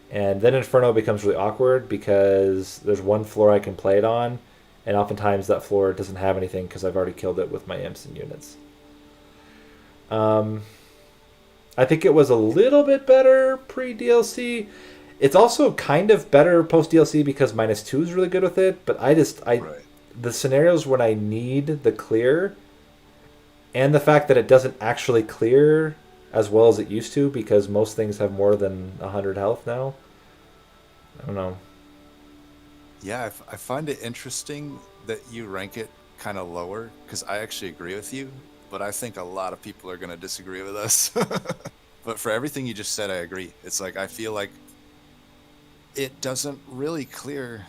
And then Inferno becomes really awkward because there's one floor I can play it on, and oftentimes that floor doesn't have anything because I've already killed it with my Imps and units. I think it was a little bit better pre-DLC. It's also kind of better post-DLC because -2 is really good with it, but Right. the scenarios when I need the clear, and the fact that it doesn't actually clear as well as it used to because most things have more than 100 health now. I don't know. Yeah, I find it interesting that you rank it kind of lower because I actually agree with you, but I think a lot of people are going to disagree with us. But for everything you just said, I agree. It's like I feel like it doesn't really clear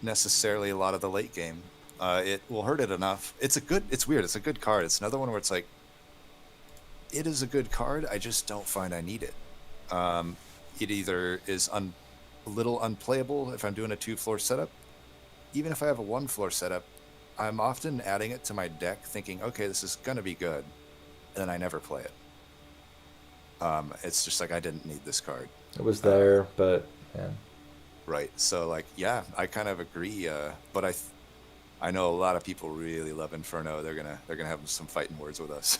necessarily a lot of the late game. It will hurt it enough. It's weird. It's a good card. It's another one where it's like, it is a good card. I just don't find I need it. It either is a little unplayable if I'm doing a 2-floor setup. Even if I have a 1-floor setup, I'm often adding it to my deck thinking, okay, this is going to be good. And then I never play it. It's just like, I didn't need this card. It was there, but yeah. Right. So like, yeah, I kind of agree. But I know a lot of people really love Inferno. They're gonna have some fighting words with us.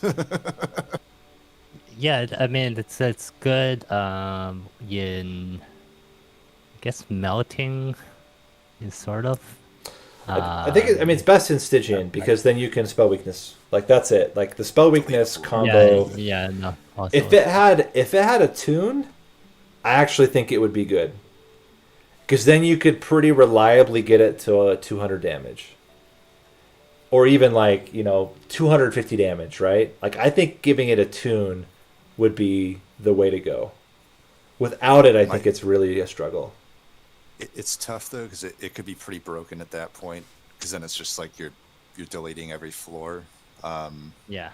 Yeah, I mean it's good in I guess melting is sort of. I think it's best in Stygian because then you can spell weakness. Like that's it. Like the spell weakness combo. Yeah, no. Also. If it had a tune, I actually think it would be good. Because then you could pretty reliably get it to 200 damage. Or even 250 damage, right? Like I think giving it a tune would be the way to go. Without it, I think it's really a struggle. It's tough though because it could be pretty broken at that point because then it's just like you're deleting every floor. Yeah.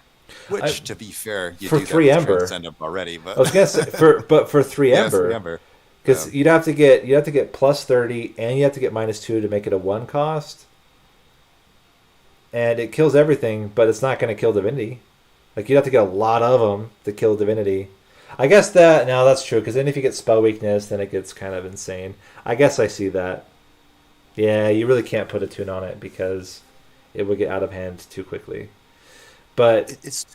Which, to be fair, you for do 3 that Ember. with Transcendent already. But I was gonna say for 3 Ember. 3 Ember. Because you'd have to get plus 30 and you have to get -2 to make it a 1 cost. And it kills everything, but it's not going to kill Divinity. Like you'd have to get a lot of them to kill Divinity. I guess that's true, because then if you get spell weakness, then it gets kind of insane. I guess I see that. Yeah, you really can't put a tune on it because it would get out of hand too quickly. But it's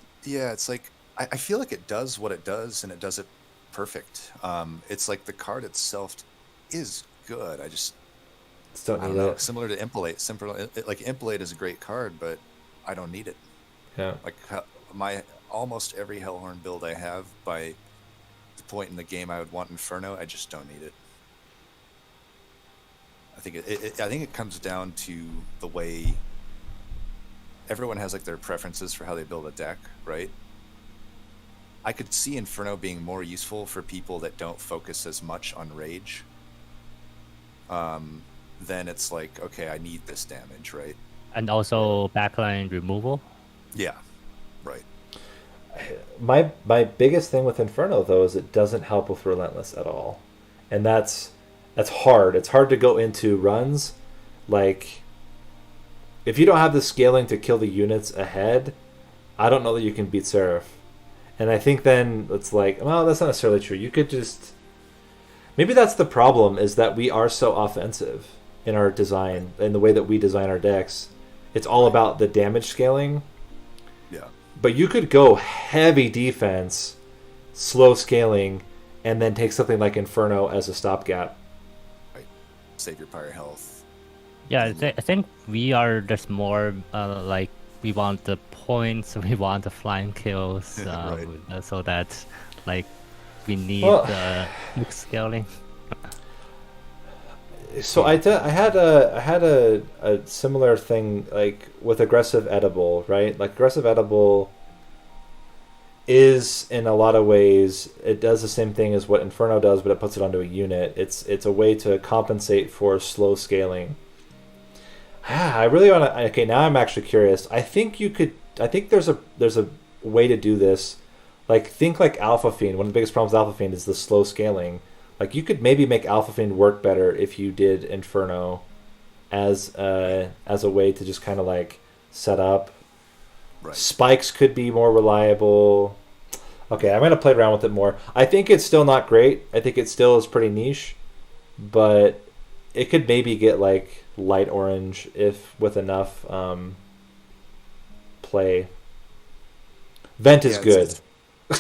like I feel like it does what it does, and it does it perfect. It's like the card itself is good. I don't need it. Similar to Impelate. Like Impelate is a great card, but I don't need it. Yeah. Like my almost every Hellhorn build I have, by the point in the game I would want Inferno, I just don't need it. I think it comes down to the way everyone has like their preferences for how they build a deck, right? I could see Inferno being more useful for people that don't focus as much on rage. Then it's like, okay, I need this damage, right? And also backline removal. Yeah, right. My biggest thing with Inferno though is it doesn't help with Relentless at all, and that's hard. It's hard to go into runs like if you don't have the scaling to kill the units ahead. I don't know that you can beat Seraph. And I think then it's like, well, that's not necessarily true. You could just... Maybe that's the problem, is that we are so offensive in our design, in the way that we design our decks. It's all about the damage scaling. Yeah. But you could go heavy defense, slow scaling, and then take something like Inferno as a stopgap. Right. Save your pyre health. Yeah, I think we are just more like we want the points, we want the flying kills, Right. so that like we need Well- the mix scaling. So I had a similar thing like with aggressive edible, right? Like aggressive edible is in a lot of ways it does the same thing as what Inferno does, but it puts it onto a unit. It's a way to compensate for slow scaling. I really want to. Okay, now I'm actually curious. I think you could. I think there's a way to do this. Like think like Alpha Fiend. One of the biggest problems with Alpha Fiend is the slow scaling. Like you could maybe make Alpha Fiend work better if you did Inferno as a way to just kind of like set up. Right. Spikes could be more reliable. Okay, I'm gonna play around with it more. I think it's still not great. I think it still is pretty niche, but it could maybe get like light orange if with enough play. Vent is Yeah, good.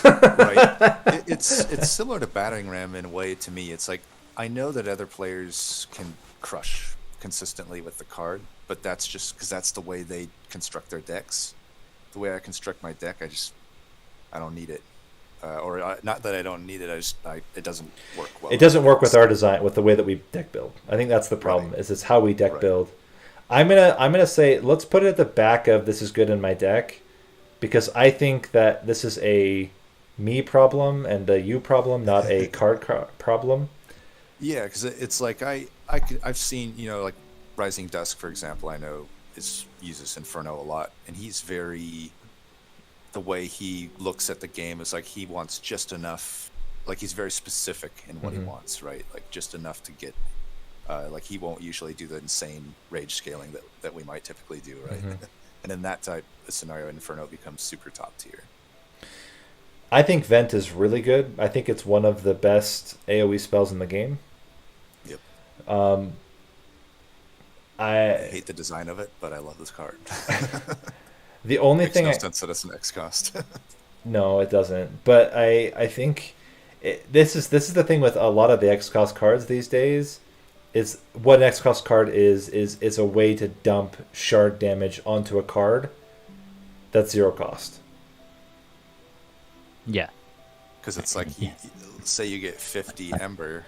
Right. It's similar to battering ram in a way to me. It's like I know that other players can crush consistently with the card, but that's just because that's the way they construct their decks. The way I construct my deck, I don't need it. Not that I don't need it. It doesn't work well. It doesn't work with our design, with the way that we deck build. I think that's the problem. Right. Is it's how we deck Right. build. I'm gonna say let's put it at the back of this is good in my deck, because I think that this is a me problem and a you problem, not a card problem. Yeah, because it's like I've seen like Rising Dusk, for example. I know uses Inferno a lot, and he's very the way he looks at the game is like he wants just enough. Like he's very specific in what he wants, right? Like just enough to get. Like he won't usually do the insane rage scaling that we might typically do, right? And in that type of scenario, Inferno becomes super top tier. I think Vent is really good. I think it's one of the best AoE spells in the game. Yep. I hate the design of it, but I love this card. the only Makes thing no sense that it's an X cost. No, it doesn't. But I think this is the thing with a lot of the X cost cards these days. Is what an X cost card is a way to dump shard damage onto a card that's 0 cost. Yeah. Because it's like, say you get 50 Ember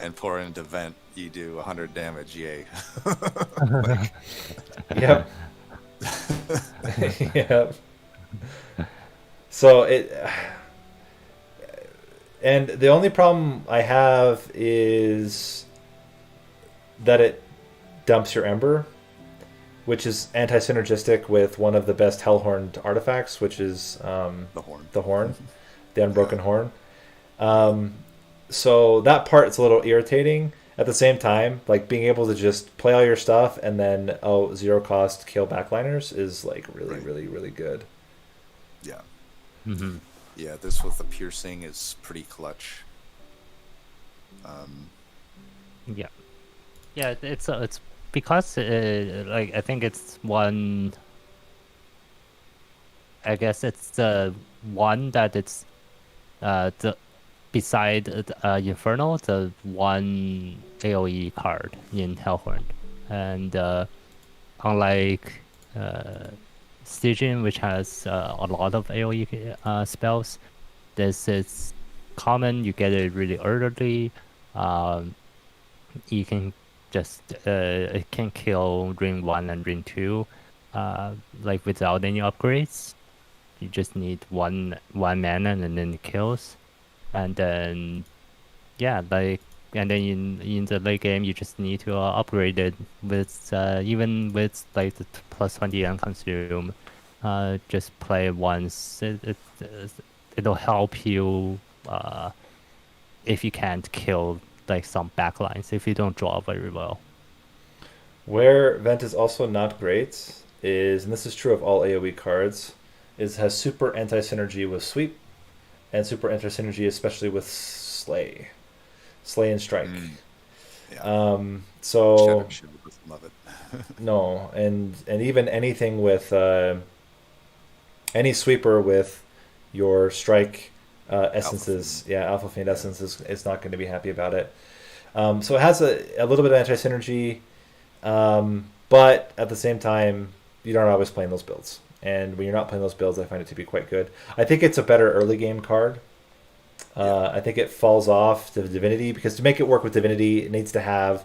and pour into Vent, you do 100 damage, yay. Yep. Yep. So and the only problem I have is that it dumps your Ember, which is anti-synergistic with one of the best Hellhorned artifacts, which is the horn, the Unbroken Horn. So that part is a little irritating. At the same time, like being able to just play all your stuff and then 0 cost kill backliners is like really, really, really good. Yeah. Mm-hmm. Yeah, this with the piercing is pretty clutch. Yeah. Yeah, it's because like I think it's one. I guess it's the one that it's the beside Inferno, the one AoE card in Hellhorned, and unlike Stygian, which has a lot of AoE spells, this is common. You get it really early. You can just it can kill ring 1 and ring 2 like without any upgrades. You just need one mana and then it kills. And then and then in the late game you just need to upgrade it with even with like the plus 20 and consume. Just play it once. It'll help you if you can't kill like some backlines, if you don't draw very well. Where Vent is also not great is, and this is true of all AoE cards, is has super anti-synergy with Sweep, and super anti-synergy especially with Slay and Strike. Yeah. So Shadow doesn't love it. no, and even anything with any sweeper with your strike essences, Fiend. Alpha Fiend essence is not going to be happy about it. So it has a little bit of anti-synergy, but at the same time, you're not always playing those builds. And when you're not playing those builds, I find it to be quite good. I think it's a better early game card. I think it falls off to Divinity, because to make it work with Divinity, it needs to have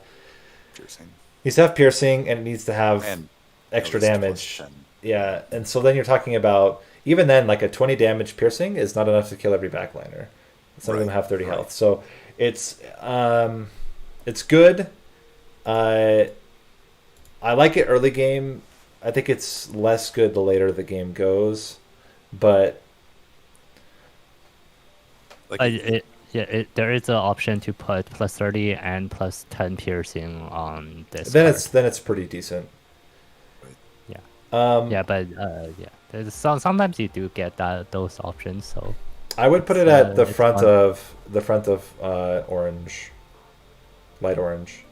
piercing, and it needs to have And extra at least damage. +10. Yeah, and so then you're talking about, even then, like a 20 damage piercing is not enough to kill every backliner. Some of them Right, have 30 right. health, so it's good. I like it early game. I think it's less good the later the game goes, but Like there is an option to put +30 and +10 piercing on this. then card. it's pretty decent. Yeah. Um, Yeah, but there's sometimes you do get those options. So I would put it It's, at the it's front fun. of orange, light orange.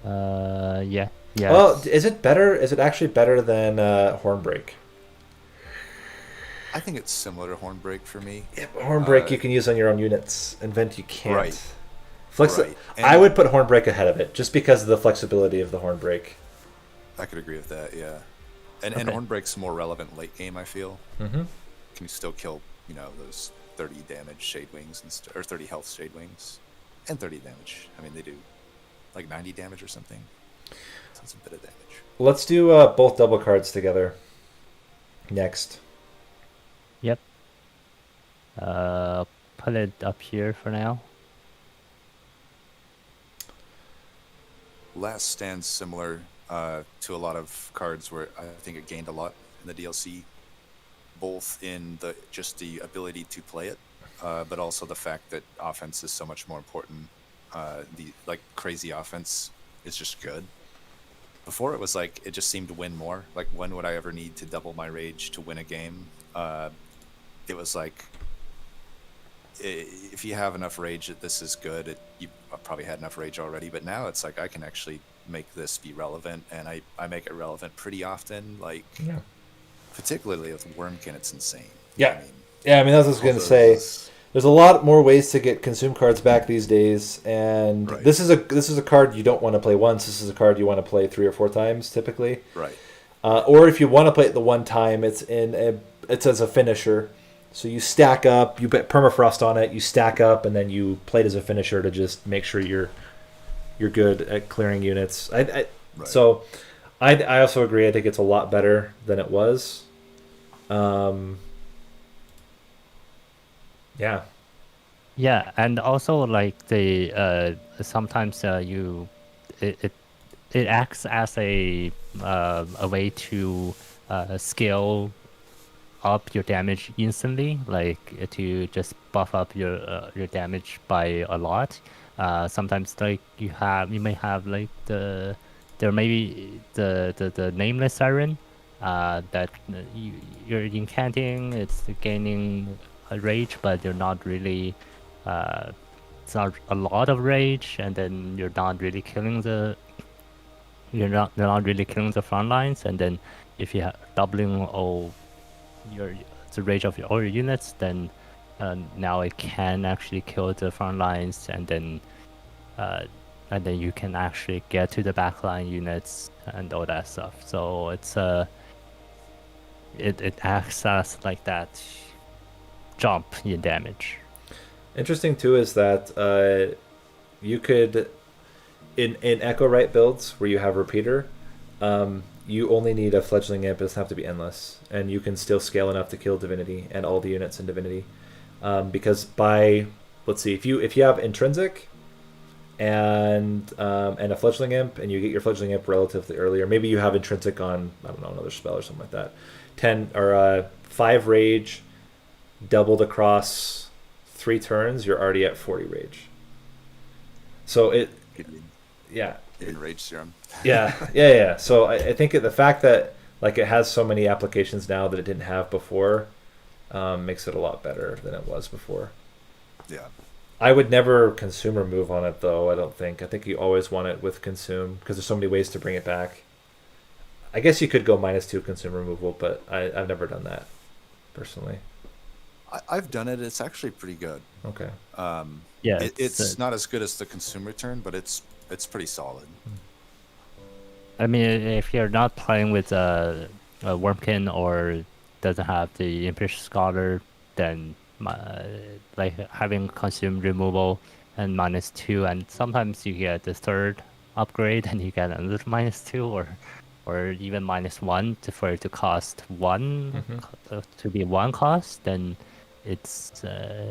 Yeah. Well, is it better? Is it actually better than Hornbreak? I think it's similar to Hornbreak for me. Yeah, but Hornbreak Uh, you can use on your own units, and Vent you can't. Right. Right. And I would put Hornbreak ahead of it, just because of the flexibility of the Hornbreak. I could agree with that. Yeah. And Okay. Hornbreak's more relevant late game. I feel. Mm-hmm. Can you still kill those 30 damage shade wings or 30 health shade wings, and 30 damage. I mean they do like 90 damage or something. So it's a bit of damage. Let's do both double cards together. Next. Yep. Put it up here for now. Last Stand's similar to a lot of cards where I think it gained a lot in the DLC, both in the ability to play it, but also the fact that offense is so much more important. The crazy offense is just good. Before it was like it just seemed to win more. Like when would I ever need to double my rage to win a game? It was like if you have enough rage that this is good, you probably had enough rage already. But now it's like I can actually make this be relevant, and I make it relevant pretty often. Like particularly with Wormkin, it's insane. Yeah. I mean that's what I was going to say. There's a lot more ways to get consume cards back these days, and Right. this is a card you don't want to play once. This is a card you want to play 3 or 4 times typically. Right. Or if you want to play it the one time, it's as a finisher. So you stack up, you put permafrost on it, you stack up, and then you play it as a finisher to just make sure you're good at clearing units. Right. So I also agree. I think it's a lot better than it was. Yeah. Yeah, and also like the sometimes it acts as a way to scale up your damage instantly, like to just buff up your damage by a lot. Sometimes like you may have like there may be the nameless siren that you're incanting, it's gaining a rage, but you're not really it's not a lot of rage, and then you're not really killing the front lines, and then if you have doubling all the rage of all your units, then now it can actually kill the front lines, and then you can actually get to the backline units and all that stuff. So it's it acts as like that jump in damage. Interesting too is that you could in Echo Right builds where you have repeater, you only need a fledgling imp. It doesn't have to be endless, and you can still scale enough to kill Divinity and all the units in Divinity. Because let's see, if you have intrinsic and a fledgling imp, and you get your fledgling imp relatively early, or maybe you have intrinsic on another spell or something like that, 10 or 5 rage, doubled across 3 turns, you're already at 40 rage. So Even rage serum. Yeah. So I think the fact that like it has so many applications now that it didn't have before makes it a lot better than it was before. Yeah. I would never consume or move on it though. I don't think. I think you always want it with consume because there's so many ways to bring it back. I guess you could go -2 consume removal, but I've never done that personally. I've done it. It's actually pretty good. Okay. Yeah, It's not as good as the consume return, but it's pretty solid. I mean, if you're not playing with a Wormkin or doesn't have the Impish Scholar, then like having consume removal and -2, and sometimes you get the third upgrade and you get another -2 or even -1 for it to cost one to be one cost, then it's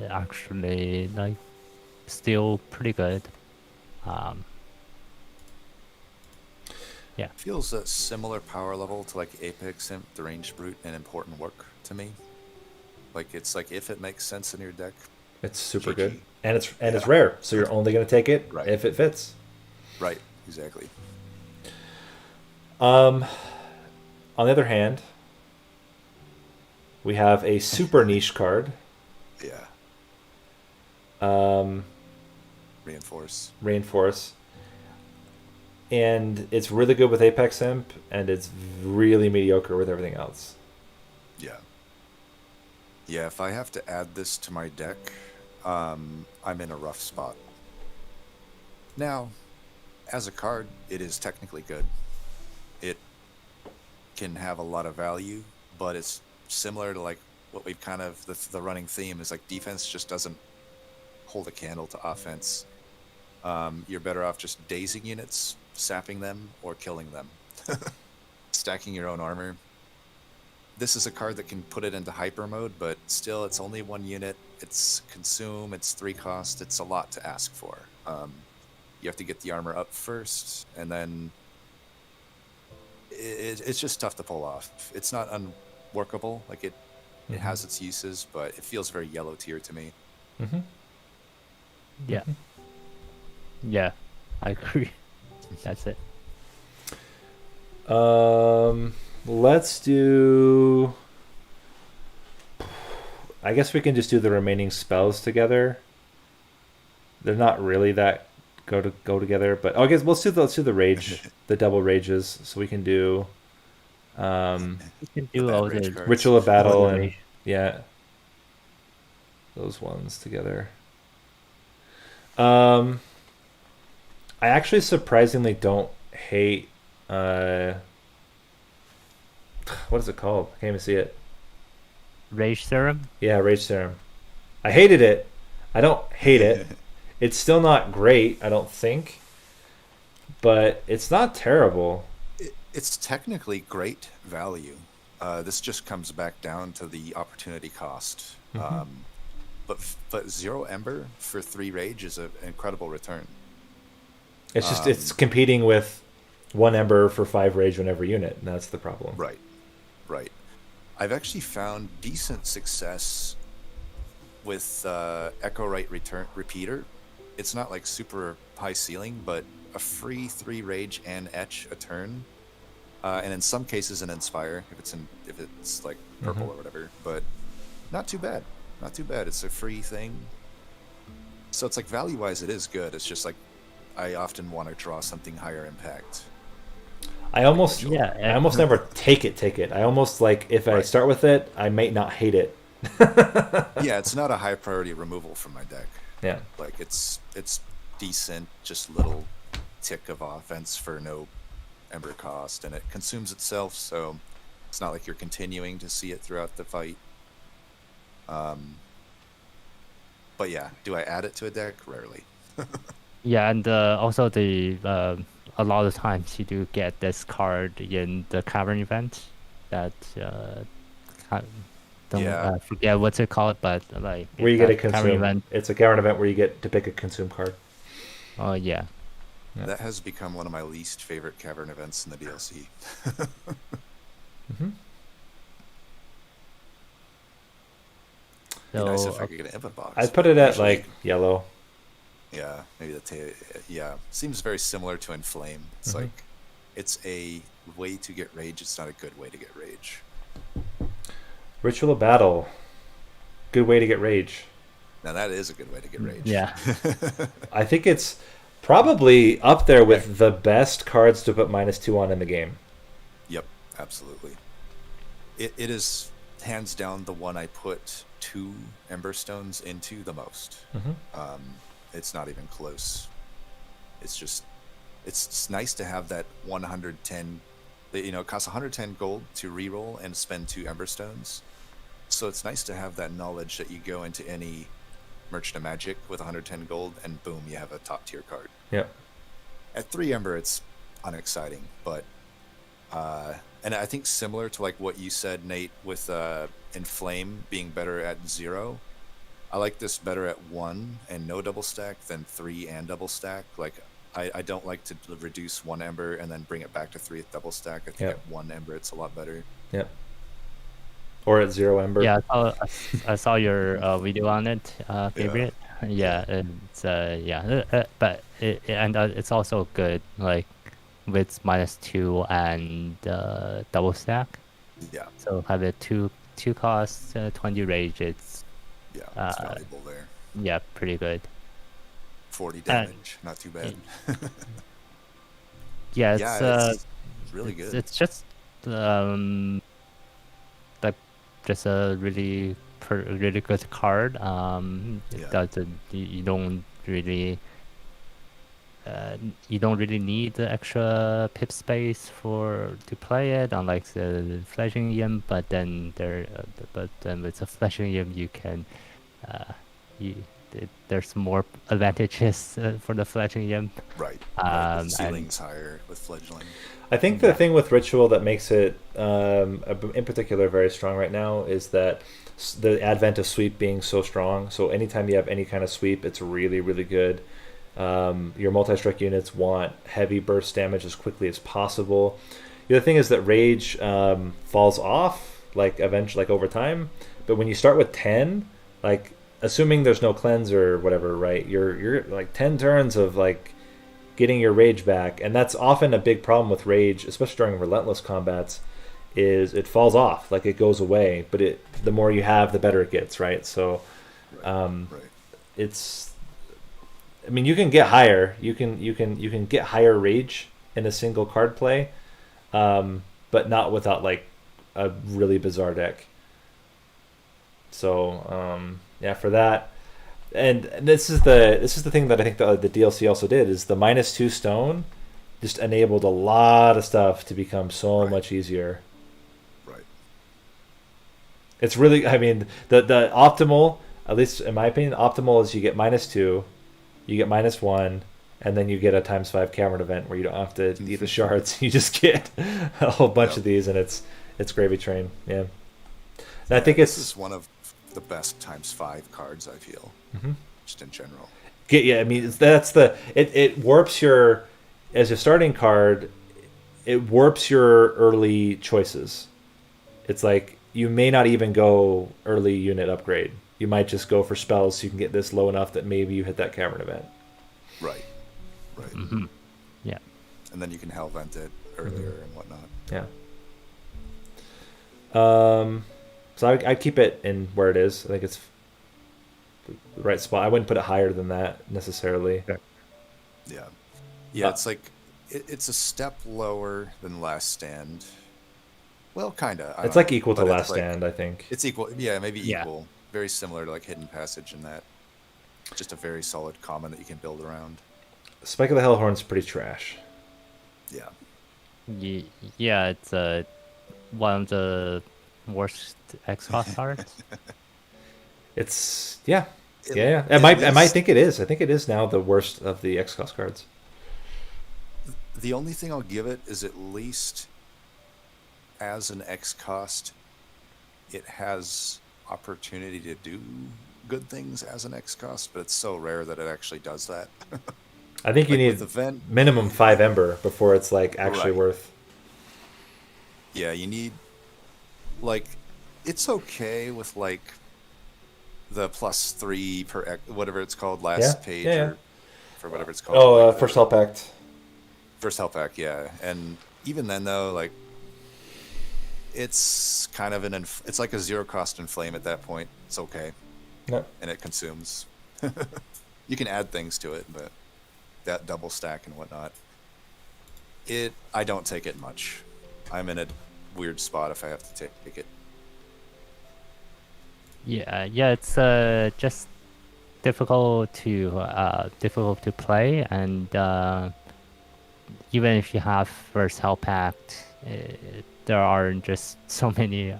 actually like still pretty good. Yeah. Feels a similar power level to like Apex Imp, the Ranged Brute, and Important Work to me. Like it's like if it makes sense in your deck, It's super GG. good, and it's rare, so you're only going to take it Right. if it fits. Right, exactly. On the other hand, we have a super niche card, Yeah. Reinforce. Reinforce, and it's really good with Apex Imp, and it's really mediocre with everything else. Yeah. Yeah, if I have to add this to my deck, I'm in a rough spot. Now, as a card, it is technically good. It can have a lot of value, but it's similar to like what we've kind of the running theme is like defense just doesn't hold a candle to offense. You're better off just dazing units, sapping them, or killing them. Stacking your own armor. This is a card that can put it into hyper mode, but still it's only one unit. It's consume, it's 3 cost, it's a lot to ask for. You have to get the armor up first, and then it's just tough to pull off. It's not unworkable, like it has its uses, but it feels very yellow tier to me. Yeah. Yeah, I agree. That's it. Let's do. I guess we can just do the remaining spells together. They're not really that go together, but I guess let's do the rage, the double rages. So we can do You can do bad all rage the cards. Ritual of Battle and rage. yeah, those ones together. I actually surprisingly don't hate. What is it called? I can't even see it. Rage Serum. Yeah, Rage Serum. I hated it. I don't hate it. It's still not great, I don't think. But it's not terrible. It's technically great value. This just comes back down to the opportunity cost. But 0 Ember for 3 Rage is an incredible return. It's just it's competing with 1 Ember for 5 Rage on every unit, and that's the problem. Right. I've actually found decent success with Echo Right Repeater. It's not like super high ceiling, but a free 3 Rage and Etch a turn, and in some cases an Inspire if it's like purple or whatever. But not too bad. It's a free thing, so it's like value wise it is good. It's just like I often want to draw something higher impact. I almost never take it. I almost like if I start with it, I might not hate it. Yeah, it's not a high priority removal from my deck. Yeah. Like it's decent, just little tick of offense for no Ember cost, and it consumes itself, so it's not like you're continuing to see it throughout the fight. But yeah, do I add it to a deck? Rarely. Yeah, and also a lot of times you do get this card in the cavern event that don't forget what's it called, but like Where you get a cavern consume. event. It's a cavern event where you get to pick a consume card. Oh yeah. That has become one of my least favorite cavern events in the DLC. Be nice if I could get an input box. I'd put it at Usually- like yellow. Yeah, maybe seems very similar to Inflame. It's like it's a way to get rage. It's not a good way to get rage. Ritual of Battle. Good way to get rage. Now that is a good way to get rage. Yeah. I think it's probably up there with the best cards to put -2 on in the game. Yep. Absolutely. It is hands down the one I put 2 Ember Stones into the most. It's not even close. It's just, it's nice to have that 110. You know, it costs 110 gold to reroll and spend 2 Ember Stones. So it's nice to have that knowledge that you go into any Merchant of Magic with 110 gold and boom, you have a top tier card. Yep. At 3 Ember, it's unexciting, but and I think similar to like what you said, Nate, with Inflame being better at 0. I like this better at 1 and no double stack than 3 and double stack. Like I don't like to reduce 1 Ember and then bring it back to 3 at double stack. I think at 1 Ember it's a lot better. Yep. Or at 0 Ember. Yeah, I saw your video on it, Gabriot. Yeah, it's but it's also good like with -2 and double stack. Yeah. So have it two costs, 20 rage. It's it's valuable there. Yeah, pretty good. 40 damage, not too bad. Yeah, it's really good. It's just like just a really good card. It doesn't. You don't really need the extra pip space to play it, unlike the Fledgling Imp. But then with the Fledgling Imp, you can there's more advantages for the Fledgling Imp. Right. The ceiling's higher with Fledgling. I think the thing with Ritual that makes it, in particular, very strong right now is that the advent of sweep being so strong. So anytime you have any kind of sweep, it's really, really good. Your multi-strike units want heavy burst damage as quickly as possible. The other thing is that rage falls off, like eventually, like over time. But when you start with 10, like assuming there's no cleanse or whatever, right? You're like 10 turns of like getting your rage back, and that's often a big problem with rage, especially during relentless combats, is it falls off, like it goes away, but the more you have, the better it gets, right? So it's, I mean, you can get higher, you can get higher rage in a single card play, but not without like a really bizarre deck. So yeah, for that. And this is the thing that I think the DLC also did, is the -2 stone just enabled a lot of stuff to become so much easier. Right. It's really, I mean, the optimal, at least in my opinion, optimal is you get -2, you get -1, and then you get a ×5 Cavern event where you don't have to eat the shards. You just get a whole bunch of these, and it's gravy train. Yeah. And I think this is one of the best ×5 cards, I feel. Just in general. Yeah, I mean, that's it warps your, as a starting card, it warps your early choices. It's like you may not even go early unit upgrade. You might just go for spells so you can get this low enough that maybe you hit that Cavern event. Right. Yeah. And then you can hell vent it earlier and whatnot. Yeah. So I keep it in where it is. I think it's the right spot. I wouldn't put it higher than that necessarily. Yeah. It's like it's a step lower than Last Stand. Well, kind of. It's like equal to Last Stand, I think. It's equal. Yeah, maybe equal. Very similar to like Hidden Passage in that. Just a very solid common that you can build around. Spike of the Hellhorn's pretty trash. Yeah. Yeah, it's one of the worst X-Cost cards. It's yeah. I might think it is. I think it is now the worst of the X-Cost cards. The only thing I'll give it is, at least as an X-Cost, it has opportunity to do good things as an X-Cost, but it's so rare that it actually does that. I think you need minimum 5 Ember before it's like actually worth. Yeah, you need, like, it's okay with like the +3 per whatever it's called, last page or for whatever it's called. Oh, First Hell Pact. First Hell Pact, yeah. And even then though, like, it's kind of it's like a 0-cost Inflame at that point. It's okay. Yeah. And it consumes. You can add things to it, but that double stack and whatnot. I don't take it much. I'm in a weird spot if I have to take it. Yeah, it's just difficult to play, and even if you have first health pact, there are just so many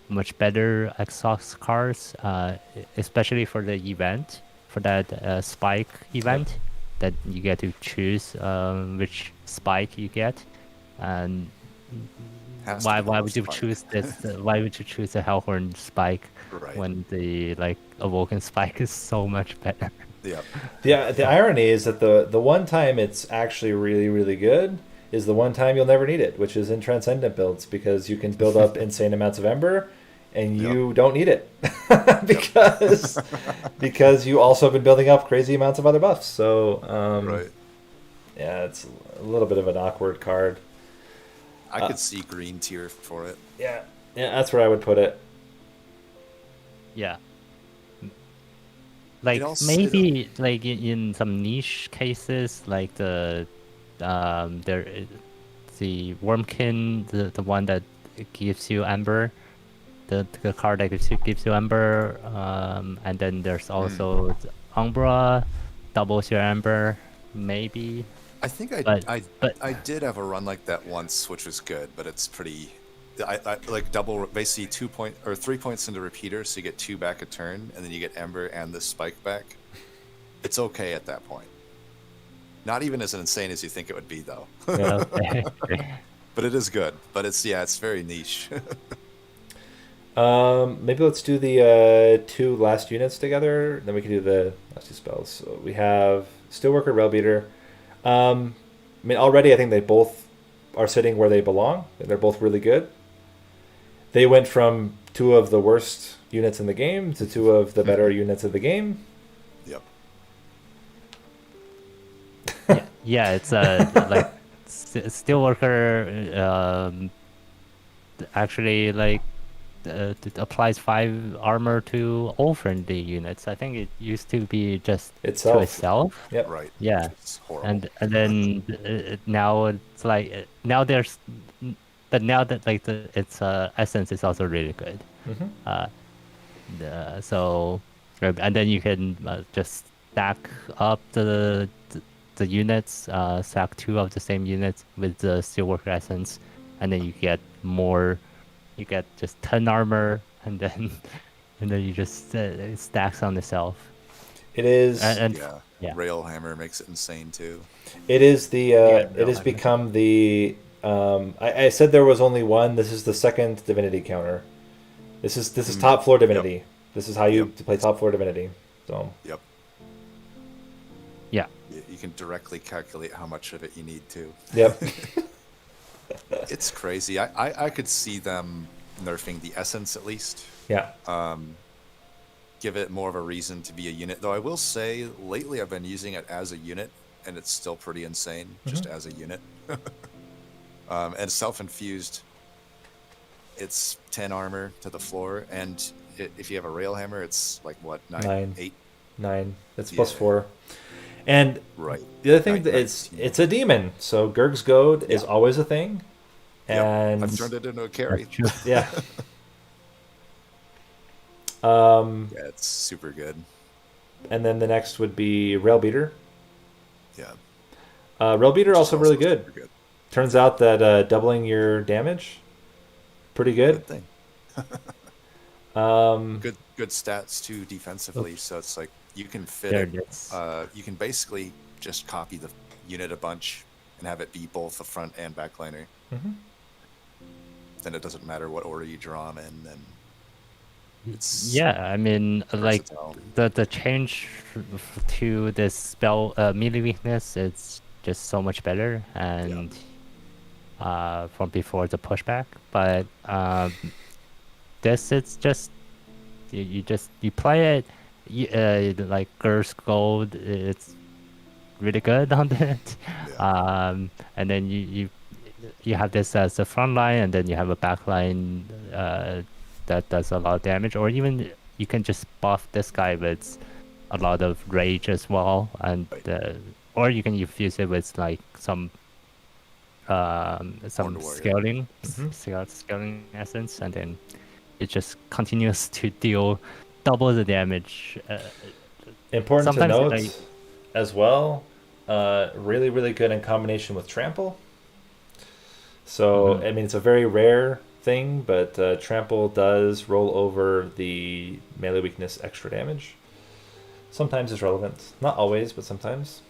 much better Xbox cards, especially for the event, for that spike event, that you get to choose which spike you get, and Has to why be the would worst you spike. choose this? Why would you choose a Hellhorned spike Right. when the like Awoken spike is so much better? Yeah. The irony is that the one time it's actually really, really good is the one time you'll never need it, which is in Transcendent builds, because you can build up insane amounts of Ember and you don't need it because you also have been building up crazy amounts of other buffs. So Right. yeah, it's a little bit of an awkward card. I could see green tier for it. Yeah, that's where I would put it. Yeah. Like maybe like in some niche cases, like the Wormkin, the one that gives you Ember, the card that gives you Ember, and then there's also the Umbra, doubles your Ember, maybe. I think I did have a run like that once, which was good, but it's pretty. I like double, basically 3 points into repeater, so you get 2 back a turn, and then you get Ember and the spike back. It's okay at that point. Not even as insane as you think it would be, though. Yeah, okay. But it is good. But it's very niche. Maybe let's do the 2 last units together. Then we can do the last 2 spells. So we have Steelworker, Railbeater. I mean, already I think they both are sitting where they belong. They're both really good. They went from 2 of the worst units in the game to 2 of the better units of the game. Yep. Yeah, it's like Steelworker actually like it applies 5 armor to all friendly units. I think it used to be just to itself. Yep. Right. Yeah. It's horrible. And then now it's like now there's, but now that like its essence is also really good. So and then you can just stack up the units, stack 2 of the same units with the Steelworker essence, and then you get more. You get just 10 armor, and then you just stacks on itself. It is. Yeah. Railhammer makes it insane too. It is the. It has become the. I said there was only one. This is the second divinity counter. This is top floor divinity. Yep. This is how you play top floor divinity. So. Yep. Yeah. You can directly calculate how much of it you need to. Yep. It's crazy. I could see them nerfing the essence at least. Yeah. Give it more of a reason to be a unit. Though I will say, lately I've been using it as a unit, and it's still pretty insane, just as a unit. And self-infused, it's 10 armor to the floor, and if you have a railhammer, it's like what, 9? 8? 9. It's plus 4. And right. The other thing, it's a demon, so Gurg's Goad is always a thing. And I've turned it into a carry. Yeah. Yeah, it's super good. And then the next would be Railbeater. Yeah. Railbeater also really good. Turns out that doubling your damage, pretty good. Good thing. Good stats too defensively. So it's like you can fit it. You can basically just copy the unit a bunch and have it be both the front and backliner. Then it doesn't matter what order you draw them in. Then it's I mean, versatile. like the change to this spell melee weakness, it's just so much better, and from before the pushback. But this, it's just you play it. Like Gurg's Gold, it's really good on it. And then you have this as a front line, and then you have a back line that does a lot of damage, or even you can just buff this guy with a lot of rage as well, and or you can infuse it with like some some Warrior. scaling, Mhm. scaling essence, and then it just continues to deal double the damage. Important to Sometimes note as well, really, really good in combination with Trample. So, I mean, it's a very rare thing, but Trample does roll over the melee weakness extra damage. Sometimes it's relevant. Not always, but sometimes.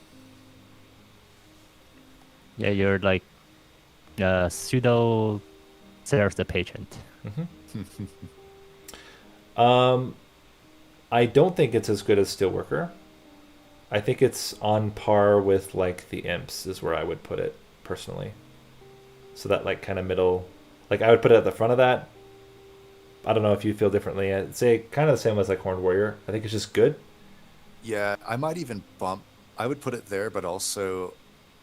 yeah, you're like pseudo Seraph the Patient. I don't think it's as good as Steelworker. I think it's on par with like the Imps is where I would put it personally. So that like kind of middle, like I would put it at the front of that. I don't know if you feel differently. I'd say kind of the same as like Horned Warrior. I think it's just good. Yeah, I might even bump. I would put it there, but also,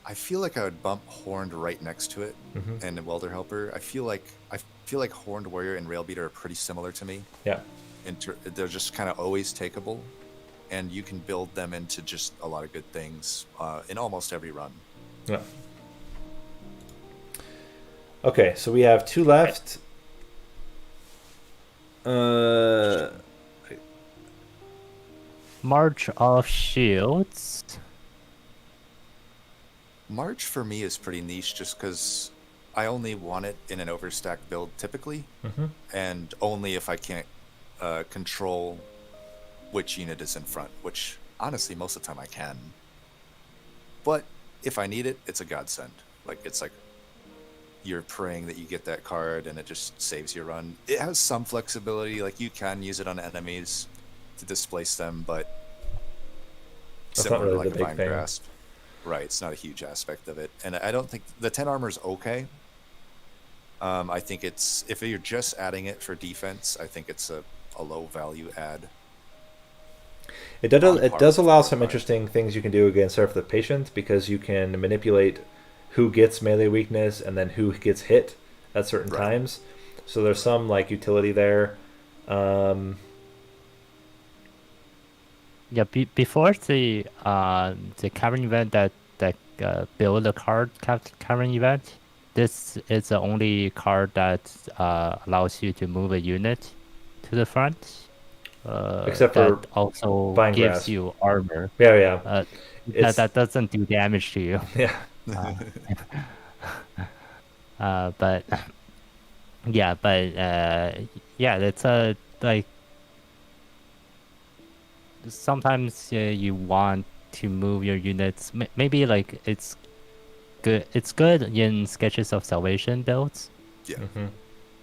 I feel like I would bump Horned right next to it, and Welder Helper. I feel like Horned Warrior and Railbeater are pretty similar to me. Yeah. They're just kind of always takeable, and you can build them into just a lot of good things in almost every run. Yeah. Okay, so we have two left. March of Shields. March for me is pretty niche just because I only want it in an overstack build typically, and only if I can't control which unit is in front, which honestly most of the time I can. But if I need it, it's a godsend. It's like you're praying that you get that card and it just saves your run. It has some flexibility, like you can use it on enemies to displace them, but That's not similar to really like the a big Vine thing. Grasp. Right, it's not a huge aspect of it. And I don't think the 10 armor is okay. I think it's, if you're just adding it for defense, I think it's a low value add. It does. On It par does with allow some Fortify. interesting things you can do against Seraph the Patient because you can manipulate who gets melee weakness and then who gets hit at certain Right. times. So there's some like utility there. Yeah, before the cavern event that build a card cavern event, this is the only card that allows you to move a unit to the front. Except That for also Vine gives Grasp. you armor. Yeah, yeah. That doesn't do damage to you. Yeah. But yeah, it's a like sometimes you want to move your units. Maybe like it's good. It's good in Sketches of Salvation builds. Yeah. Mm-hmm. You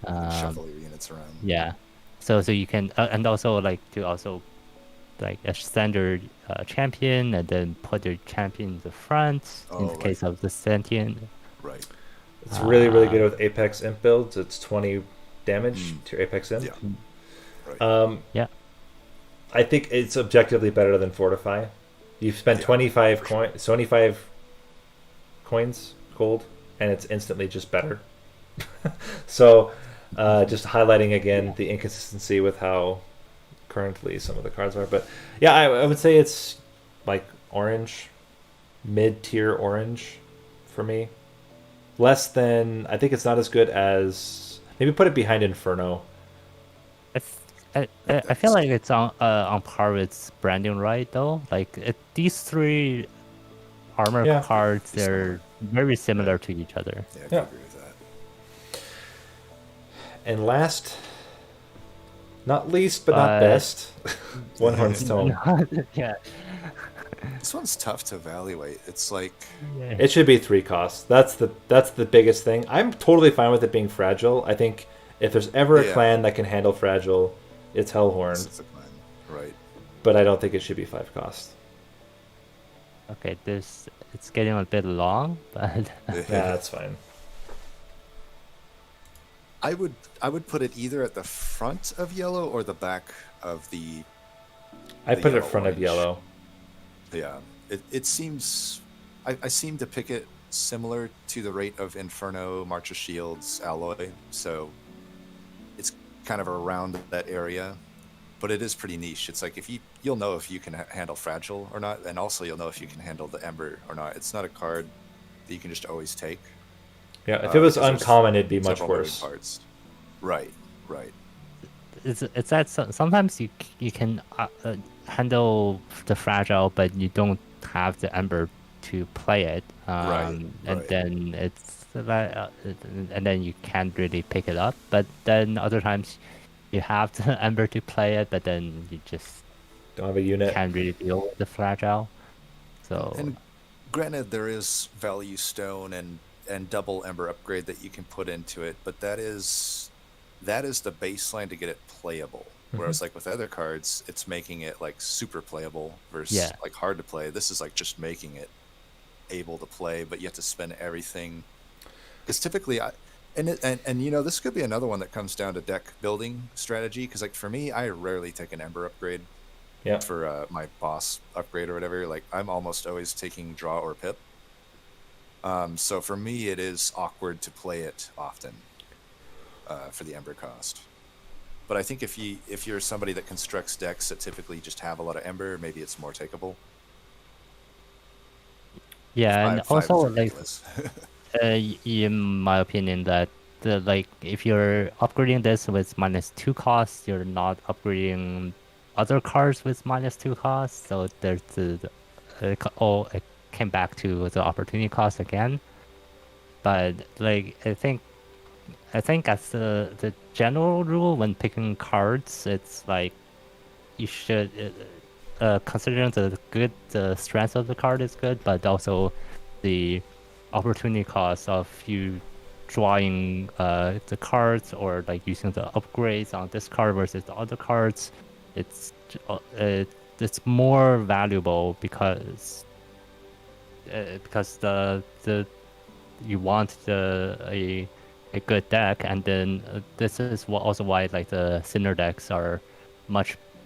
can shuffle your units around. Yeah, so you can and also like to also like a standard champion and then put your champion in the front in the case of the sentient. Right. It's really, really good with Apex Imp builds. It's 20 damage to your Apex Imp. Yeah. Right. Yeah. I think it's objectively better than Fortify. You've spent 25 coins gold, and it's instantly just better. So, just highlighting again the inconsistency with how currently some of the cards are. But yeah, I would say it's like orange, mid-tier orange for me. Less than, I think it's not as good as, maybe put it behind Inferno. I feel like it's on par with Branding Right though. Like these three armor cards, they're very similar to each other. Yeah, I can agree with that. And last, not least but not best, One Horn Stone. Yeah. This one's tough to evaluate. It's like it should be 3 costs. That's the biggest thing. I'm totally fine with it being fragile. I think if there's ever a clan that can handle fragile, it's Hellhorned. It's a clan, right? But I don't think it should be 5 costs. Okay, it's getting a bit long, but yeah, that's fine. I would put it either at the front of yellow or the back of the. I put it in front of yellow. Yeah, it seems. I seem to pick it similar to the rate of Inferno, March of Shields, Alloy, so it's kind of around that area, but it is pretty niche. It's like you'll know if you can handle Fragile or not, and also you'll know if you can handle the Ember or not. It's not a card that you can just always take. Yeah, if it was because there's uncommon, it'd be much several million worse. parts. Right. It's that sometimes you can handle the fragile, but you don't have the ember to play it. And Right. then and then you can't really pick it up. But then other times you have the ember to play it, but then you just Don't have a unit. can't really deal with the fragile. So And granted, there is value stone and double ember upgrade that you can put into it, but that is the baseline to get it playable. Whereas like with other cards, it's making it like super playable versus like hard to play. This is like just making it able to play, but you have to spend everything. Because typically, and you know, this could be another one that comes down to deck building strategy. Because like for me, I rarely take an ember upgrade. Yeah. For my boss upgrade or whatever, like I'm almost always taking draw or pip. So for me, it is awkward to play it often for the ember cost. But I think if you're somebody that constructs decks that typically just have a lot of ember, maybe it's more takeable. yeah, and Five also is like ridiculous. in my opinion, that like if you're upgrading this with -2 cost, you're not upgrading other cards with -2 cost. So there's it came back to the opportunity cost again. But like I think as the general rule when picking cards, it's like you should considering the strength of the card is good, but also the opportunity cost of you drawing the cards or like using the upgrades on this card versus the other cards, it's more valuable because the you want a good deck, and then this is also why like the Sinner decks are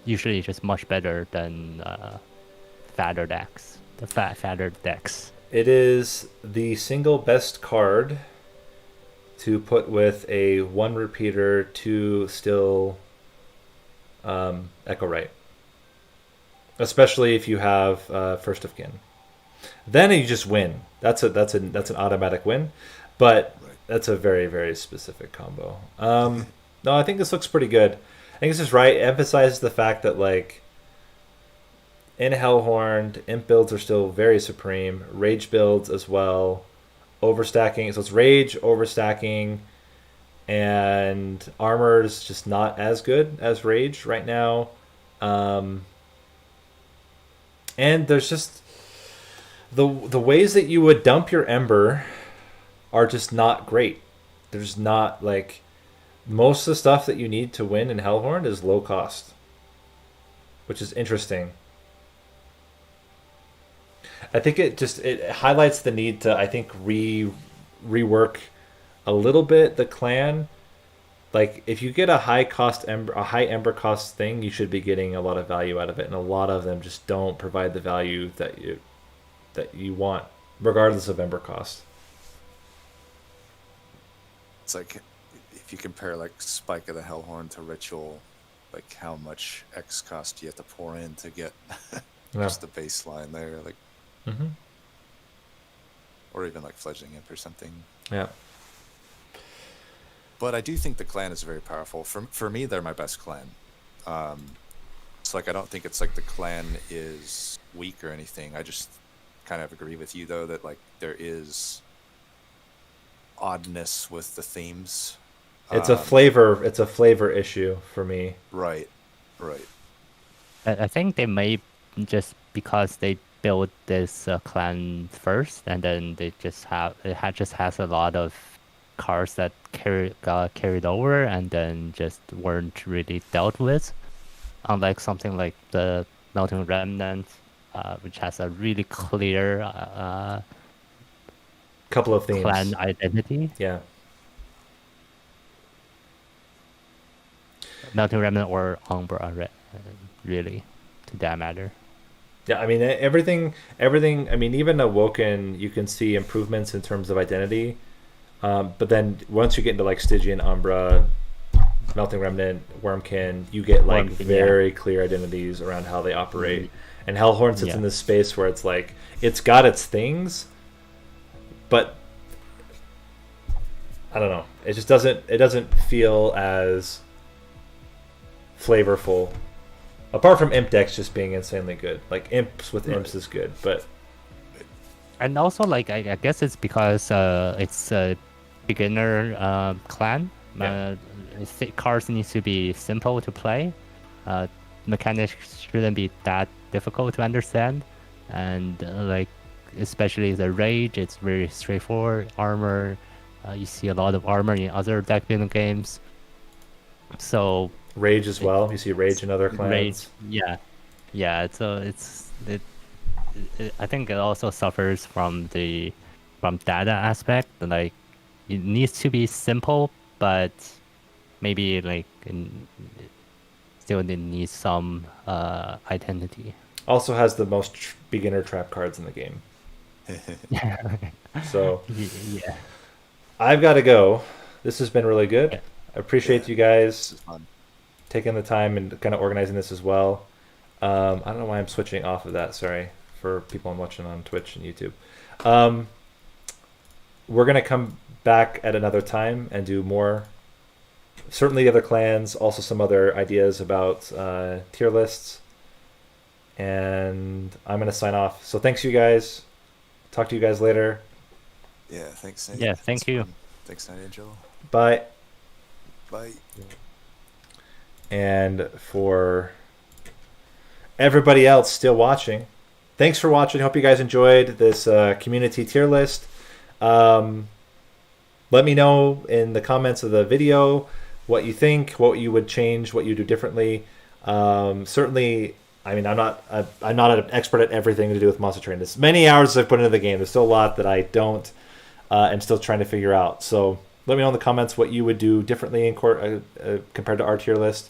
usually just much better than fatter decks. Fatter decks. It is the single best card to put with a 1 repeater, 2 still Echo Right. Especially if you have First of Kin. Then you just win. That's an automatic win. But that's a very, very specific combo. No, I think this looks pretty good. I think this is right. It emphasizes the fact that like in Hellhorned, imp builds are still very supreme. Rage builds as well. Overstacking. So it's rage, overstacking, and armor is just not as good as rage right now. And there's just the ways that you would dump your ember are just not great. There's not like most of the stuff that you need to win in Hellhorned is low cost, which is interesting. I think it highlights the need to rework a little bit the clan. Like if you get a high ember cost thing, you should be getting a lot of value out of it, and a lot of them just don't provide the value that you want, regardless of ember cost. It's like if you compare like Spike of the Hellhorn to Ritual, like how much X cost you have to pour in to get just the baseline there, like, or even like Fledgling Imp or something. Yeah. But I do think the clan is very powerful. For me, they're my best clan. It's like I don't think it's like the clan is weak or anything. I just kind of agree with you though that like there is oddness with the themes. It's a flavor issue for me. Right. I think they may just because they built this clan first, and then they just has a lot of cards that got carried over and then just weren't really dealt with. Unlike something like the Melting Remnant, which has a really clear couple of themes. Clan identity. Yeah. Melting Remnant or Umbra, really, to that matter. Yeah, I mean everything. I mean, even Awoken, you can see improvements in terms of identity. But then once you get into like Stygian, Umbra, Melting Remnant, Wormkin, you get like very clear identities around how they operate. And Hellhorn sits in this space where it's like it's got its things, but I don't know. It just doesn't feel as flavorful. Apart from imp decks just being insanely good. Like imps with imps is good, but And also, like, I guess it's because it's a beginner clan. Yeah. Cards need to be simple to play. Mechanics shouldn't be that difficult to understand. And, like, especially the rage, it's very straightforward. Armor, you see a lot of armor in other deck building games. So, rage as well. You see rage in other clans. rage, yeah. So I think it also suffers from data aspect. Like, it needs to be simple, but maybe like still it needs some identity. Also has the most beginner trap cards in the game. So Yeah. I've got to go. This has been really good. Yeah. I appreciate Yeah. you This guys is fun. taking the time and kind of organizing this as well. I don't know why I'm switching off of that. Sorry for people I'm watching on Twitch and YouTube. We're gonna come back at another time and do more. Certainly the other clans, also some other ideas about tier lists. And I'm gonna sign off. So thanks you guys. Talk to you guys later. Yeah, thanks. Nate. Yeah, It's thank you. fun. Thanks, NightAngel. Bye. Bye. And for everybody else still watching, thanks for watching. Hope you guys enjoyed this community tier list. Let me know in the comments of the video what you think, what you would change, what you do differently. Certainly, I mean, I'm not an expert at everything to do with Monster Train. There's many hours I've put into the game. There's still a lot that I don't. am still trying to figure out. So let me know in the comments what you would do differently in compared to our tier list.